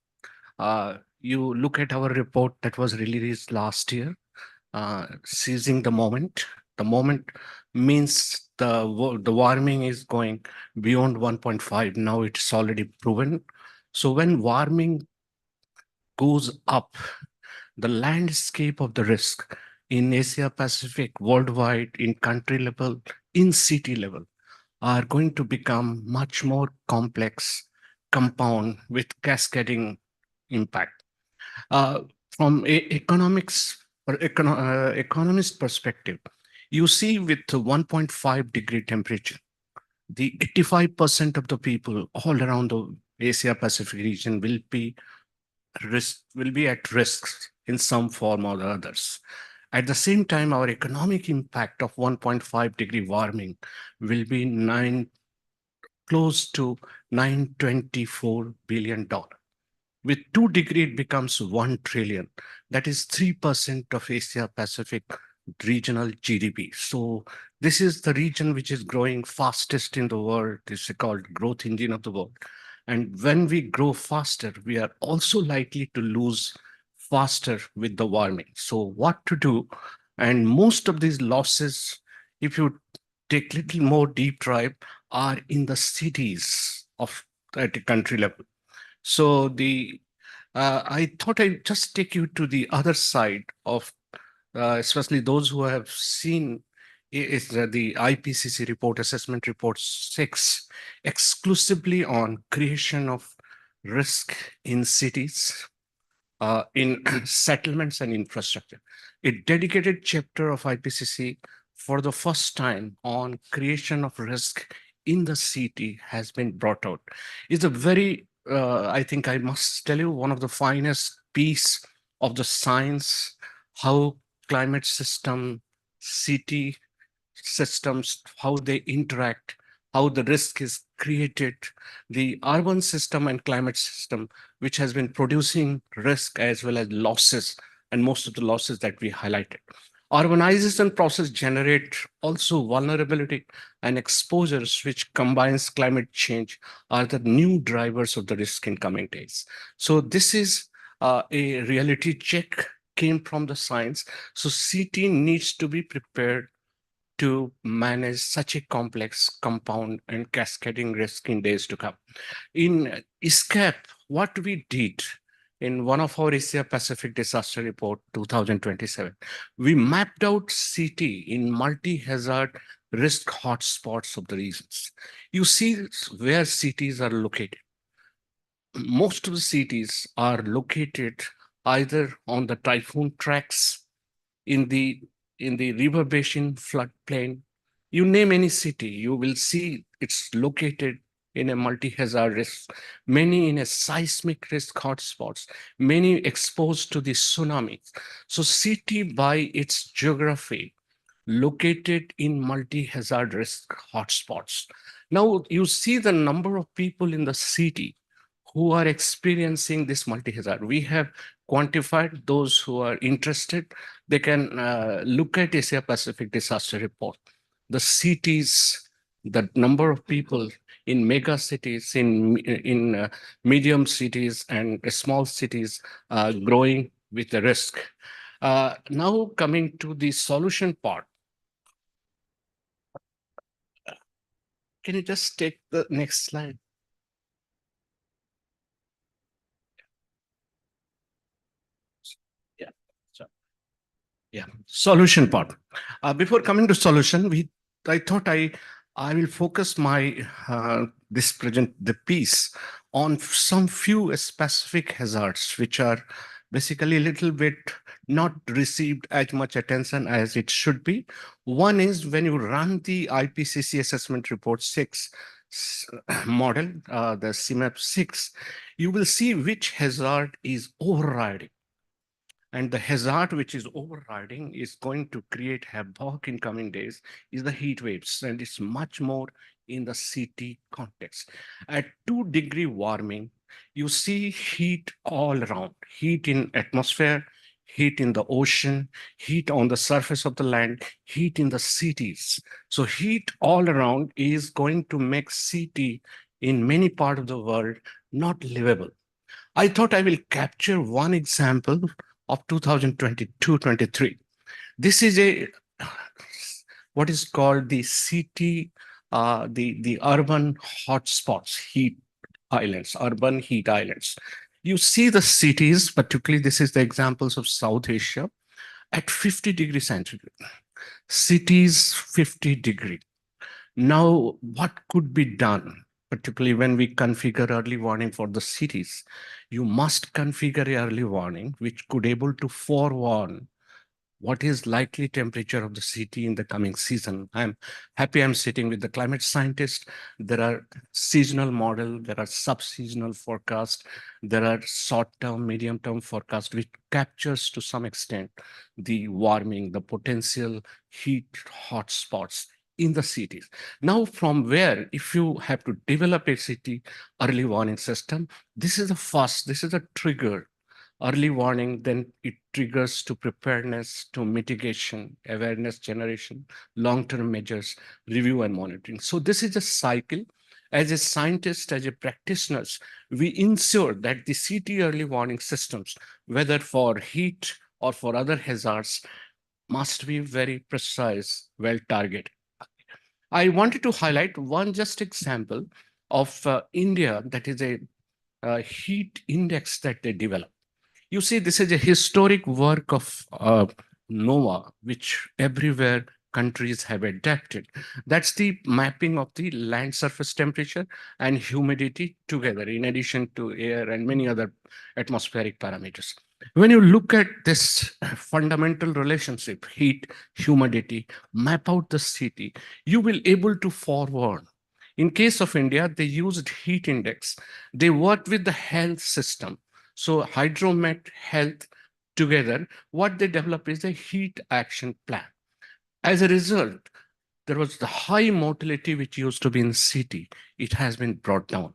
You look at our report that was released last year, seizing the moment. The moment means the warming is going beyond 1.5. Now it's already proven. So when warming goes up, the landscape of the risk in Asia Pacific, worldwide, in country level, in city level, are going to become much more complex, compound with cascading impact. From economist perspective, you see with 1.5 degree temperature, the 85% of the people all around the Asia Pacific region will be at risk in some form or the others. At the same time, our economic impact of 1.5 degree warming will be close to $924 billion. With 2 degree, it becomes 1 trillion. That is 3% of Asia Pacific regional GDP. So this is the region which is growing fastest in the world. This is called growth engine of the world. And when we grow faster, we are also likely to lose faster with the warming. So what to do? And most of these losses, if you take little more deep dive, are in the cities at a country level. So I thought I'd just take you to the other side of, especially those who have seen the IPCC report, assessment report 6, exclusively on creation of risk in cities, in settlements and infrastructure. A dedicated chapter of IPCC for the first time on creation of risk in the city has been brought out. It's a very, I think I must tell you, one of the finest piece of the science, how climate system, city systems, how they interact, how the risk is created, the urban system and climate system, which has been producing risk as well as losses, and most of the losses that we highlighted. Urbanization process generate also vulnerability and exposures, which combines climate change, are the new drivers of the risk in coming days. So this is a reality check came from the science. So city needs to be prepared to manage such a complex compound and cascading risk in days to come. In ESCAP, what we did in one of our Asia Pacific Disaster Report 2027, we mapped out city in multi-hazard risk hotspots of the regions. You see where cities are located. Most of the cities are located either on the typhoon tracks, in the river basin, floodplain. You name any city, you will see it's located in a multi-hazard risk, many in a seismic risk hotspots, many exposed to the tsunamis. So city by its geography, located in multi-hazard risk hotspots. Now you see the number of people in the city who are experiencing this multi-hazard. We have quantified. Those who are interested, they can look at Asia Pacific Disaster Report. The cities, the number of people in mega cities, in medium cities and small cities growing with the risk. Now coming to the solution part. Can you just take the next slide? Yeah. So, yeah, solution part. Before coming to solution, I thought I will focus my the piece on some few specific hazards, which are basically a little bit not received as much attention as it should be. One is when you run the IPCC assessment report 6, model, the CMAP 6, you will see which hazard is overriding. And the hazard which is overriding is going to create havoc in coming days is the heat waves, and it's much more in the city context. At 2-degree warming, you see heat all around, heat in atmosphere, heat in the ocean, heat on the surface of the land, heat in the cities. So heat all around is going to make city in many parts of the world not livable. I thought I will capture one example of 2022-23. This is a what is called the city, the urban hotspots, heat islands, urban heat islands. You see the cities, particularly this is the examples of South Asia, at 50 degrees centigrade. Cities 50 degree. Now, what could be done, particularly when we configure early warning for the cities? You must configure early warning, which could able to forewarn what is likely temperature of the city in the coming season. I'm happy I'm sitting with the climate scientist. There are seasonal model, there are sub-seasonal forecast, there are short-term, medium-term forecast, which captures to some extent the warming, the potential heat hotspots in the cities. Now, from where, if you have to develop a city early warning system, this is a trigger. Early warning, then it triggers to preparedness, to mitigation, awareness generation, long-term measures, review and monitoring. So this is a cycle. As a scientist, as a practitioners, we ensure that the city early warning systems, whether for heat or for other hazards, must be very precise, well targeted. I wanted to highlight one just example of India, that is a heat index that they developed. You see, this is a historic work of NOAA, which everywhere countries have adapted. That's the mapping of the land surface temperature and humidity together, in addition to air and many other atmospheric parameters. When you look at this fundamental relationship, heat, humidity, map out the city, you will able to forewarn. In case of India, they used heat index. They worked with the health system. So Hydromet Health together, what they develop is a heat action plan. As a result, there was the high mortality which used to be in city. It has been brought down.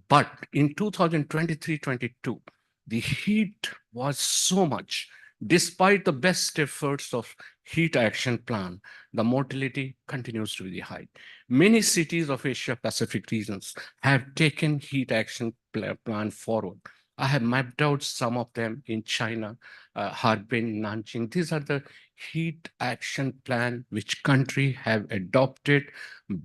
But in 2023-22, the heat was so much. Despite the best efforts of heat action plan, the mortality continues to be high. Many cities of Asia Pacific regions have taken heat action plan forward. I have mapped out some of them in China, Harbin, Nanjing. These are the heat action plan which country have adopted,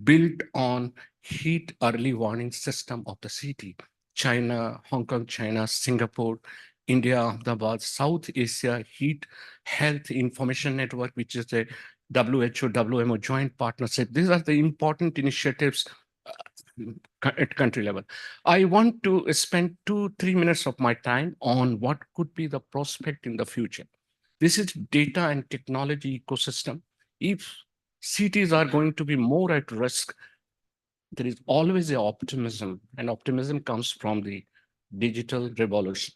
built on heat early warning system of the city. China, Hong Kong, China, Singapore, India, Ahmedabad, South Asia Heat Health Information Network, which is a WHO, WMO joint partnership. These are the important initiatives at country level. I want to spend 2-3 minutes of my time on what could be the prospect in the future. This is data and technology ecosystem. If cities are going to be more at risk, there is always a optimism, and optimism comes from the digital revolution.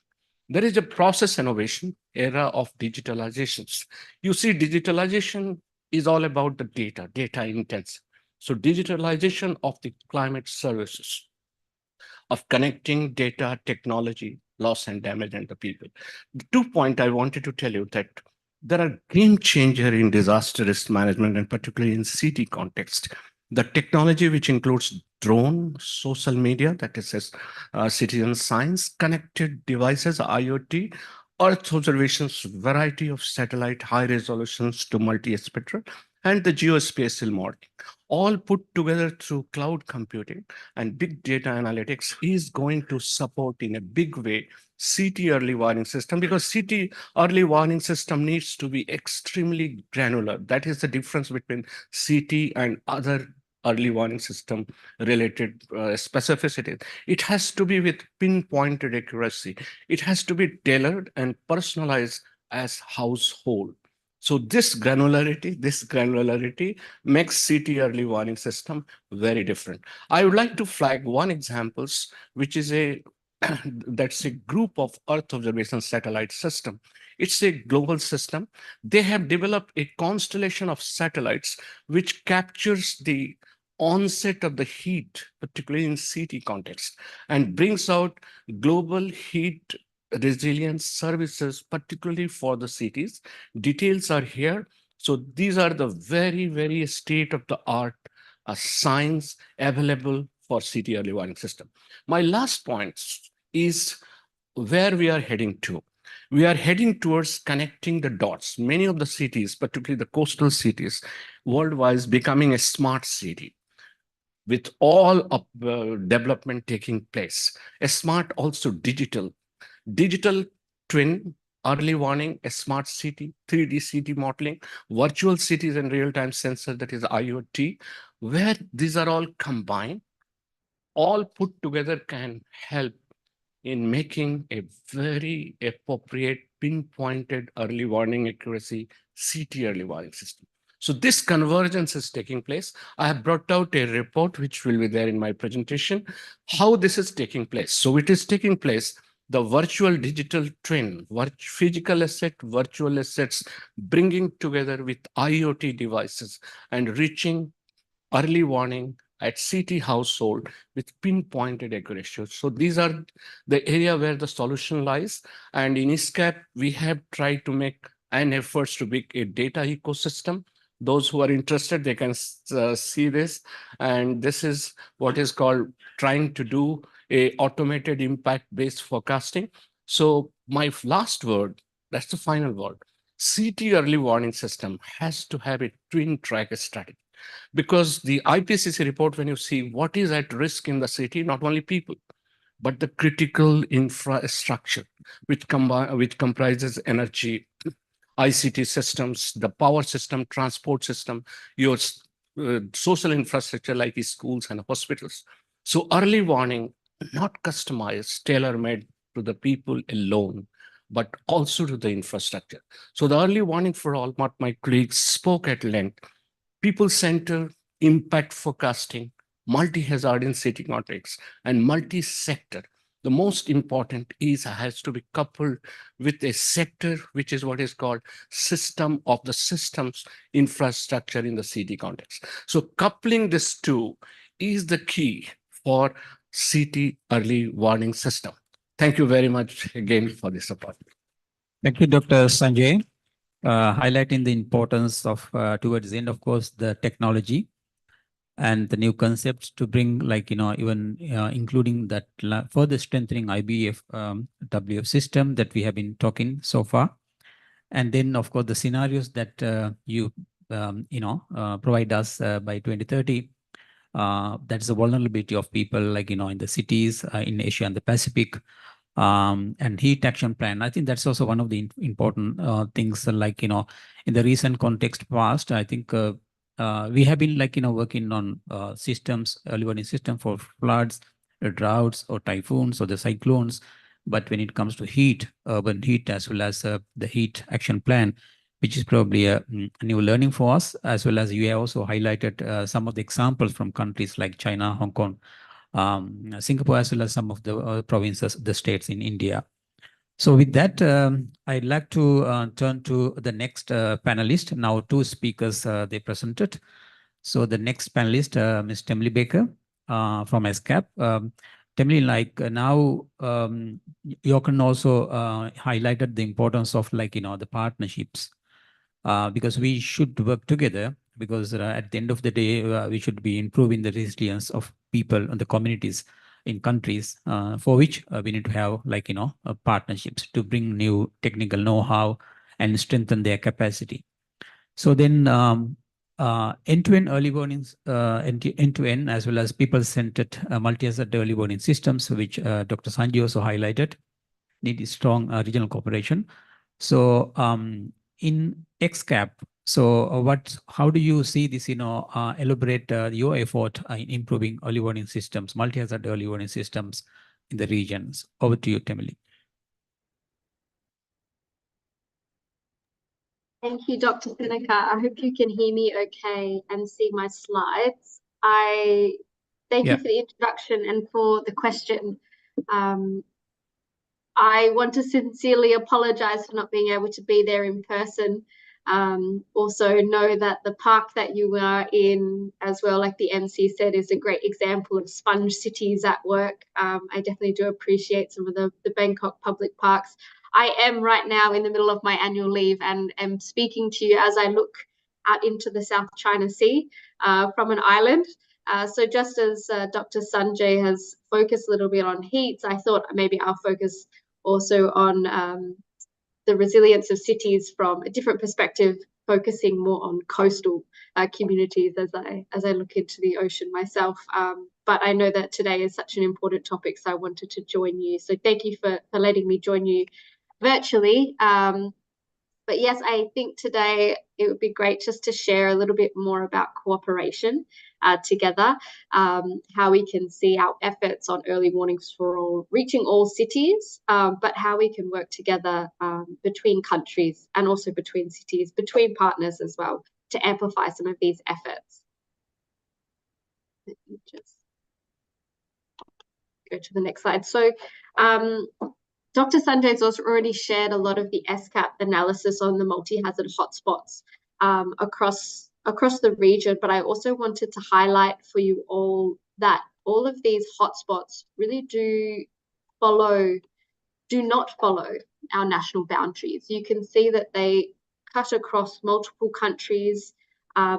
There is a process innovation era of digitalizations. You see, digitalization is all about the data intensive. So digitalization of the climate services, of connecting data, technology, loss and damage, and the people. The 2 point I wanted to tell you that there are game changer in disaster risk management, and particularly in city context. The technology, which includes drone, social media, that is citizen science, connected devices, IoT, Earth observations, variety of satellite, high resolutions to multi-spectral, and the geospatial modeling, all put together through cloud computing and big data analytics is going to support in a big way city early warning system, because city early warning system needs to be extremely granular. That is the difference between city and other early warning system related specificities. It has to be with pinpointed accuracy. It has to be tailored and personalized as household. So this granularity makes city early warning system very different. I would like to flag one examples, which is that's a group of Earth observation satellite system. It's a global system. They have developed a constellation of satellites which captures the onset of the heat, particularly in city context, and brings out global heat resilience services, particularly for the cities. Details are here. So these are the very, very state-of-the-art science available for city early warning system. My last point is where we are heading to. We are heading towards connecting the dots. Many of the cities, particularly the coastal cities, worldwide becoming a smart city with all of development taking place. A smart, also digital twin, early warning, a smart city, 3D city modeling, virtual cities and real-time sensor, that is IoT, where these are all combined, all put together can help in making a very appropriate pinpointed early warning accuracy city early warning system. So this convergence is taking place. I have brought out a report which will be there in my presentation, how this is taking place. So it is taking place, the virtual digital twin, physical asset, virtual assets, bringing together with IoT devices and reaching early warning at city household with pinpointed accuracy. So these are the area where the solution lies. And in ISCAP, we have tried to make an efforts to make a data ecosystem. Those who are interested, they can see this. And this is what is called trying to do a automated impact-based forecasting. So my last word, that's the final word. CT early warning system has to have a twin track strategy. Because the IPCC report, when you see what is at risk in the city, not only people, but the critical infrastructure, which comprises energy, ICT systems, the power system, transport system, your social infrastructure like schools and hospitals. So early warning, not customized, tailor-made to the people alone, but also to the infrastructure. So the early warning for all, what my colleagues spoke at length, people-centered impact forecasting, multi-hazard in city context, and multi-sector. The most important has to be coupled with a sector, which is what is called system of the systems infrastructure in the city context. So coupling these two is the key for city early warning system. Thank you very much again for this support. Thank you, Dr. Sanjay. Highlighting the importance of, towards the end, of course, the technology and the new concepts to bring, like, even including that further strengthening IBF WF system that we have been talking so far. And then, of course, the scenarios that you provide us by 2030. That's the vulnerability of people, like, in the cities in Asia and the Pacific. And heat action plan. I think that's also one of the important things, like, in the recent context past, I think we have been, like, working on systems, early warning system for floods, droughts, or typhoons, or the cyclones. But when it comes to heat, urban heat, as well as the heat action plan, which is probably a new learning for us, as well as you have also highlighted some of the examples from countries like China, Hong Kong, Singapore, as well as some of the provinces, the states in India. So with that, I'd like to turn to the next panelist. Now, two speakers they presented. So the next panelist, Ms. Temily Baker from ESCAP. Temily, like now, you can also highlighted the importance of, like, the partnerships, because we should work together, because at the end of the day, we should be improving the resilience of people and the communities in countries for which we need to have, like, partnerships to bring new technical know-how and strengthen their capacity. So then end-to-end early warnings, end-to-end, as well as people-centered multi-asset early warning systems, which Dr. Sanjay also highlighted, need strong regional cooperation. So in ESCAP, so how do you see this, elaborate your effort in improving early warning systems, multi-hazard early warning systems in the regions? Over to you, Temily. Thank you, Dr. Seneca. I hope you can hear me okay and see my slides. I thank you for the introduction and for the question. I want to sincerely apologize for not being able to be there in person. Also know that the park that you are in as well, like the MC said, is a great example of sponge cities at work. I definitely do appreciate some of the Bangkok public parks. I am right now in the middle of my annual leave and am speaking to you as I look out into the South China Sea from an island. So just as Dr. Sanjay has focused a little bit on heats, I thought maybe I'll focus also on the resilience of cities from a different perspective, focusing more on coastal communities as I look into the ocean myself. But I know that today is such an important topic, so I wanted to join you. So thank you for letting me join you virtually. But yes, I think today it would be great just to share a little bit more about cooperation together, how we can see our efforts on early warnings for all, reaching all cities, but how we can work together between countries and also between cities, between partners as well, to amplify some of these efforts. Let me just go to the next slide. So Dr. Sanjay has also already shared a lot of the SCAP analysis on the multi-hazard hotspots across the region, but I also wanted to highlight for you all that all of these hotspots really do not follow our national boundaries. You can see that they cut across multiple countries.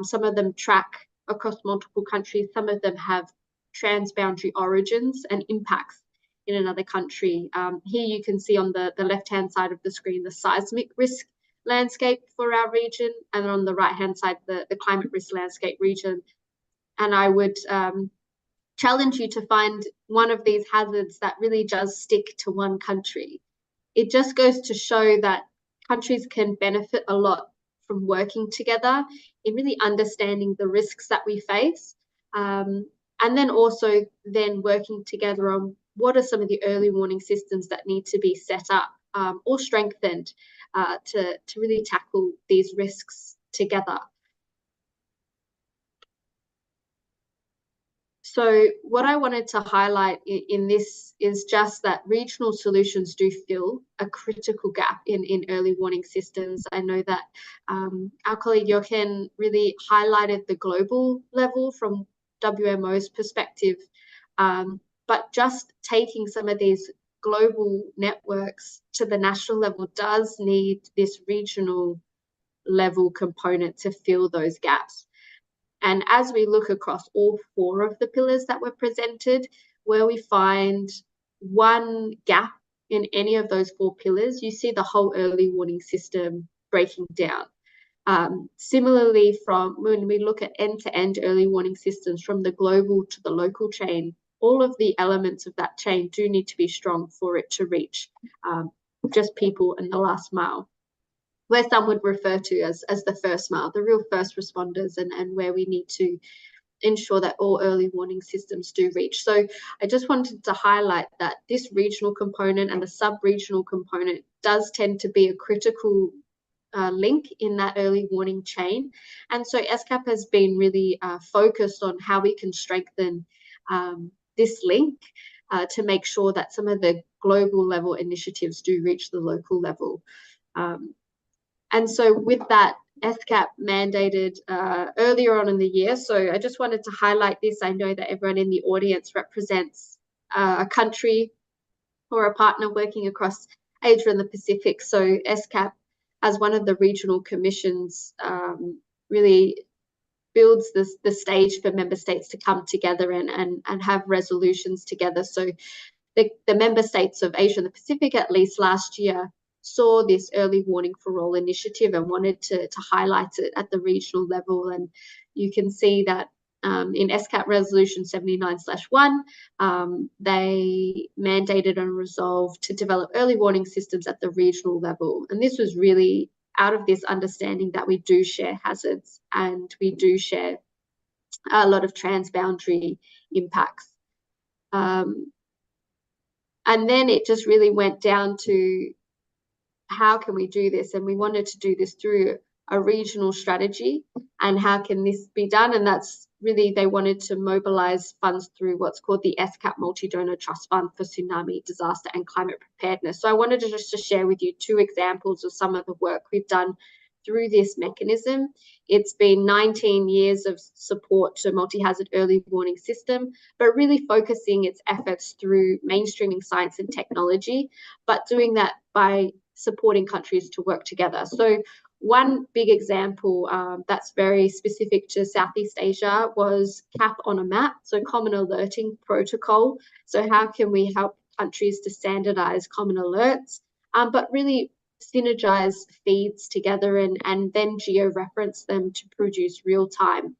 Some of them track across multiple countries. Some of them have transboundary origins and impacts in another country. Here you can see on the left-hand side of the screen the seismic risk landscape for our region, and on the right-hand side the climate risk landscape region. And I would challenge you to find one of these hazards that really does stick to one country. It just goes to show that countries can benefit a lot from working together in really understanding the risks that we face, and then also then working together on what are some of the early warning systems that need to be set up or strengthened to really tackle these risks together. So what I wanted to highlight in this is just that regional solutions do fill a critical gap in early warning systems. I know that our colleague Jochen really highlighted the global level from WMO's perspective, but just taking some of these global networks to the national level does need this regional level component to fill those gaps. And as we look across all 4 of the pillars that were presented, where we find one gap in any of those 4 pillars, you see the whole early warning system breaking down. Similarly, from when we look at end-to-end early warning systems from the global to the local chain, all of the elements of that chain do need to be strong for it to reach just people in the last mile, where some would refer to as the first mile, the real first responders, and where we need to ensure that all early warning systems do reach. So I just wanted to highlight that this regional component and the sub-regional component does tend to be a critical link in that early warning chain. And so SCAP has been really focused on how we can strengthen this link to make sure that some of the global level initiatives do reach the local level. And so with that, SCAP mandated earlier on in the year. So I just wanted to highlight this. I know that everyone in the audience represents a country or a partner working across Asia and the Pacific. So SCAP, as one of the regional commissions, really builds the stage for member states to come together and have resolutions together. So the member states of Asia and the Pacific, at least last year, saw this early warning for all initiative and wanted to highlight it at the regional level. And you can see that in SCAP Resolution 79/1, they mandated and resolved to develop early warning systems at the regional level. And this was really out of this understanding that we do share hazards and we do share a lot of transboundary impacts. And then it just really went down to how can we do this? And we wanted to do this through a regional strategy and how can this be done. And that's really, they wanted to mobilize funds through what's called the SCAP Multi-Donor Trust Fund for Tsunami, Disaster and Climate Preparedness. So I wanted to just to share with you 2 examples of some of the work we've done through this mechanism. It's been 19 years of support to multi-hazard early warning system, but really focusing its efforts through mainstreaming science and technology, but doing that by supporting countries to work together. So one big example that's very specific to Southeast Asia was CAP on a map, so Common Alerting Protocol. So how can we help countries to standardize common alerts, but really synergize feeds together and then geo-reference them to produce real-time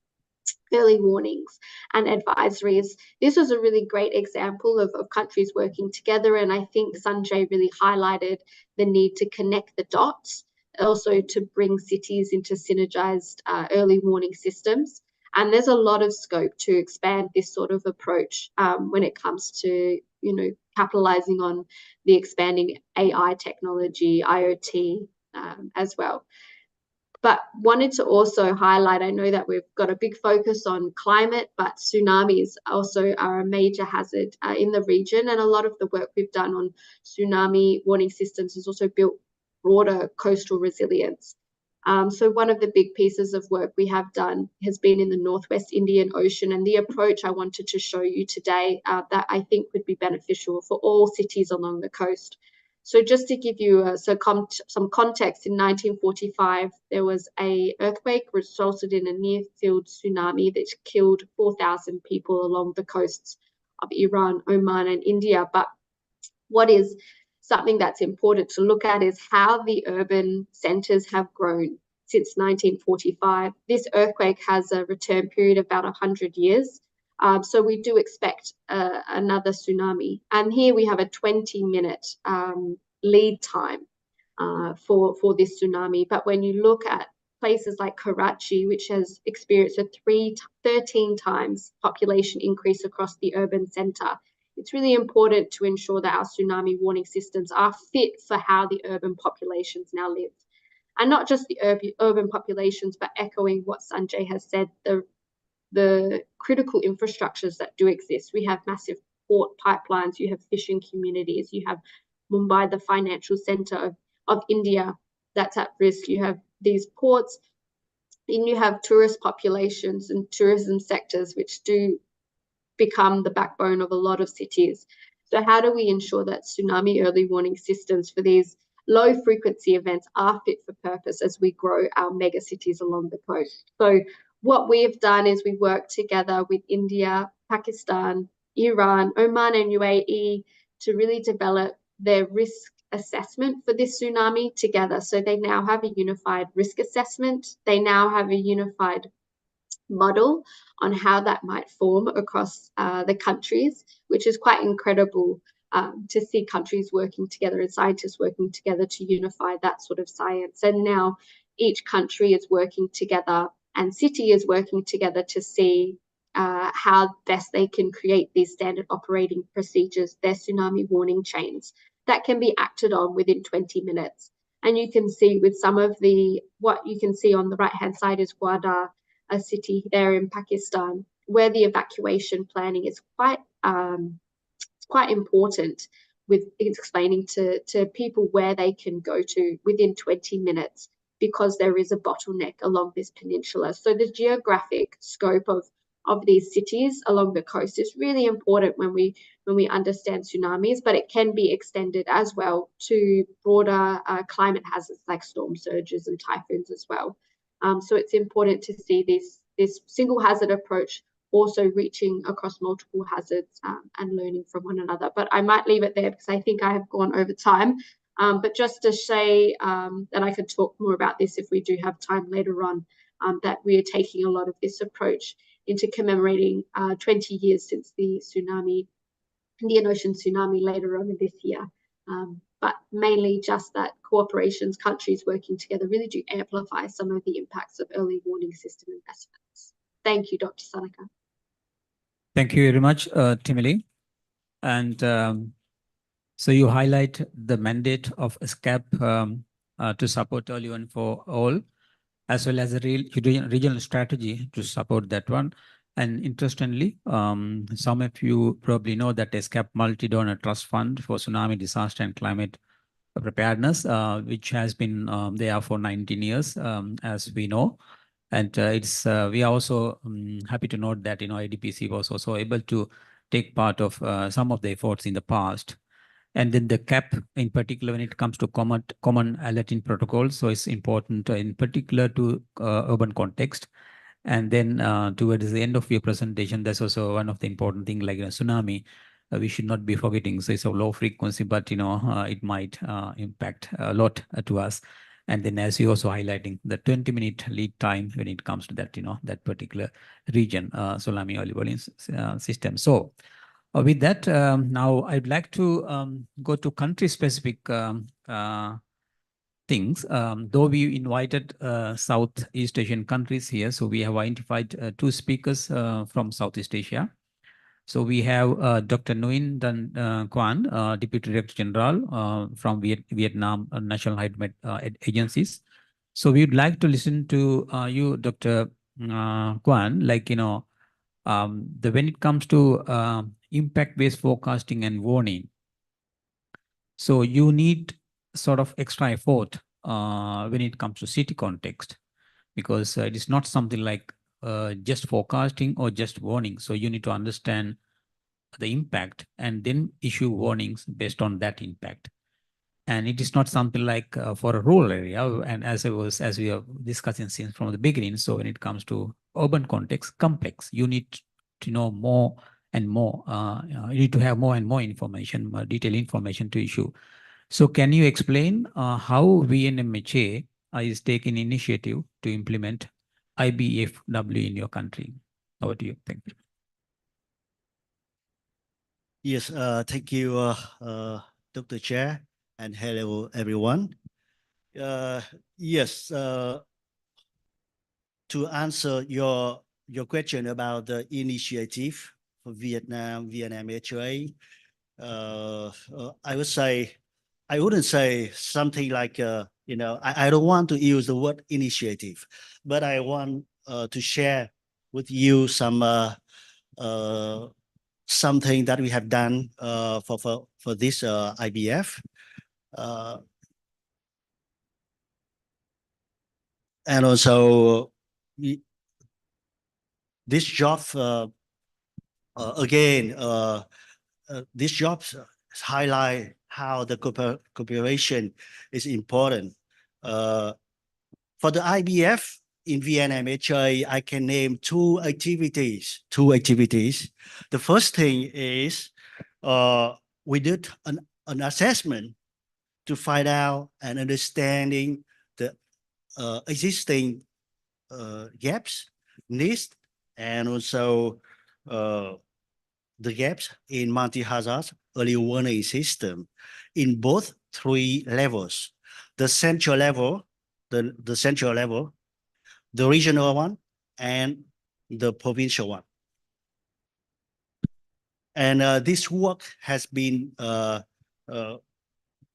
early warnings and advisories. This was a really great example of countries working together, and I think Sanjay really highlighted the need to connect the dots, also to bring cities into synergized early warning systems. And there's a lot of scope to expand this sort of approach when it comes to, capitalizing on the expanding AI technology, IoT as well. But wanted to also highlight, I know that we've got a big focus on climate, but tsunamis also are a major hazard in the region. And a lot of the work we've done on tsunami warning systems has also built broader coastal resilience. So one of the big pieces of work we have done has been in the Northwest Indian Ocean, and the approach I wanted to show you today that I think would be beneficial for all cities along the coast. So just to give you some context, in 1945, there was an earthquake which resulted in a near-field tsunami that killed 4,000 people along the coasts of Iran, Oman, and India. But what is something that's important to look at is how the urban centres have grown since 1945. This earthquake has a return period of about 100 years. So we do expect another tsunami. And here we have a 20-minute lead time for this tsunami. But when you look at places like Karachi, which has experienced a 13 times population increase across the urban centre, it's really important to ensure that our tsunami warning systems are fit for how the urban populations now live. And not just the urban populations, but echoing what Sanjay has said, the critical infrastructures that do exist. We have massive port pipelines, you have fishing communities, you have Mumbai, the financial centre of India, that's at risk. You have these ports, and you have tourist populations and tourism sectors, which do become the backbone of a lot of cities. So how do we ensure that tsunami early warning systems for these low frequency events are fit for purpose as we grow our mega cities along the coast? So what we have done is we work together with India, Pakistan, Iran, Oman, and UAE to really develop their risk assessment for this tsunami together. So they now have a unified risk assessment. They now have a unified model on how that might form across the countries, which is quite incredible to see countries working together and scientists working together to unify that sort of science. And now each country is working together and city is working together to see how best they can create these standard operating procedures, their tsunami warning chains that can be acted on within 20 minutes. And you can see with some of what you can see on the right-hand side is Gwadar, a city there in Pakistan, where the evacuation planning is quite important, with explaining to people where they can go to within 20 minutes because there is a bottleneck along this peninsula. So the geographic scope of these cities along the coast is really important when we understand tsunamis, but it can be extended as well to broader climate hazards like storm surges and typhoons as well. So it's important to see this single hazard approach also reaching across multiple hazards and learning from one another. But I might leave it there because I think I have gone over time. But just to say that I could talk more about this if we do have time later on, that we are taking a lot of this approach into commemorating 20 years since the Indian Ocean tsunami later on in this year. But mainly just that cooperations, countries working together really do amplify some of the impacts of early warning system investments. Thank you, Dr. Sanaka. Thank you very much, Timely. And so you highlight the mandate of SCAP to support early warning for all. as well as a regional strategy to support that one. And interestingly, some of you probably know that ESCAP Multi-Donor Trust Fund for Tsunami Disaster and Climate Preparedness, which has been there for 19 years, as we know. And we are also happy to note that, IDPC was also able to take part of some of the efforts in the past. And then the CAP in particular, when it comes to common alerting protocols, so it's important in particular to urban context. And then towards the end of your presentation, that's also one of the important things, like tsunami, we should not be forgetting. So it's a low frequency, but it might impact a lot to us. And then as you also highlighting the 20-minute lead time when it comes to that, that particular region, tsunami early warning system. So with that, now I'd like to go to country-specific things. Though we invited Southeast Asian countries here, so we have identified 2 speakers from Southeast Asia. So we have Dr. Nguyen Dan Quan, Deputy Director General from Vietnam National Hydromet Agencies. So we'd like to listen to you, Dr. Quan, like, when it comes to impact-based forecasting and warning. So you need sort of extra effort when it comes to city context, because it is not something like just forecasting or just warning. So you need to understand the impact and then issue warnings based on that impact. And it is not something like for a rural area. And as we are discussing since from the beginning, so when it comes to urban context, complex, you need to know more and more. You need to have more and more information, detailed information to issue. So can you explain how VNMHA is taking initiative to implement IBFW in your country? Over to you. Thank you. Yes, thank you, Dr. Chair, and hello, everyone. Yes, to answer your question about the initiative for Vietnam VNMHA, I wouldn't say something like, I don't want to use the word initiative, but I want to share with you some something that we have done for this IBF. And also this job, again, this job highlight how the cooperation is important. For the IBF in VNMHA, I can name two activities. The first thing is we did an assessment to find out and understanding the existing gaps, needs, and also the gaps in multi-hazard early warning system in both 3 levels: the central level, the central level, the regional one, and the provincial one. And this work has been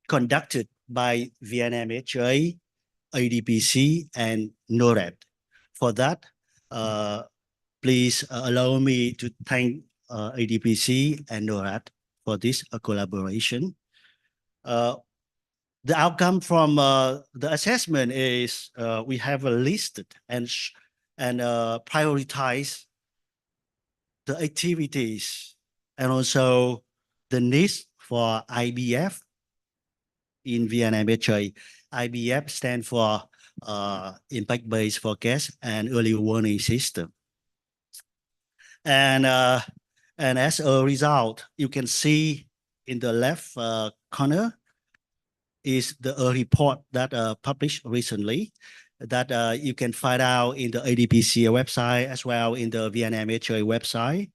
conducted by VNMHA, IDPC, and NORAD. For that, please allow me to thank IDPC and NORAD for this collaboration. The outcome from the assessment is we have listed and prioritize the activities and also the needs for IBF in VNMHA. IBF stands for impact-based forecast and early warning system. And as a result, you can see in the left corner is the report that published recently that you can find out in the IDPC website as well in the VNMHA website,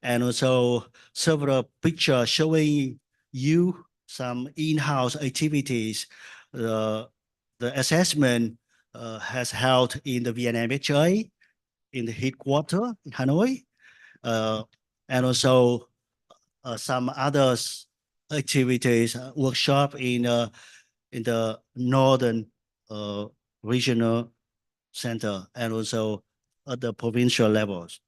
and also several pictures showing you some in-house activities. The assessment has held in the VNMHA in the headquarters in Hanoi, and also some others activities, workshop in the northern regional center and also at the provincial levels.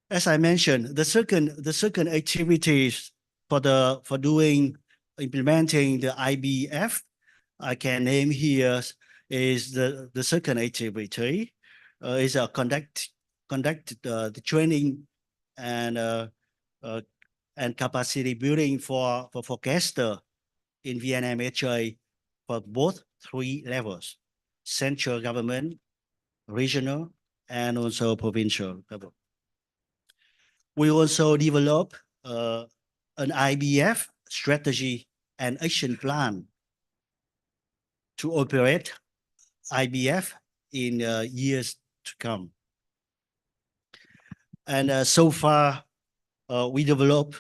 As I mentioned, the second activities for implementing the IBF, I can name here is the second activity is conduct the training and capacity building for forecaster in Vietnam HA for both 3 levels: central government, regional, and also provincial level. We also develop an IBF strategy and action plan to operate IBF in years to come. And so far, we develop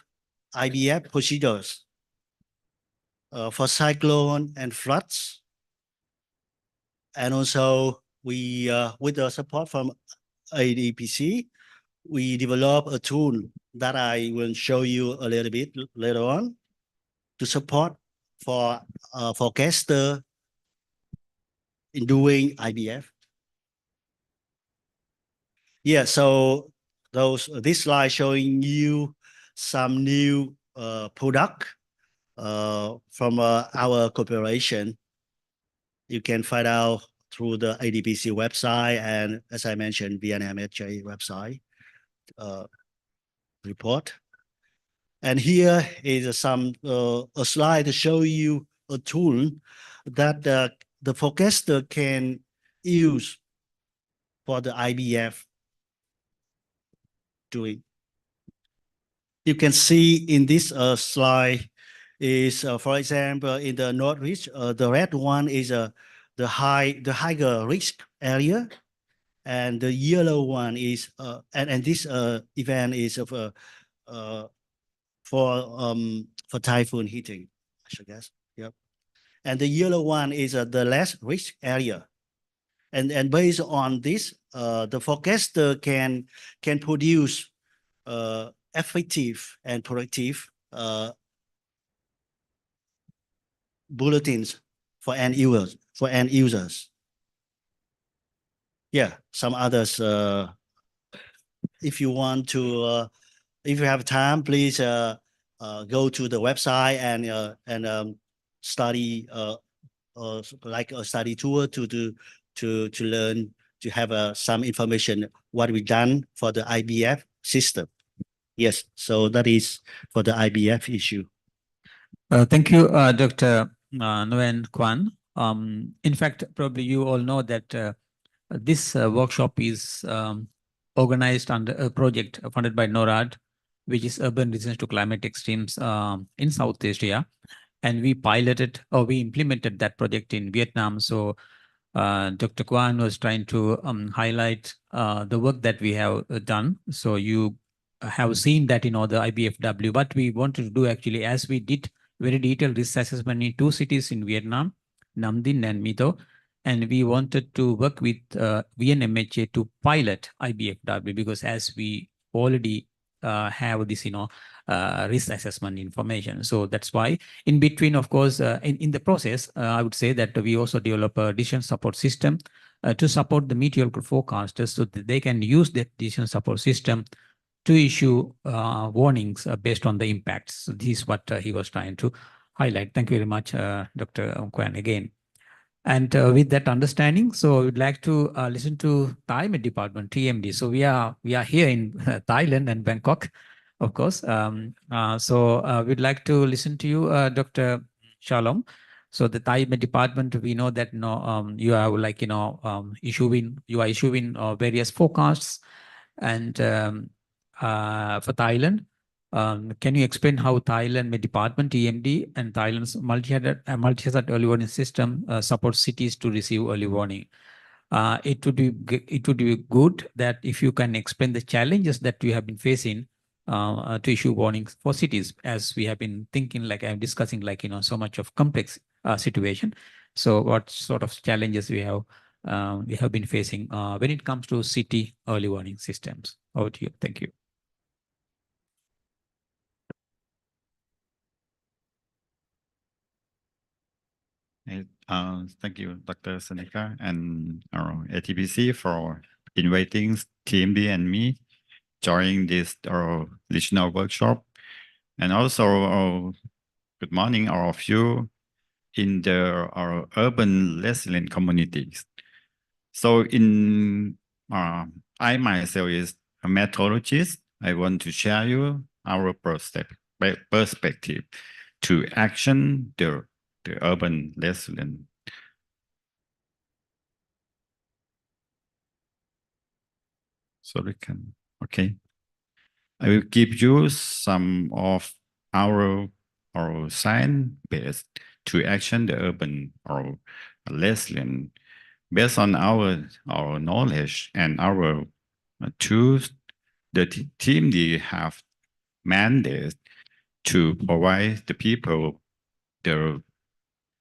IBF procedures for cyclone and floods. And also, we, with the support from ADPC, we develop a tool that I will show you a little bit later on to support for forecaster in doing IBF. Yeah, so this slide showing you some new product from our corporation. You can find out through the ADPC website and, as I mentioned, Vietnam HA website report. And here is a slide to show you a tool that the forecaster can use for the IBF doing. You can see in this slide is, for example, in the Northeast, the red one is the higher risk area, and the yellow one is, and this event is for typhoon hitting, I should guess. Yep. And the yellow one is the less risk area. And based on this, the forecaster can produce effective and productive bulletins for end users. Yeah, some others. If you want to, if you have time, please go to the website and study like a study tour to learn, to have some information what we've done for the IBF system. Yes, so that is for the IBF issue. Thank you, Dr. Nguyen Quan. In fact, probably you all know that this workshop is organized under a project funded by NORAD, which is Urban Resilience to Climate Extremes in South Asia. And we piloted or we implemented that project in Vietnam. So Dr. Quan was trying to highlight the work that we have done. So you have seen that in the IBFW. What we wanted to do actually, as we did very detailed risk assessment in 2 cities in Vietnam, Nam Dinh and My Tho, and we wanted to work with VNMHA to pilot IBFW, because as we already have this, risk assessment information. So that's why in between, of course, in the process, I would say that we also develop a decision support system to support the meteorological forecasters so that they can use that decision support system to issue warnings based on the impacts. So this is what he was trying to highlight. Thank you very much, Dr. Nguyen, again. And with that understanding, so we'd like to listen to Thai Med Department, TMD. So we are here in Thailand and Bangkok, of course. So we'd like to listen to you, Dr. Shalom. So the Thai Med Department, we know that you are issuing various forecasts, and for Thailand. Can you explain how Thailand Med Department, TMD, and Thailand's multi-hazard early warning system supports cities to receive early warning? It would be good that if you can explain the challenges that you have been facing to issue warnings for cities, as we have been thinking, like I'm discussing, so much of complex situation. So what sort of challenges we have been facing when it comes to city early warning systems? Over to you. Thank you. Thank you, Dr. Seneca and our ATPC for inviting TMD and me join this regional workshop. And also, good morning, all of you in our urban resilient communities. So I myself is a methodologist. I want to share you our perspective to action the urban resilient. So we can, okay. I will give you some of our science-based to action the urban or resilient based on our knowledge and our tools. The team they have mandate to provide the people the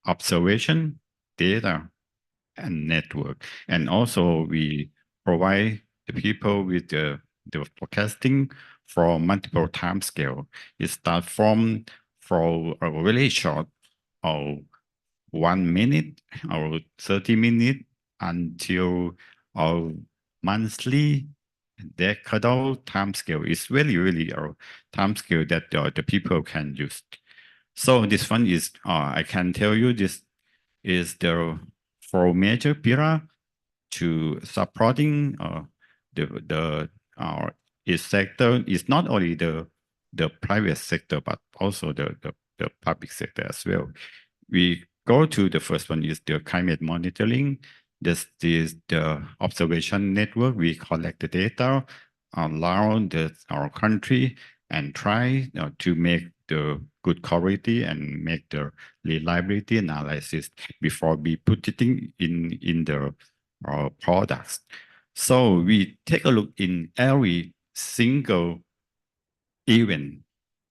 observation data and network, and also we provide the people with the forecasting for multiple time scale. It starts from for a really short or 1 minute or 30 minutes until our monthly decadal time scale is really our time scale that the people can use. So this one is I can tell you this is the 4 major pillar to supporting its sector is not only the private sector but also the public sector as well. We go to the first one is the climate monitoring. This is the observation network. We collect the data around our country and try to make the good quality and make the reliability analysis before we put it in the products. So we take a look in every single event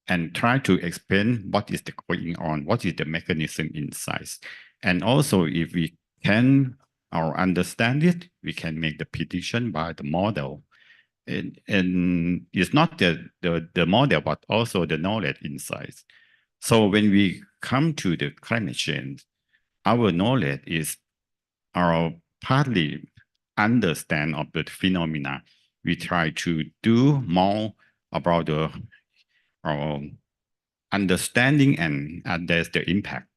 and try to explain what is going on, what is the mechanism inside. And also if we can understand it, we can make the prediction by the model. And it's not the model, but also the knowledge inside. So when we come to the climate change, our knowledge is partly understand of the phenomena. We try to do more about the understanding and there's the impact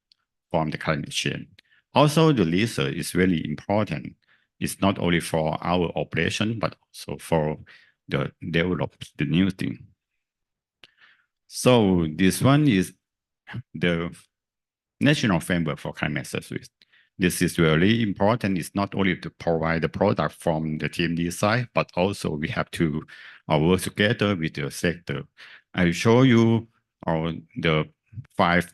from the climate change. Also, the research is really important. It's not only for our operation, but also for the develop the new thing. So this one is the national framework for climate service. This is really important. It's not only to provide the product from the TMD side, but also we have to work together with the sector. I show you the 5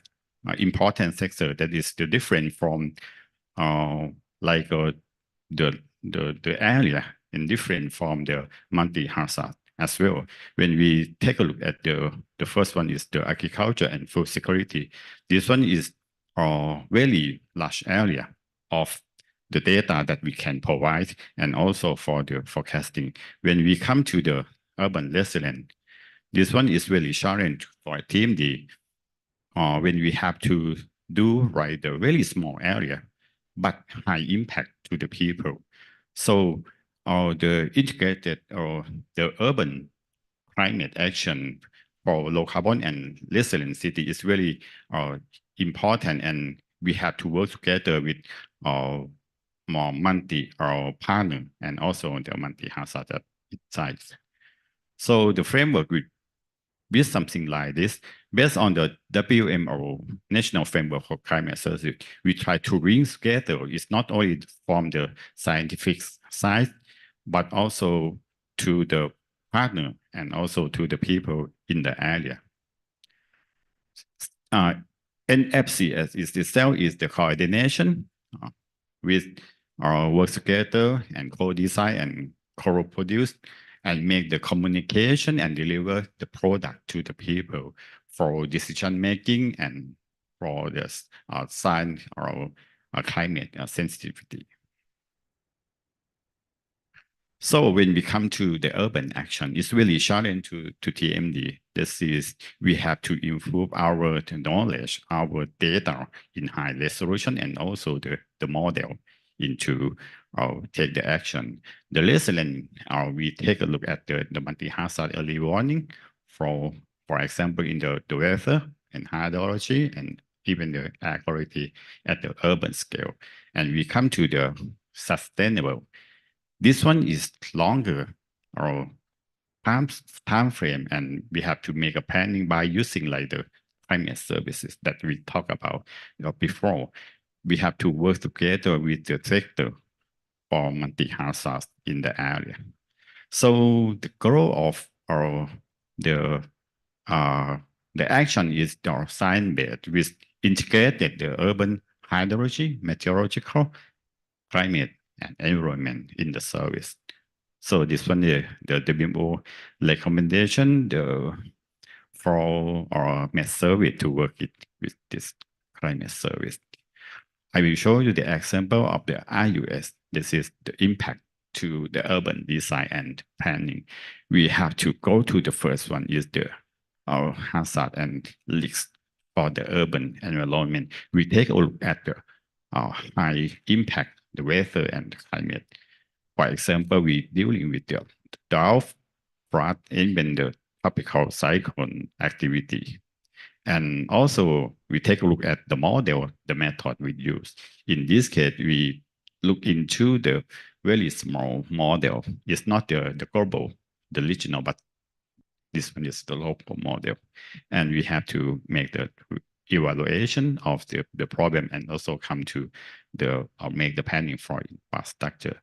important sectors that is the different from like the area and different from the multi-hazard as well. When we take a look at the first one is the agriculture and food security. This one is a very large area of the data that we can provide and also for the forecasting. When we come to the urban resilient, this one is really challenge for a team. When we have to do the very small area, but high impact to the people. So the integrated or the urban climate action for low carbon and resilient city is really important, and we have to work together with more partner and also the multi-hazard sites. So the framework will be something like this. Based on the WMO National Framework for Climate Services, we try to bring together, it's not only from the scientific side, but also to the partner and also to the people in the area. NFCS is itself is the coordination with work together and co-design and co-produce and make the communication and deliver the product to the people for decision making and for the science or climate sensitivity. So when we come to the urban action, it's really challenging to TMD. This is, we have to improve our knowledge, our data in high resolution, and also the model into take the action. The lesson, we take a look at the multi-hazard early warning for example, in the weather and hydrology and even the air quality at the urban scale. And we come to the sustainable. This one is longer or time frame, and we have to make a planning by using like the climate services that we talked about before. We have to work together with the sector for multi-hazards in the area. So the goal of the action is science-based with integrated the urban hydrology, meteorological, climate, and environment in the service. So this one, the WMO recommendation for our med service to work with this climate service. I will show you the example of the IUS. This is the impact to the urban design and planning. We have to go to the first one is our hazard and risks for the urban environment. We take a look at the high impact, the weather and the climate. For example, we dealing with the drought, flood, even the tropical cyclone activity. And also we take a look at the model, the method we use. In this case, we look into the very small model. It's not the global, the regional, but this one is the local model. And we have to make the evaluation of the problem and also come to make the planning for infrastructure.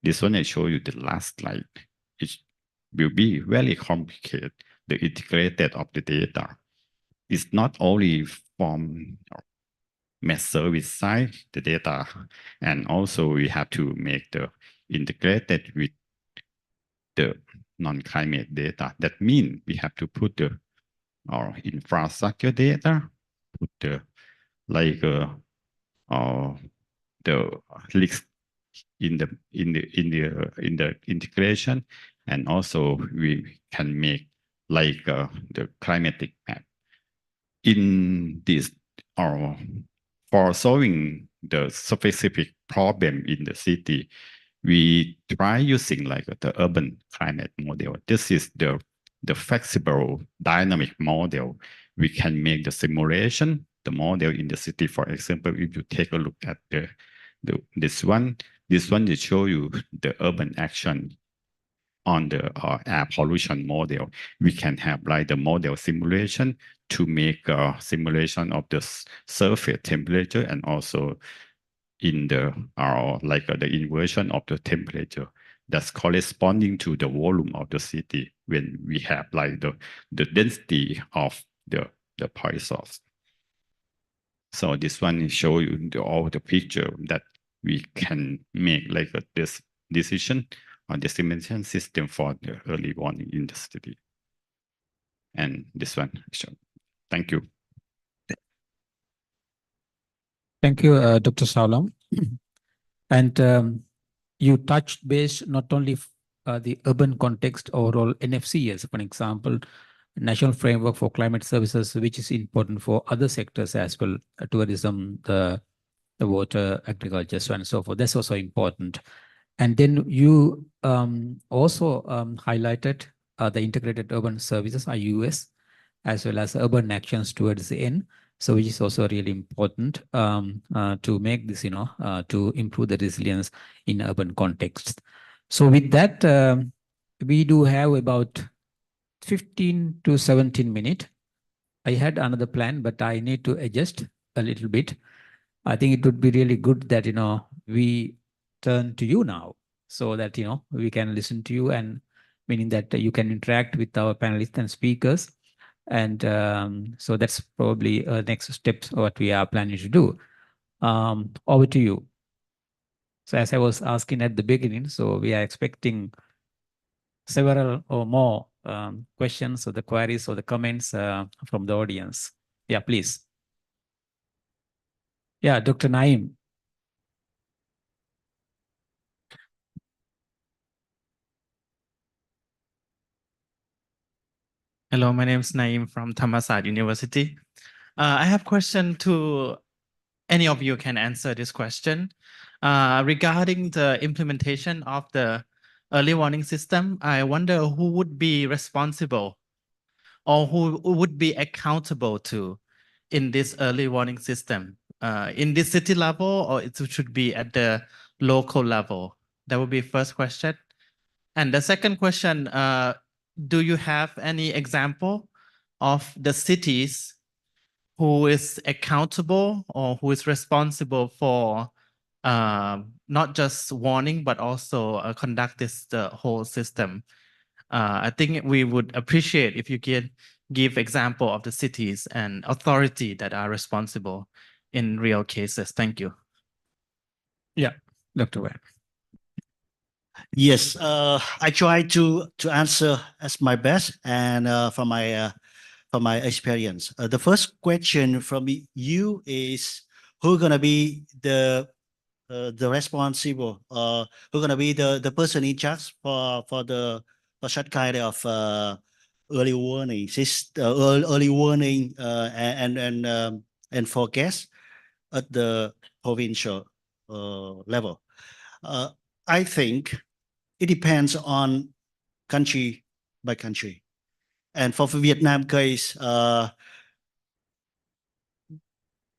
This one I show you the last slide. It will be very complicated, the integrated of the data. It's not only from med service side, the data, and also we have to make the integrated with the non-climate data. That means we have to put our infrastructure data, put the risks in the integration, and also we can make the climatic map. In this, for solving the specific problem in the city, we try using the urban climate model. This is the flexible dynamic model. We can make the simulation, the model in the city. For example, if you take a look at this one will show you the urban action on the air pollution model. We can have the model simulation to make a simulation of the surface temperature and also in the inversion of the temperature that's corresponding to the volume of the city when we have the density of the point source. So this one show you all the picture that we can make this decision on the simulation system for the early warning in the city. And this one, thank you. Thank you, Dr. Saulam. And you touched base not only the urban context, overall NFCS, for example, National Framework for Climate Services, which is important for other sectors as well, tourism, the water, agriculture, so on and so forth. That's also important. And then you also highlighted the Integrated Urban Services, IUS, as well as urban actions towards the end. So which is also really important to make this, to improve the resilience in urban context. So with that, we do have about 15 to 17 minutes. I had another plan, but I need to adjust a little bit. I think it would be really good that, we turn to you now so that, we can listen to you, and meaning that you can interact with our panelists and speakers. And so that's probably next steps what we are planning to do. Over to you. So as I was asking at the beginning, so we are expecting several or more questions or the queries or the comments from the audience. Yeah, please. Yeah, Dr. Naeem. Hello, my name is Naeem from Thammasat University. I have question to any of you can answer this question. Regarding the implementation of the early warning system, I wonder who would be responsible or who would be accountable to in this early warning system, in the city level, or it should be at the local level? That would be first question. And the second question, do you have any example of the cities who is accountable or who is responsible for not just warning, but also conduct the whole system? I think we would appreciate if you can give example of the cities and authority that are responsible in real cases. Thank you. Yeah, Dr. Wang. Yes, I try to answer as my best and from my experience. The first question from you is who gonna be the responsible, who gonna be the person in charge for such kind of early warning early warning and forecast at the provincial level. I think it depends on country by country. And for Vietnam case,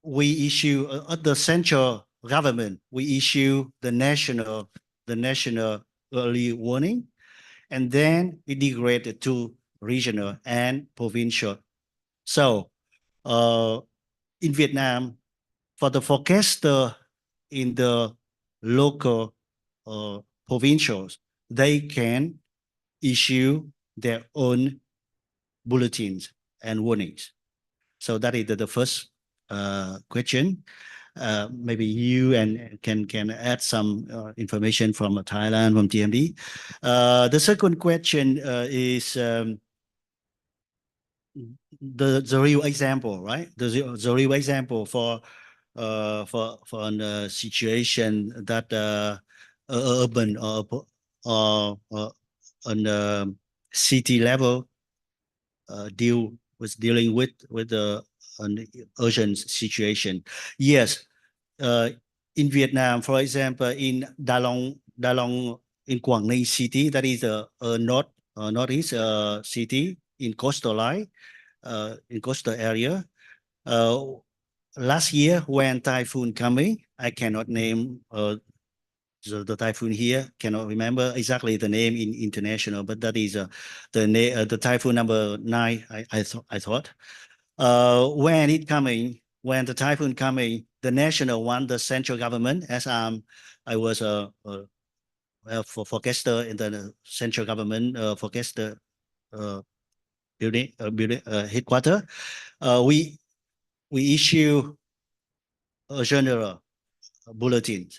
we issue at the central government, we issue the national early warning, and then it degraded to regional and provincial. So in Vietnam, for the forecaster in the local provincials, they can issue their own bulletins and warnings. So that is the first question. Maybe you and can add some information from Thailand, from TMD. The second question is the real example, right? The real example for a situation that urban or on city level dealing with an urgent situation. Yes, in Vietnam, for example, in Da Long in Quang Ninh city, that is a northeast city in coastal line, in coastal area. Last year when typhoon coming, I cannot name the typhoon here, cannot remember exactly the name in international, but that is the typhoon number 9. I thought when the typhoon coming, the national one, the central government, as I was for forecaster in the central government forecaster building headquarters, we issue a general bulletin.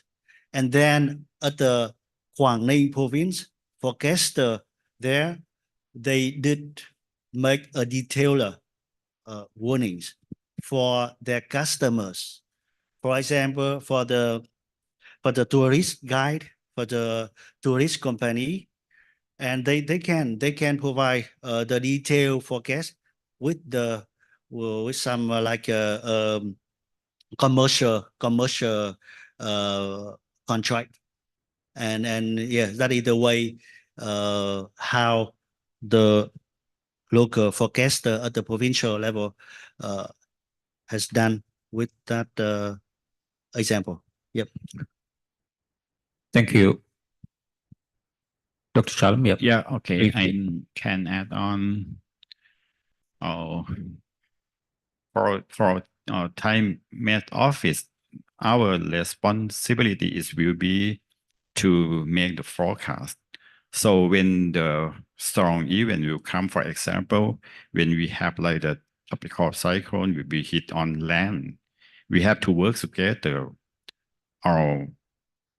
And then at the Quang Ninh province, forecaster there, they did make a detailed warnings for their customers. For example, for the tourist guide, for the tourist company, and they can provide the detailed forecast with some like commercial contract, and yeah, that is the way how the local forecaster at the provincial level has done with that example. Yep. Thank you. Dr. Shalom, yep. Yeah, okay. I Briefly. can add on. For Thai Met Office, our responsibility will be to make the forecast. So when the strong event will come, for example, when we have like the tropical cyclone will be hit on land, we have to work together or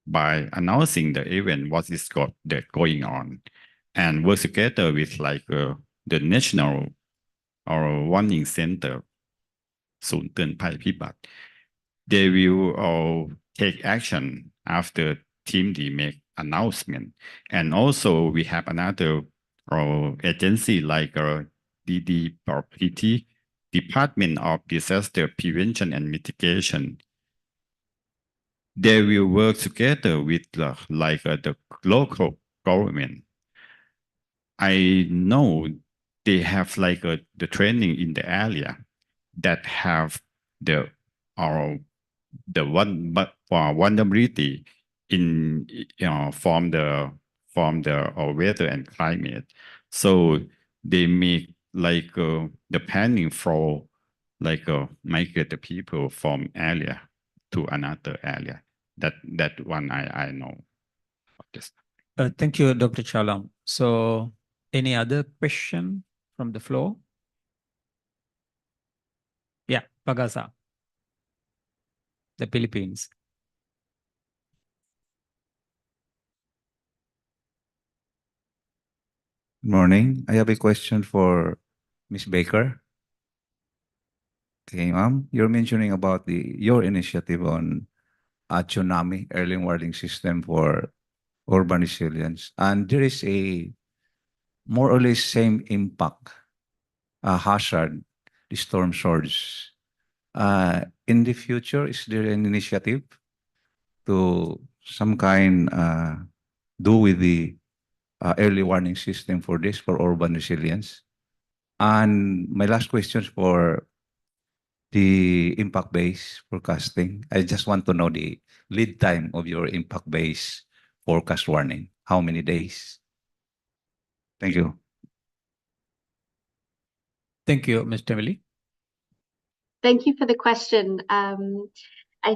by announcing the event, what is going on, and work together with like the national or warning center, ศูนย์เตือนภัยพิบัติ they will all take action after team they make announcement. And also we have another agency like DDPT, Department of Disaster Prevention and Mitigation. They will work together with the local government. I know they have the training in the area that have the vulnerability in from the weather and climate. So they make the planning for migrate the people from area to another area. That one I know of this. Thank you, Dr. Chalom. So any other question from the floor? Yeah, Pagasa, the Philippines. Good morning. I have a question for Ms. Baker. Okay, ma'am, you're mentioning about your initiative on a tsunami early warning system for urban resilience, and there is a more or less same impact hazard, the storm surge. In the future, is there an initiative to some kind do with the early warning system for this, for urban resilience? And my last question for the impact-based forecasting. I just want to know the lead time of your impact-based forecast warning. How many days? Thank you. Thank you, Mr. Emily. Thank you for the question. I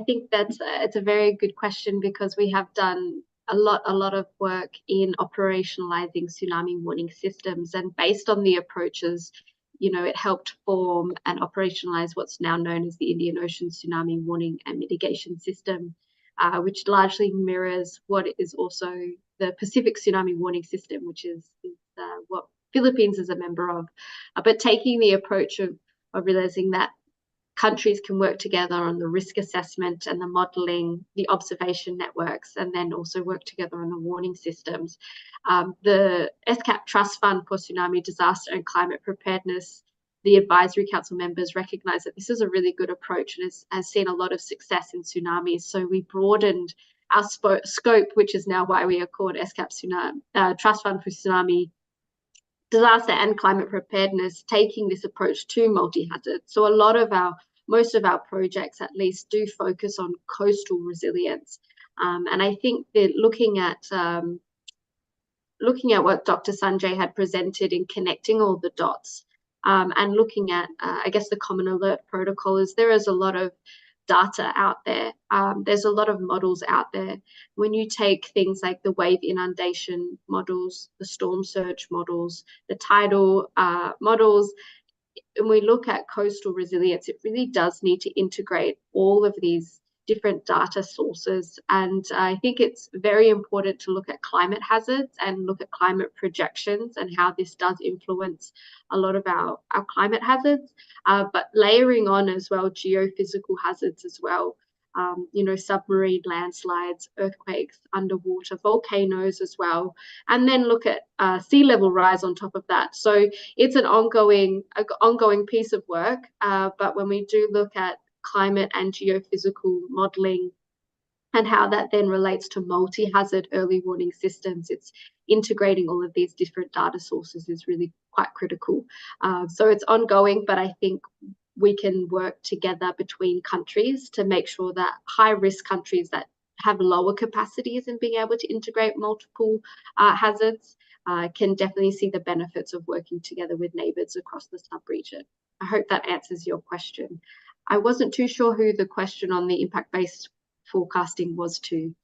think that's it's a very good question because we have done a lot of work in operationalizing tsunami warning systems, and based on the approaches, it helped form and operationalize what's now known as the Indian Ocean Tsunami Warning and Mitigation System, which largely mirrors what is also the Pacific Tsunami Warning System, which is what Philippines is a member of. But taking the approach of realizing that countries can work together on the risk assessment and the modeling, the observation networks, and then also work together on the warning systems. The ESCAP Trust Fund for Tsunami Disaster and Climate Preparedness, the advisory council members recognize that this is a really good approach and has seen a lot of success in tsunamis. So we broadened our scope, which is now why we are called ESCAP Trust Fund for Tsunami Disaster and Climate Preparedness, taking this approach to multi-hazard. So most of our projects at least do focus on coastal resilience. And I think that looking at what Dr. Sanjay had presented in connecting all the dots, and looking at, I guess, the Common Alert Protocol, is there is a lot of data out there. There's a lot of models out there. When you take things like the wave inundation models, the storm surge models, the tidal models, and we look at coastal resilience, it really does need to integrate all of these different data sources. And I think it's very important to look at climate hazards and look at climate projections and how this does influence a lot of our climate hazards, but layering on as well geophysical hazards as well. Submarine landslides, earthquakes, underwater, volcanoes as well, and then look at sea level rise on top of that. So it's an ongoing piece of work, but when we do look at climate and geophysical modeling and how that then relates to multi-hazard early warning systems, it's integrating all of these different data sources is really quite critical. So it's ongoing, but I think we can work together between countries to make sure that high-risk countries that have lower capacities in being able to integrate multiple hazards can definitely see the benefits of working together with neighbours across the sub-region. I hope that answers your question. I wasn't too sure who the question on the impact-based forecasting was to,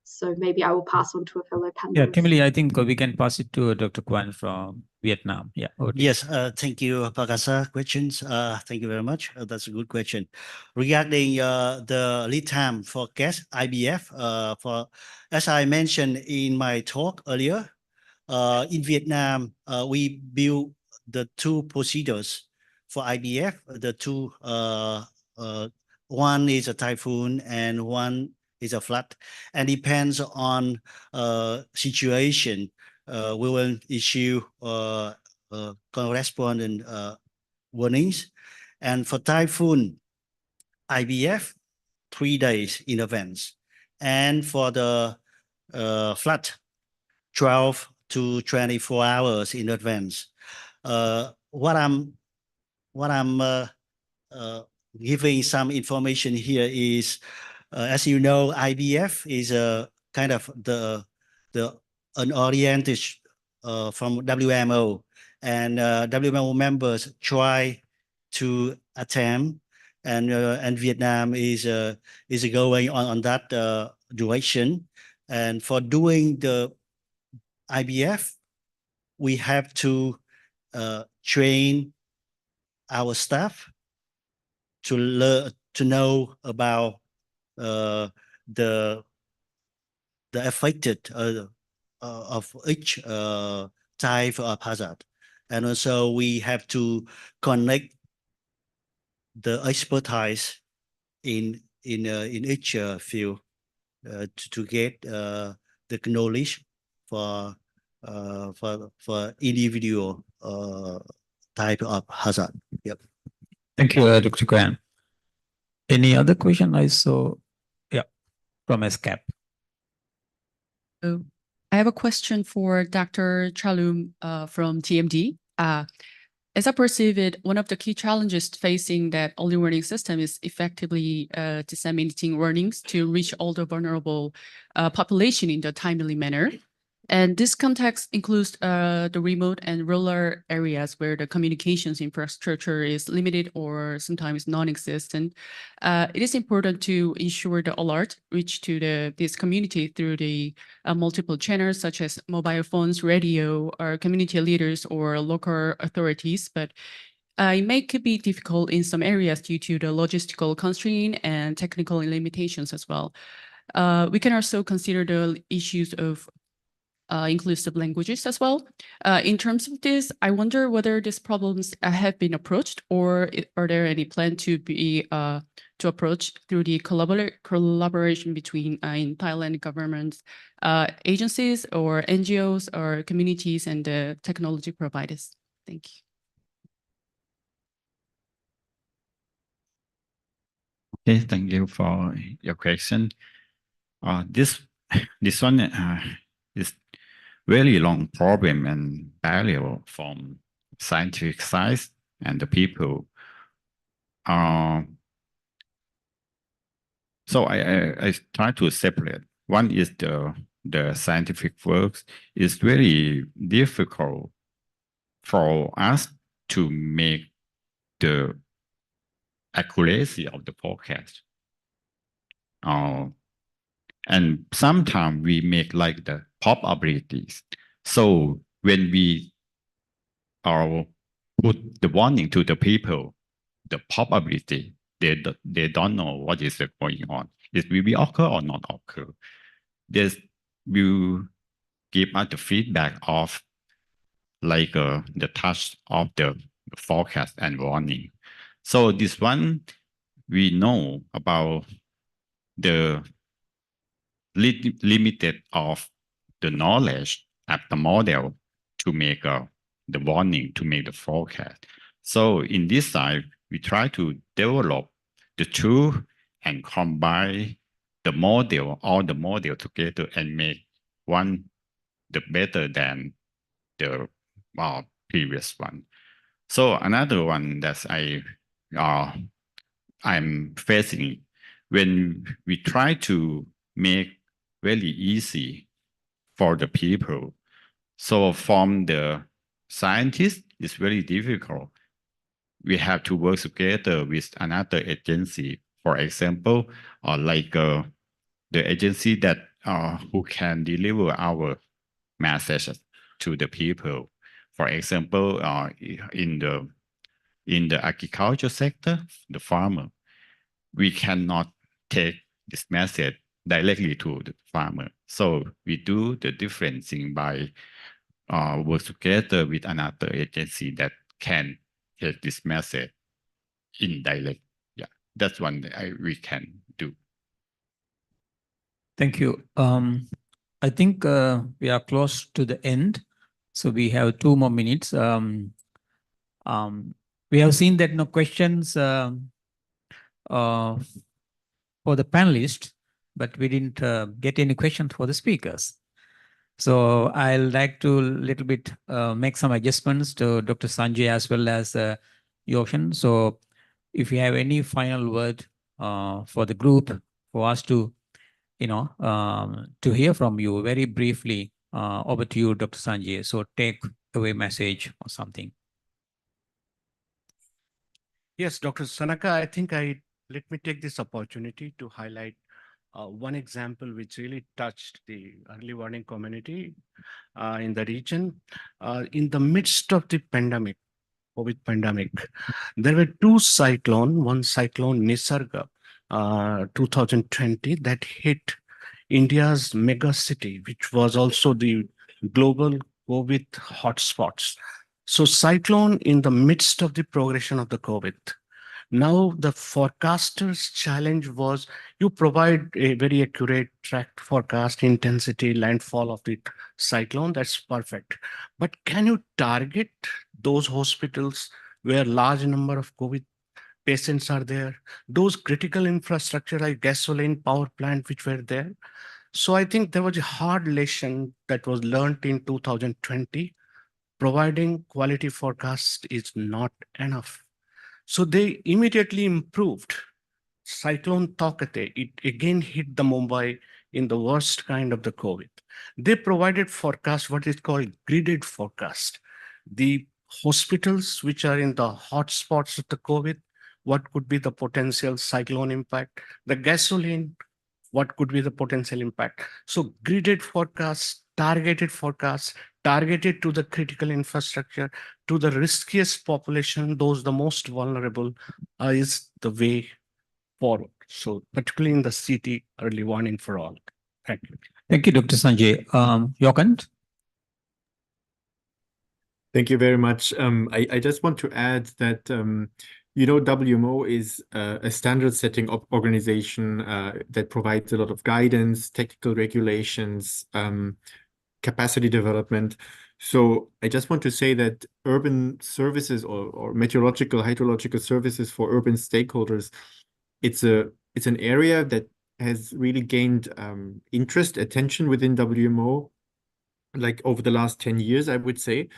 so maybe I will pass on to a fellow panelist. Yeah, Kimberly, I think we can pass it to Dr. Kwan from Vietnam. Yeah. Yes, thank you, Pagasa. Questions? Thank you very much. That's a good question. Regarding the lead time for gas IBF, as I mentioned in my talk earlier, in Vietnam, we built the two procedures for IBF. The two, one is a typhoon and one is a flood, and depends on situation. We will issue corresponding warnings. And for typhoon, IBF, 3 days in advance. And for the flood, 12 to 24 hours in advance. What I'm giving some information here is, as you know, IBF is a kind of the unoriented from WMO, and WMO members try to attempt, and Vietnam is going on that direction. And for doing the IBF, we have to train our staff to learn, to know about the affected of each type of hazard. And also we have to connect the expertise in each field to get the knowledge for individual type of hazard. Yep. Thank you, Dr. Nguyen. Any other question I saw? Yeah, from SCAP. So I have a question for Dr. Chalum from TMD. As I perceive it, one of the key challenges facing that early warning system is effectively disseminating warnings to reach all the vulnerable population in a timely manner. And this context includes the remote and rural areas where the communications infrastructure is limited or sometimes non-existent. It is important to ensure the alert reach to this community through the multiple channels such as mobile phones, radio, or community leaders or local authorities. But it may could be difficult in some areas due to the logistical constraint and technical limitations as well. We can also consider the issues of inclusive languages as well. In terms of this, I wonder whether these problems have been approached, or are there any plan to be to approach through the collaboration between in Thailand government agencies or NGOs or communities and the technology providers. Thank you. Okay, thank you for your question. This one is very long problem and barrier from scientific side and the people. So I try to separate. One is the scientific works. It's very difficult for us to make the accuracy of the forecast. And sometimes we make like the probabilities. So when we put the warning to the people, the probability, they don't know what is going on. It will be occur or not occur. This will give us the feedback of like the touch of the forecast and warning. So this one, we know about the limited of the knowledge of the model to make the warning, to make the forecast. So in this side, we try to develop the tool and combine the model, all the model together and make one the better than the previous one. So another one that I'm facing, when we try to make very easy for the people. So from the scientists, it's very difficult. We have to work together with another agency. For example, like the agency that who can deliver our messages to the people. For example, in the agriculture sector, the farmer, we cannot take this message directly to the farmer. So we do the different thing by work together with another agency that can take this message indirect. Yeah, that's one that we can do. Thank you. I think we are close to the end. So we have 2 more minutes. We have seen that no questions for the panelists, but we didn't get any questions for the speakers. So I'll like to little bit make some adjustments to Dr. Sanjay as well as Yoshan. So if you have any final word for the group, for us to, to hear from you very briefly, over to you, Dr. Sanjay. So take away message or something. Yes, Dr. Sanaka, I think let me take this opportunity to highlight one example which really touched the early warning community in the region. In the midst of the pandemic, COVID pandemic, there were 2 cyclones, one cyclone Nisarga, 2020, that hit India's mega city, which was also the global COVID hotspots. So cyclone in the midst of the progression of the COVID. Now the forecaster's challenge was you provide a very accurate tracked forecast, intensity, landfall of the cyclone. That's perfect. But can you target those hospitals where large number of COVID patients are there? Those critical infrastructure like gasoline power plant which were there. So I think there was a hard lesson that was learned in 2020. Providing quality forecast is not enough. So they immediately improved. Cyclone Taukate, it again hit the Mumbai in the worst kind of the COVID. They provided forecast, what is called gridded forecast. The hospitals which are in the hotspots of the COVID, what could be the potential cyclone impact? The gasoline, what could be the potential impact? So gridded forecasts, targeted to the critical infrastructure, to the riskiest population, those the most vulnerable, is the way forward. So particularly in the city, early warning for all. Thank you. Thank you, Dr. Sanjay. Yokant? Thank you very much. I just want to add that, WMO is a standard setting organization that provides a lot of guidance, technical regulations, capacity development. So I just want to say that urban services or meteorological, hydrological services for urban stakeholders, it's an area that has really gained interest, attention within WMO, like over the last 10 years, I would say.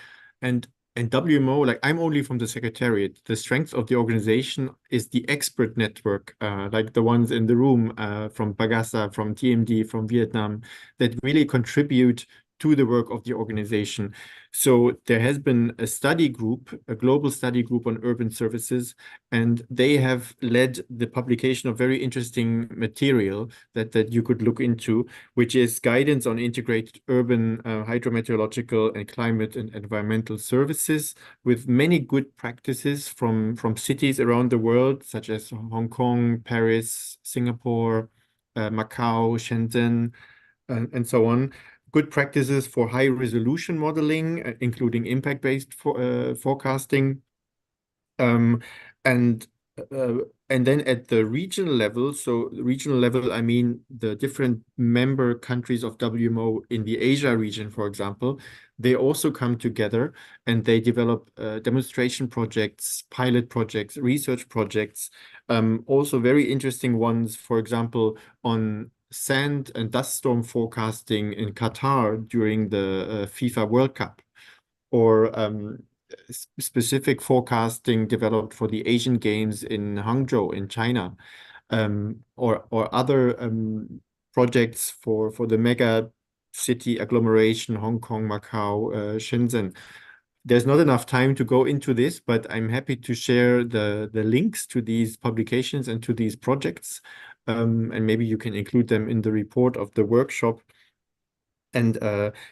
And WMO, like I'm only from the Secretariat. The strength of the organization is the expert network, like the ones in the room from Pagasa, from TMD, from Vietnam, that really contribute to the work of the organization. So there has been a study group, a global study group on urban services, and they have led the publication of very interesting material that you could look into, which is guidance on integrated urban hydrometeorological and climate and environmental services, with many good practices from cities around the world, such as Hong Kong, Paris, Singapore, Macau, Shenzhen, and so on. Good practices for high resolution modeling, including impact-based forecasting. And then at the regional level, so regional level, I mean the different member countries of WMO in the Asia region, for example, they also come together and they develop demonstration projects, pilot projects, research projects, also very interesting ones, for example, on sand and dust storm forecasting in Qatar during the FIFA World Cup, or specific forecasting developed for the Asian Games in Hangzhou in China, or other projects for the mega city agglomeration, Hong Kong, Macau, Shenzhen. There's not enough time to go into this, but I'm happy to share the links to these publications and to these projects. And maybe you can include them in the report of the workshop. And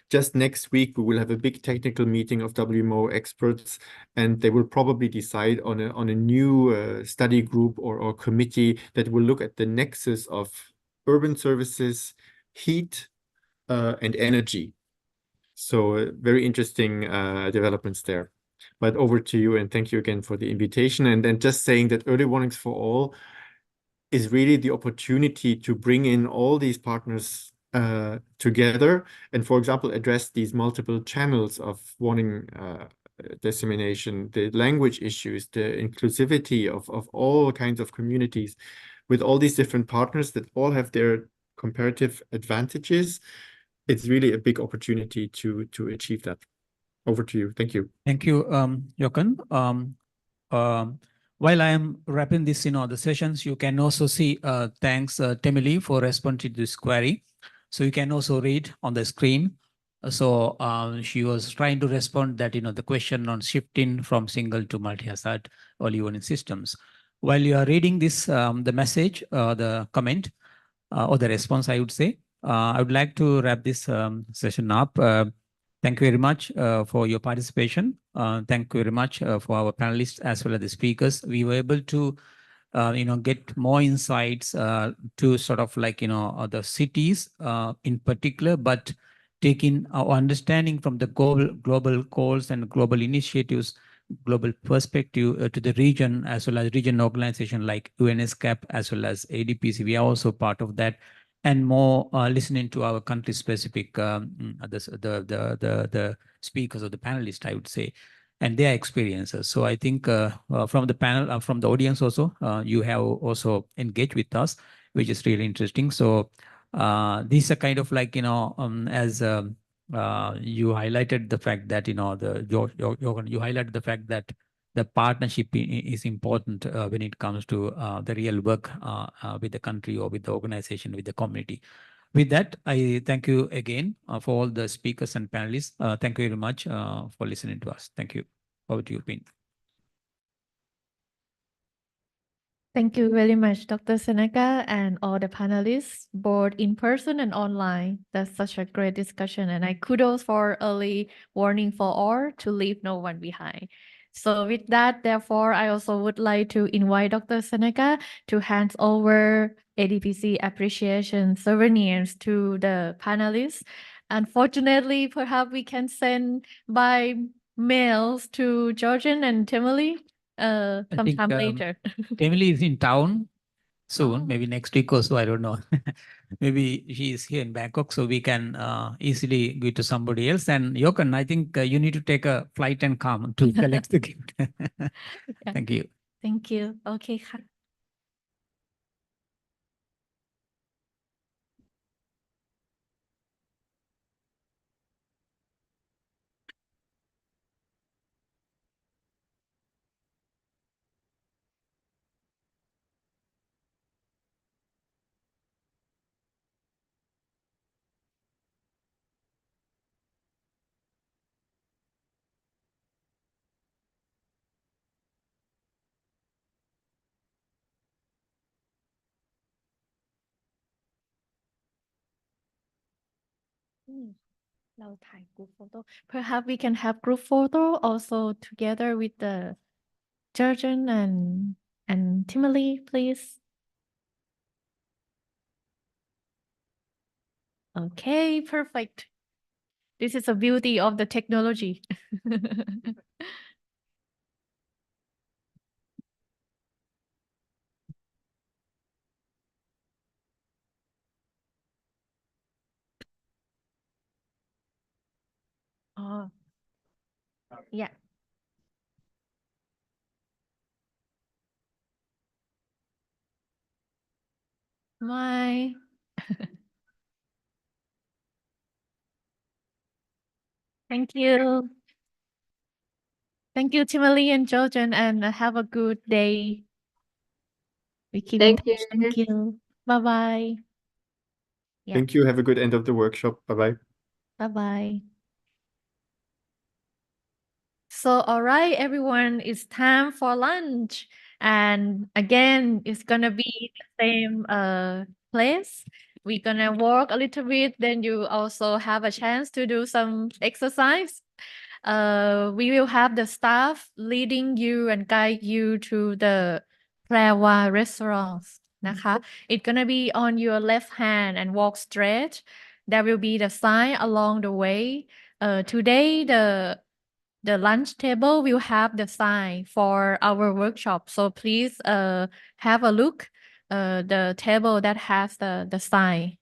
just next week, we will have a big technical meeting of WMO experts, and they will probably decide on a new study group or committee that will look at the nexus of urban services, heat, and energy. So very interesting developments there. But over to you, and thank you again for the invitation. And then just saying that Early Warnings for All is really the opportunity to bring in all these partners together and, for example, address these multiple channels of warning dissemination, the language issues, the inclusivity of all kinds of communities with all these different partners that all have their comparative advantages. It's really a big opportunity to achieve that. Over to you. Thank you. Thank you, Jochen. While I am wrapping this, the sessions, you can also see, thanks Temily for responding to this query. So you can also read on the screen. So she was trying to respond that, the question on shifting from single to multi-hazard early warning systems. While you are reading this, the message, the comment, or the response, I would say, I would like to wrap this session up. Thank you very much for your participation. Thank you very much for our panelists as well as the speakers. We were able to, get more insights to sort of like, the cities in particular, but taking our understanding from the global goals and global initiatives, global perspective to the region, as well as region organization like UNSCAP, as well as ADPC. We are also part of that, and more listening to our country specific, the speakers or the panelists, I would say, and their experiences. So I think from the panel, from the audience also, you have also engaged with us, which is really interesting. So these are kind of like, as you highlighted the fact that, you highlighted the fact that the partnership is important when it comes to the real work with the country or with the organization, with the community. With that, I thank you again for all the speakers and panelists. Thank you very much for listening to us. Thank you. Over to you, Pin. Thank you very much, Dr. Seneka, and all the panelists, both in person and online. That's such a great discussion, and I kudos for early warning for all to leave no one behind. So with that, therefore, I also would like to invite Dr. Seneka to hand over ADPC appreciation souvenirs to the panelists. Unfortunately, perhaps we can send by mails to Georgian and Timothy sometime later. Emily is in town soon, maybe next week or so, I don't know. Maybe she is here in Bangkok, so we can easily give to somebody else. And Jochen, I think you need to take a flight and come to collect the gift. Thank you. Thank you. Okay.ค่ะ เราถ่าย group photo. Perhaps we can have group photo also together with the Georgian and Timothy, please. Okay, perfect. This is the beauty of the technology. Oh, yeah. My Thank you. Thank you, Timothy and Georgian, and have a good day. We keep in Thank touch. Thank you. you. Bye-bye. Yeah. Thank you. Have a good end of the workshop. Bye-bye. Bye-bye. So, all right, everyone, it's time for lunch. And again, it's gonna be the same place. We're gonna walk a little bit, then you also have a chance to do some exercise. We will have the staff leading you and guide you to the Prewa restaurants. นะคะ It's gonna be on your left hand and walk straight. There will be the sign along the way. Today, the lunch table will have the sign for our workshop. So please have a look the table that has the sign.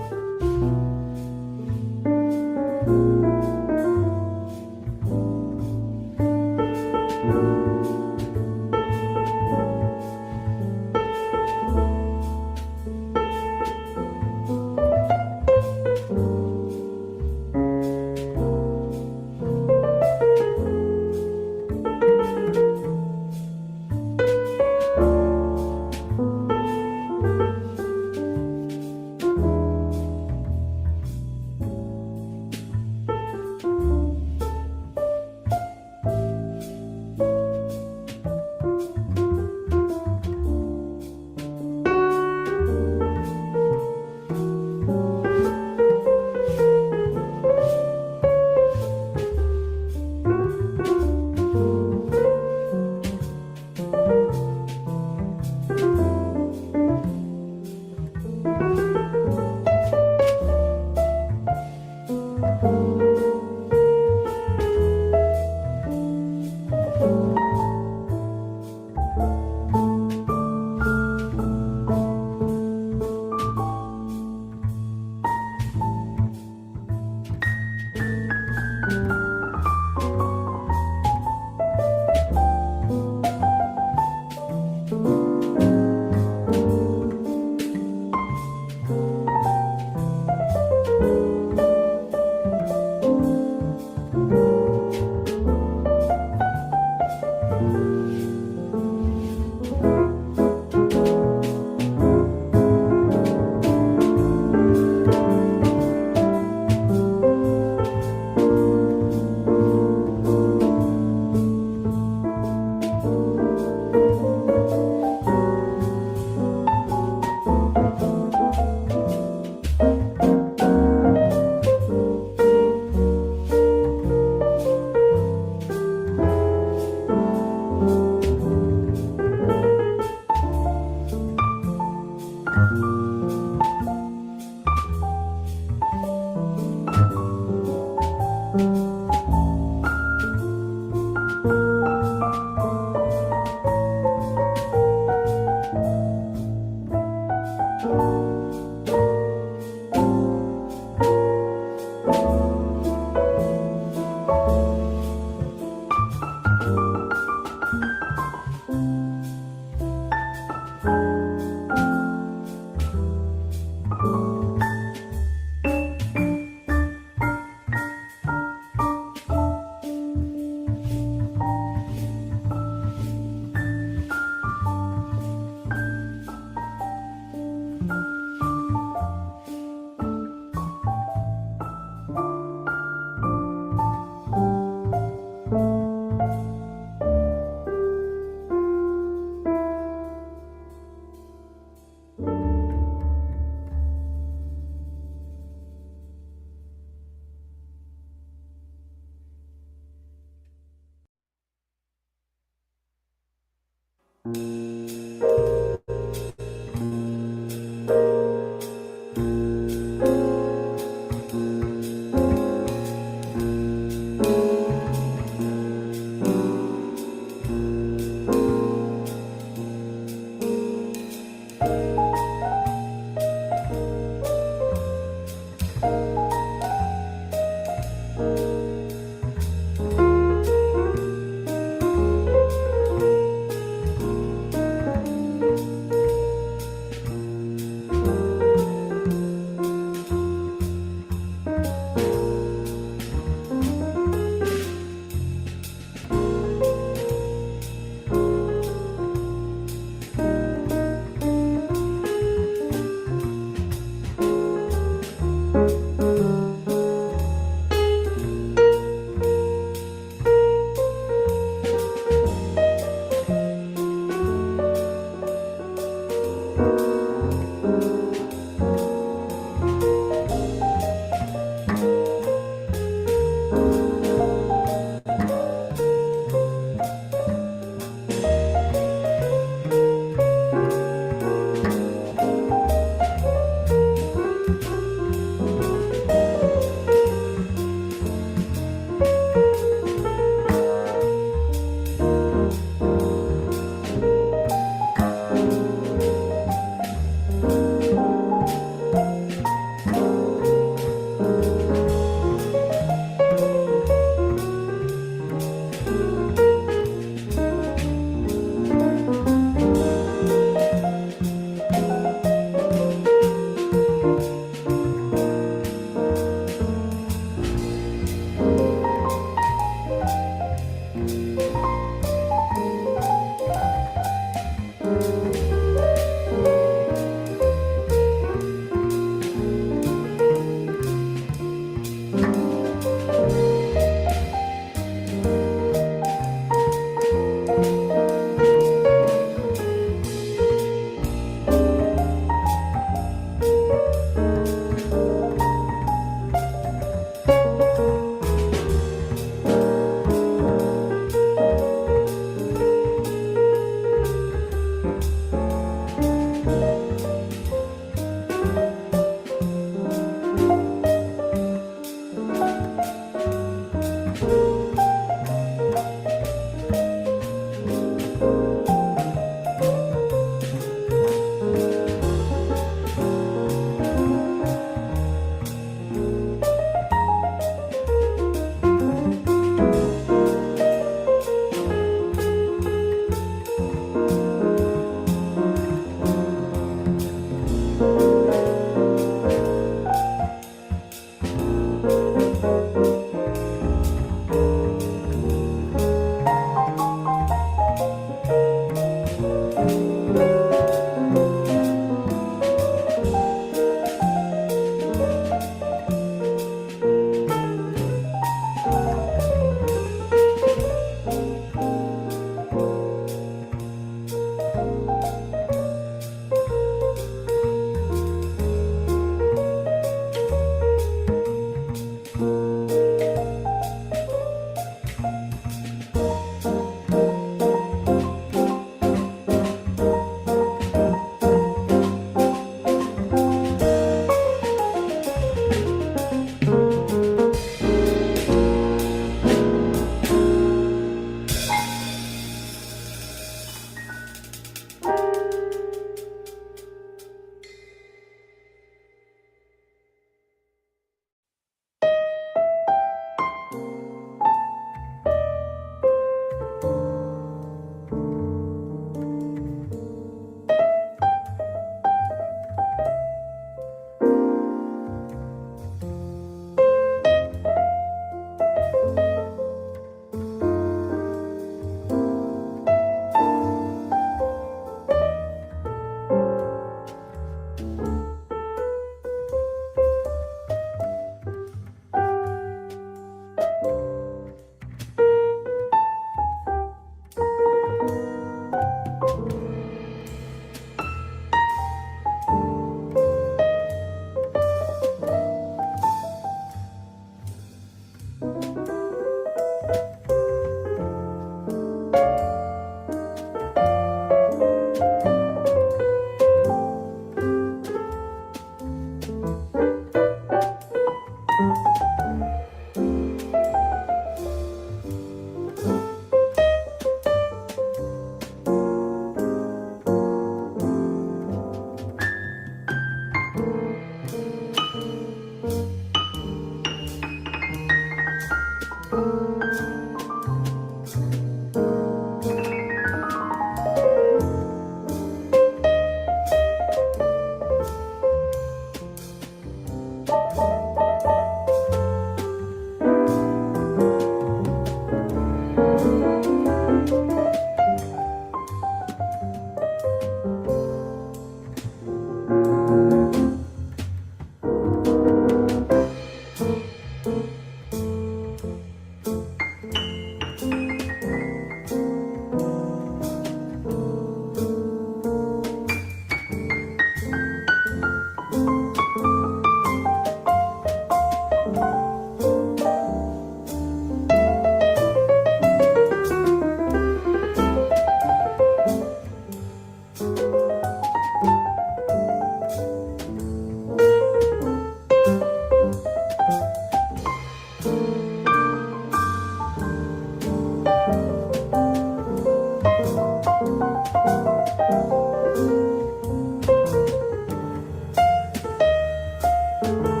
Thank you.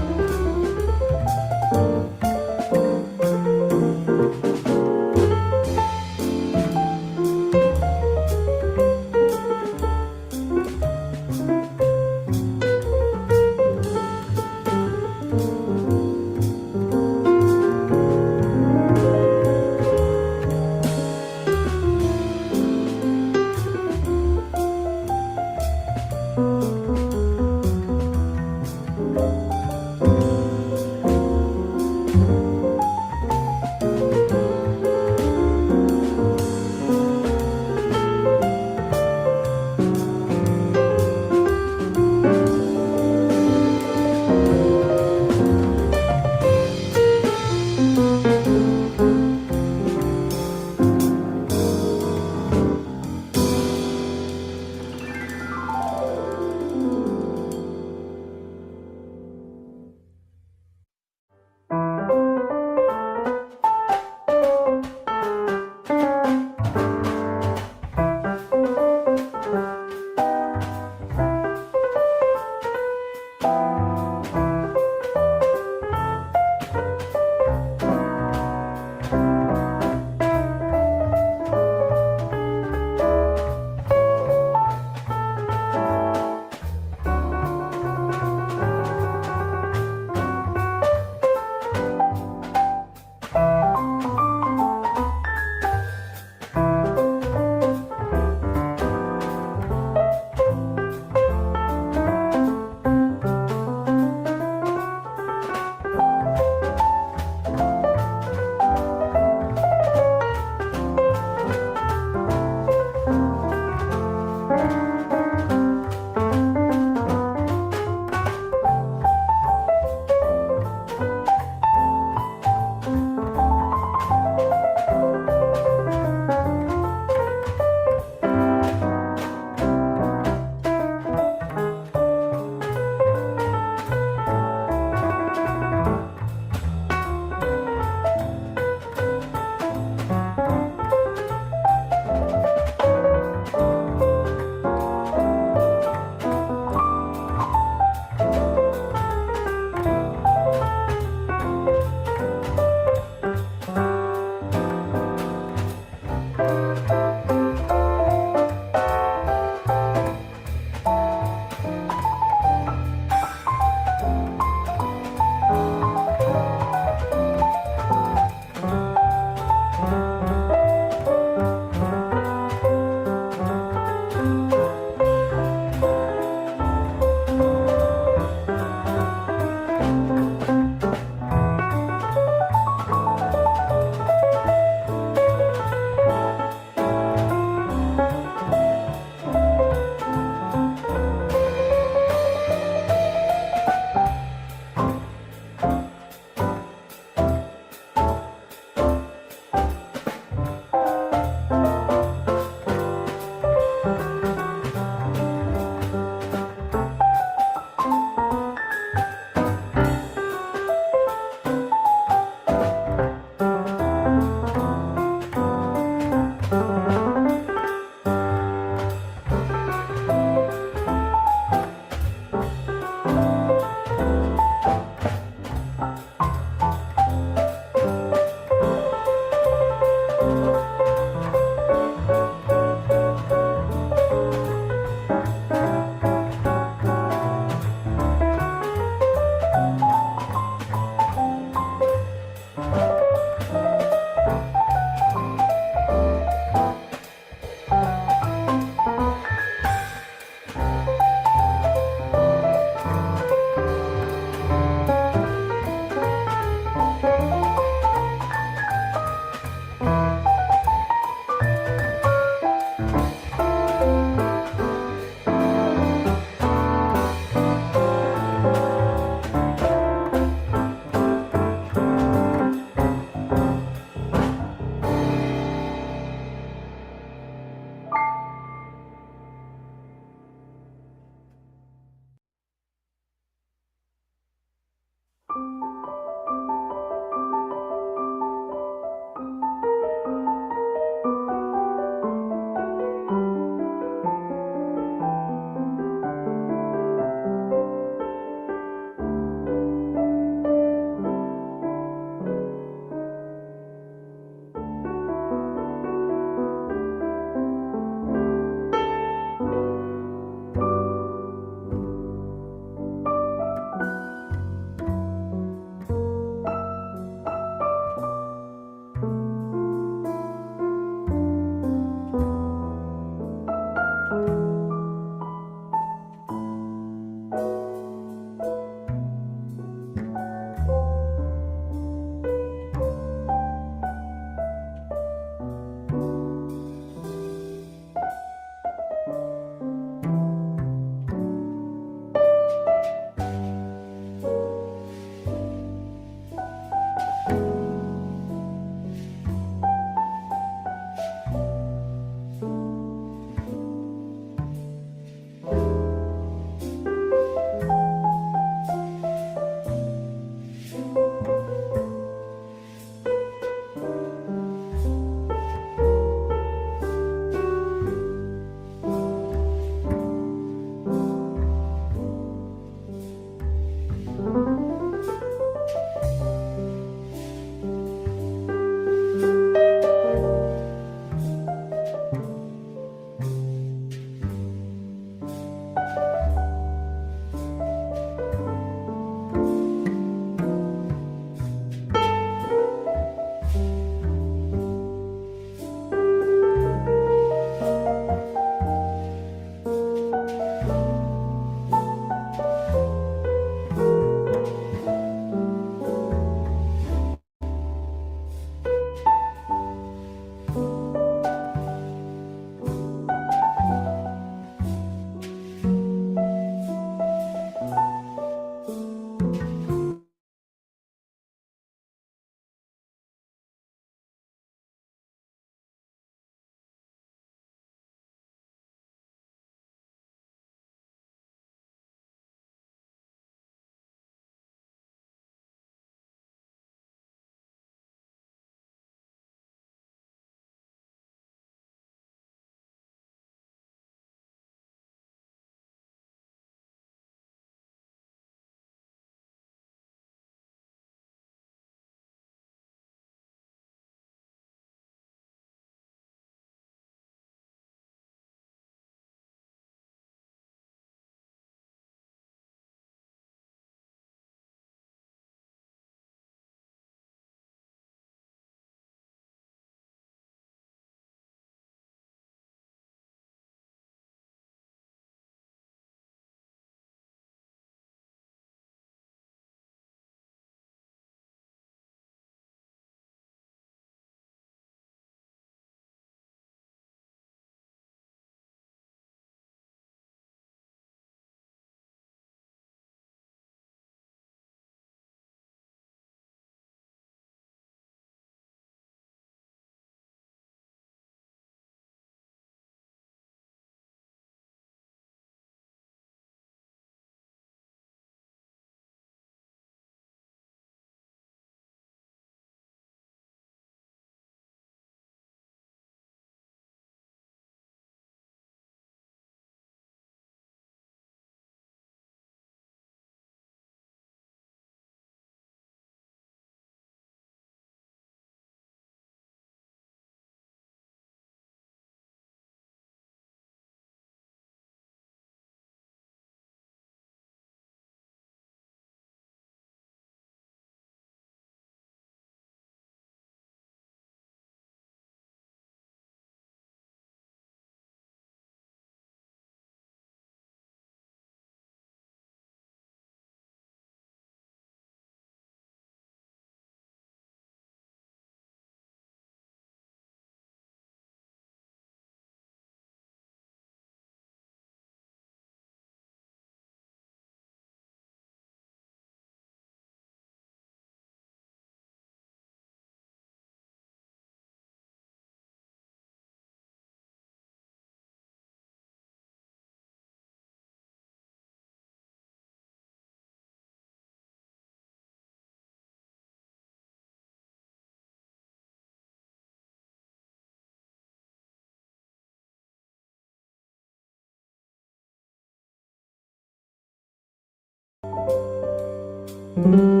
you.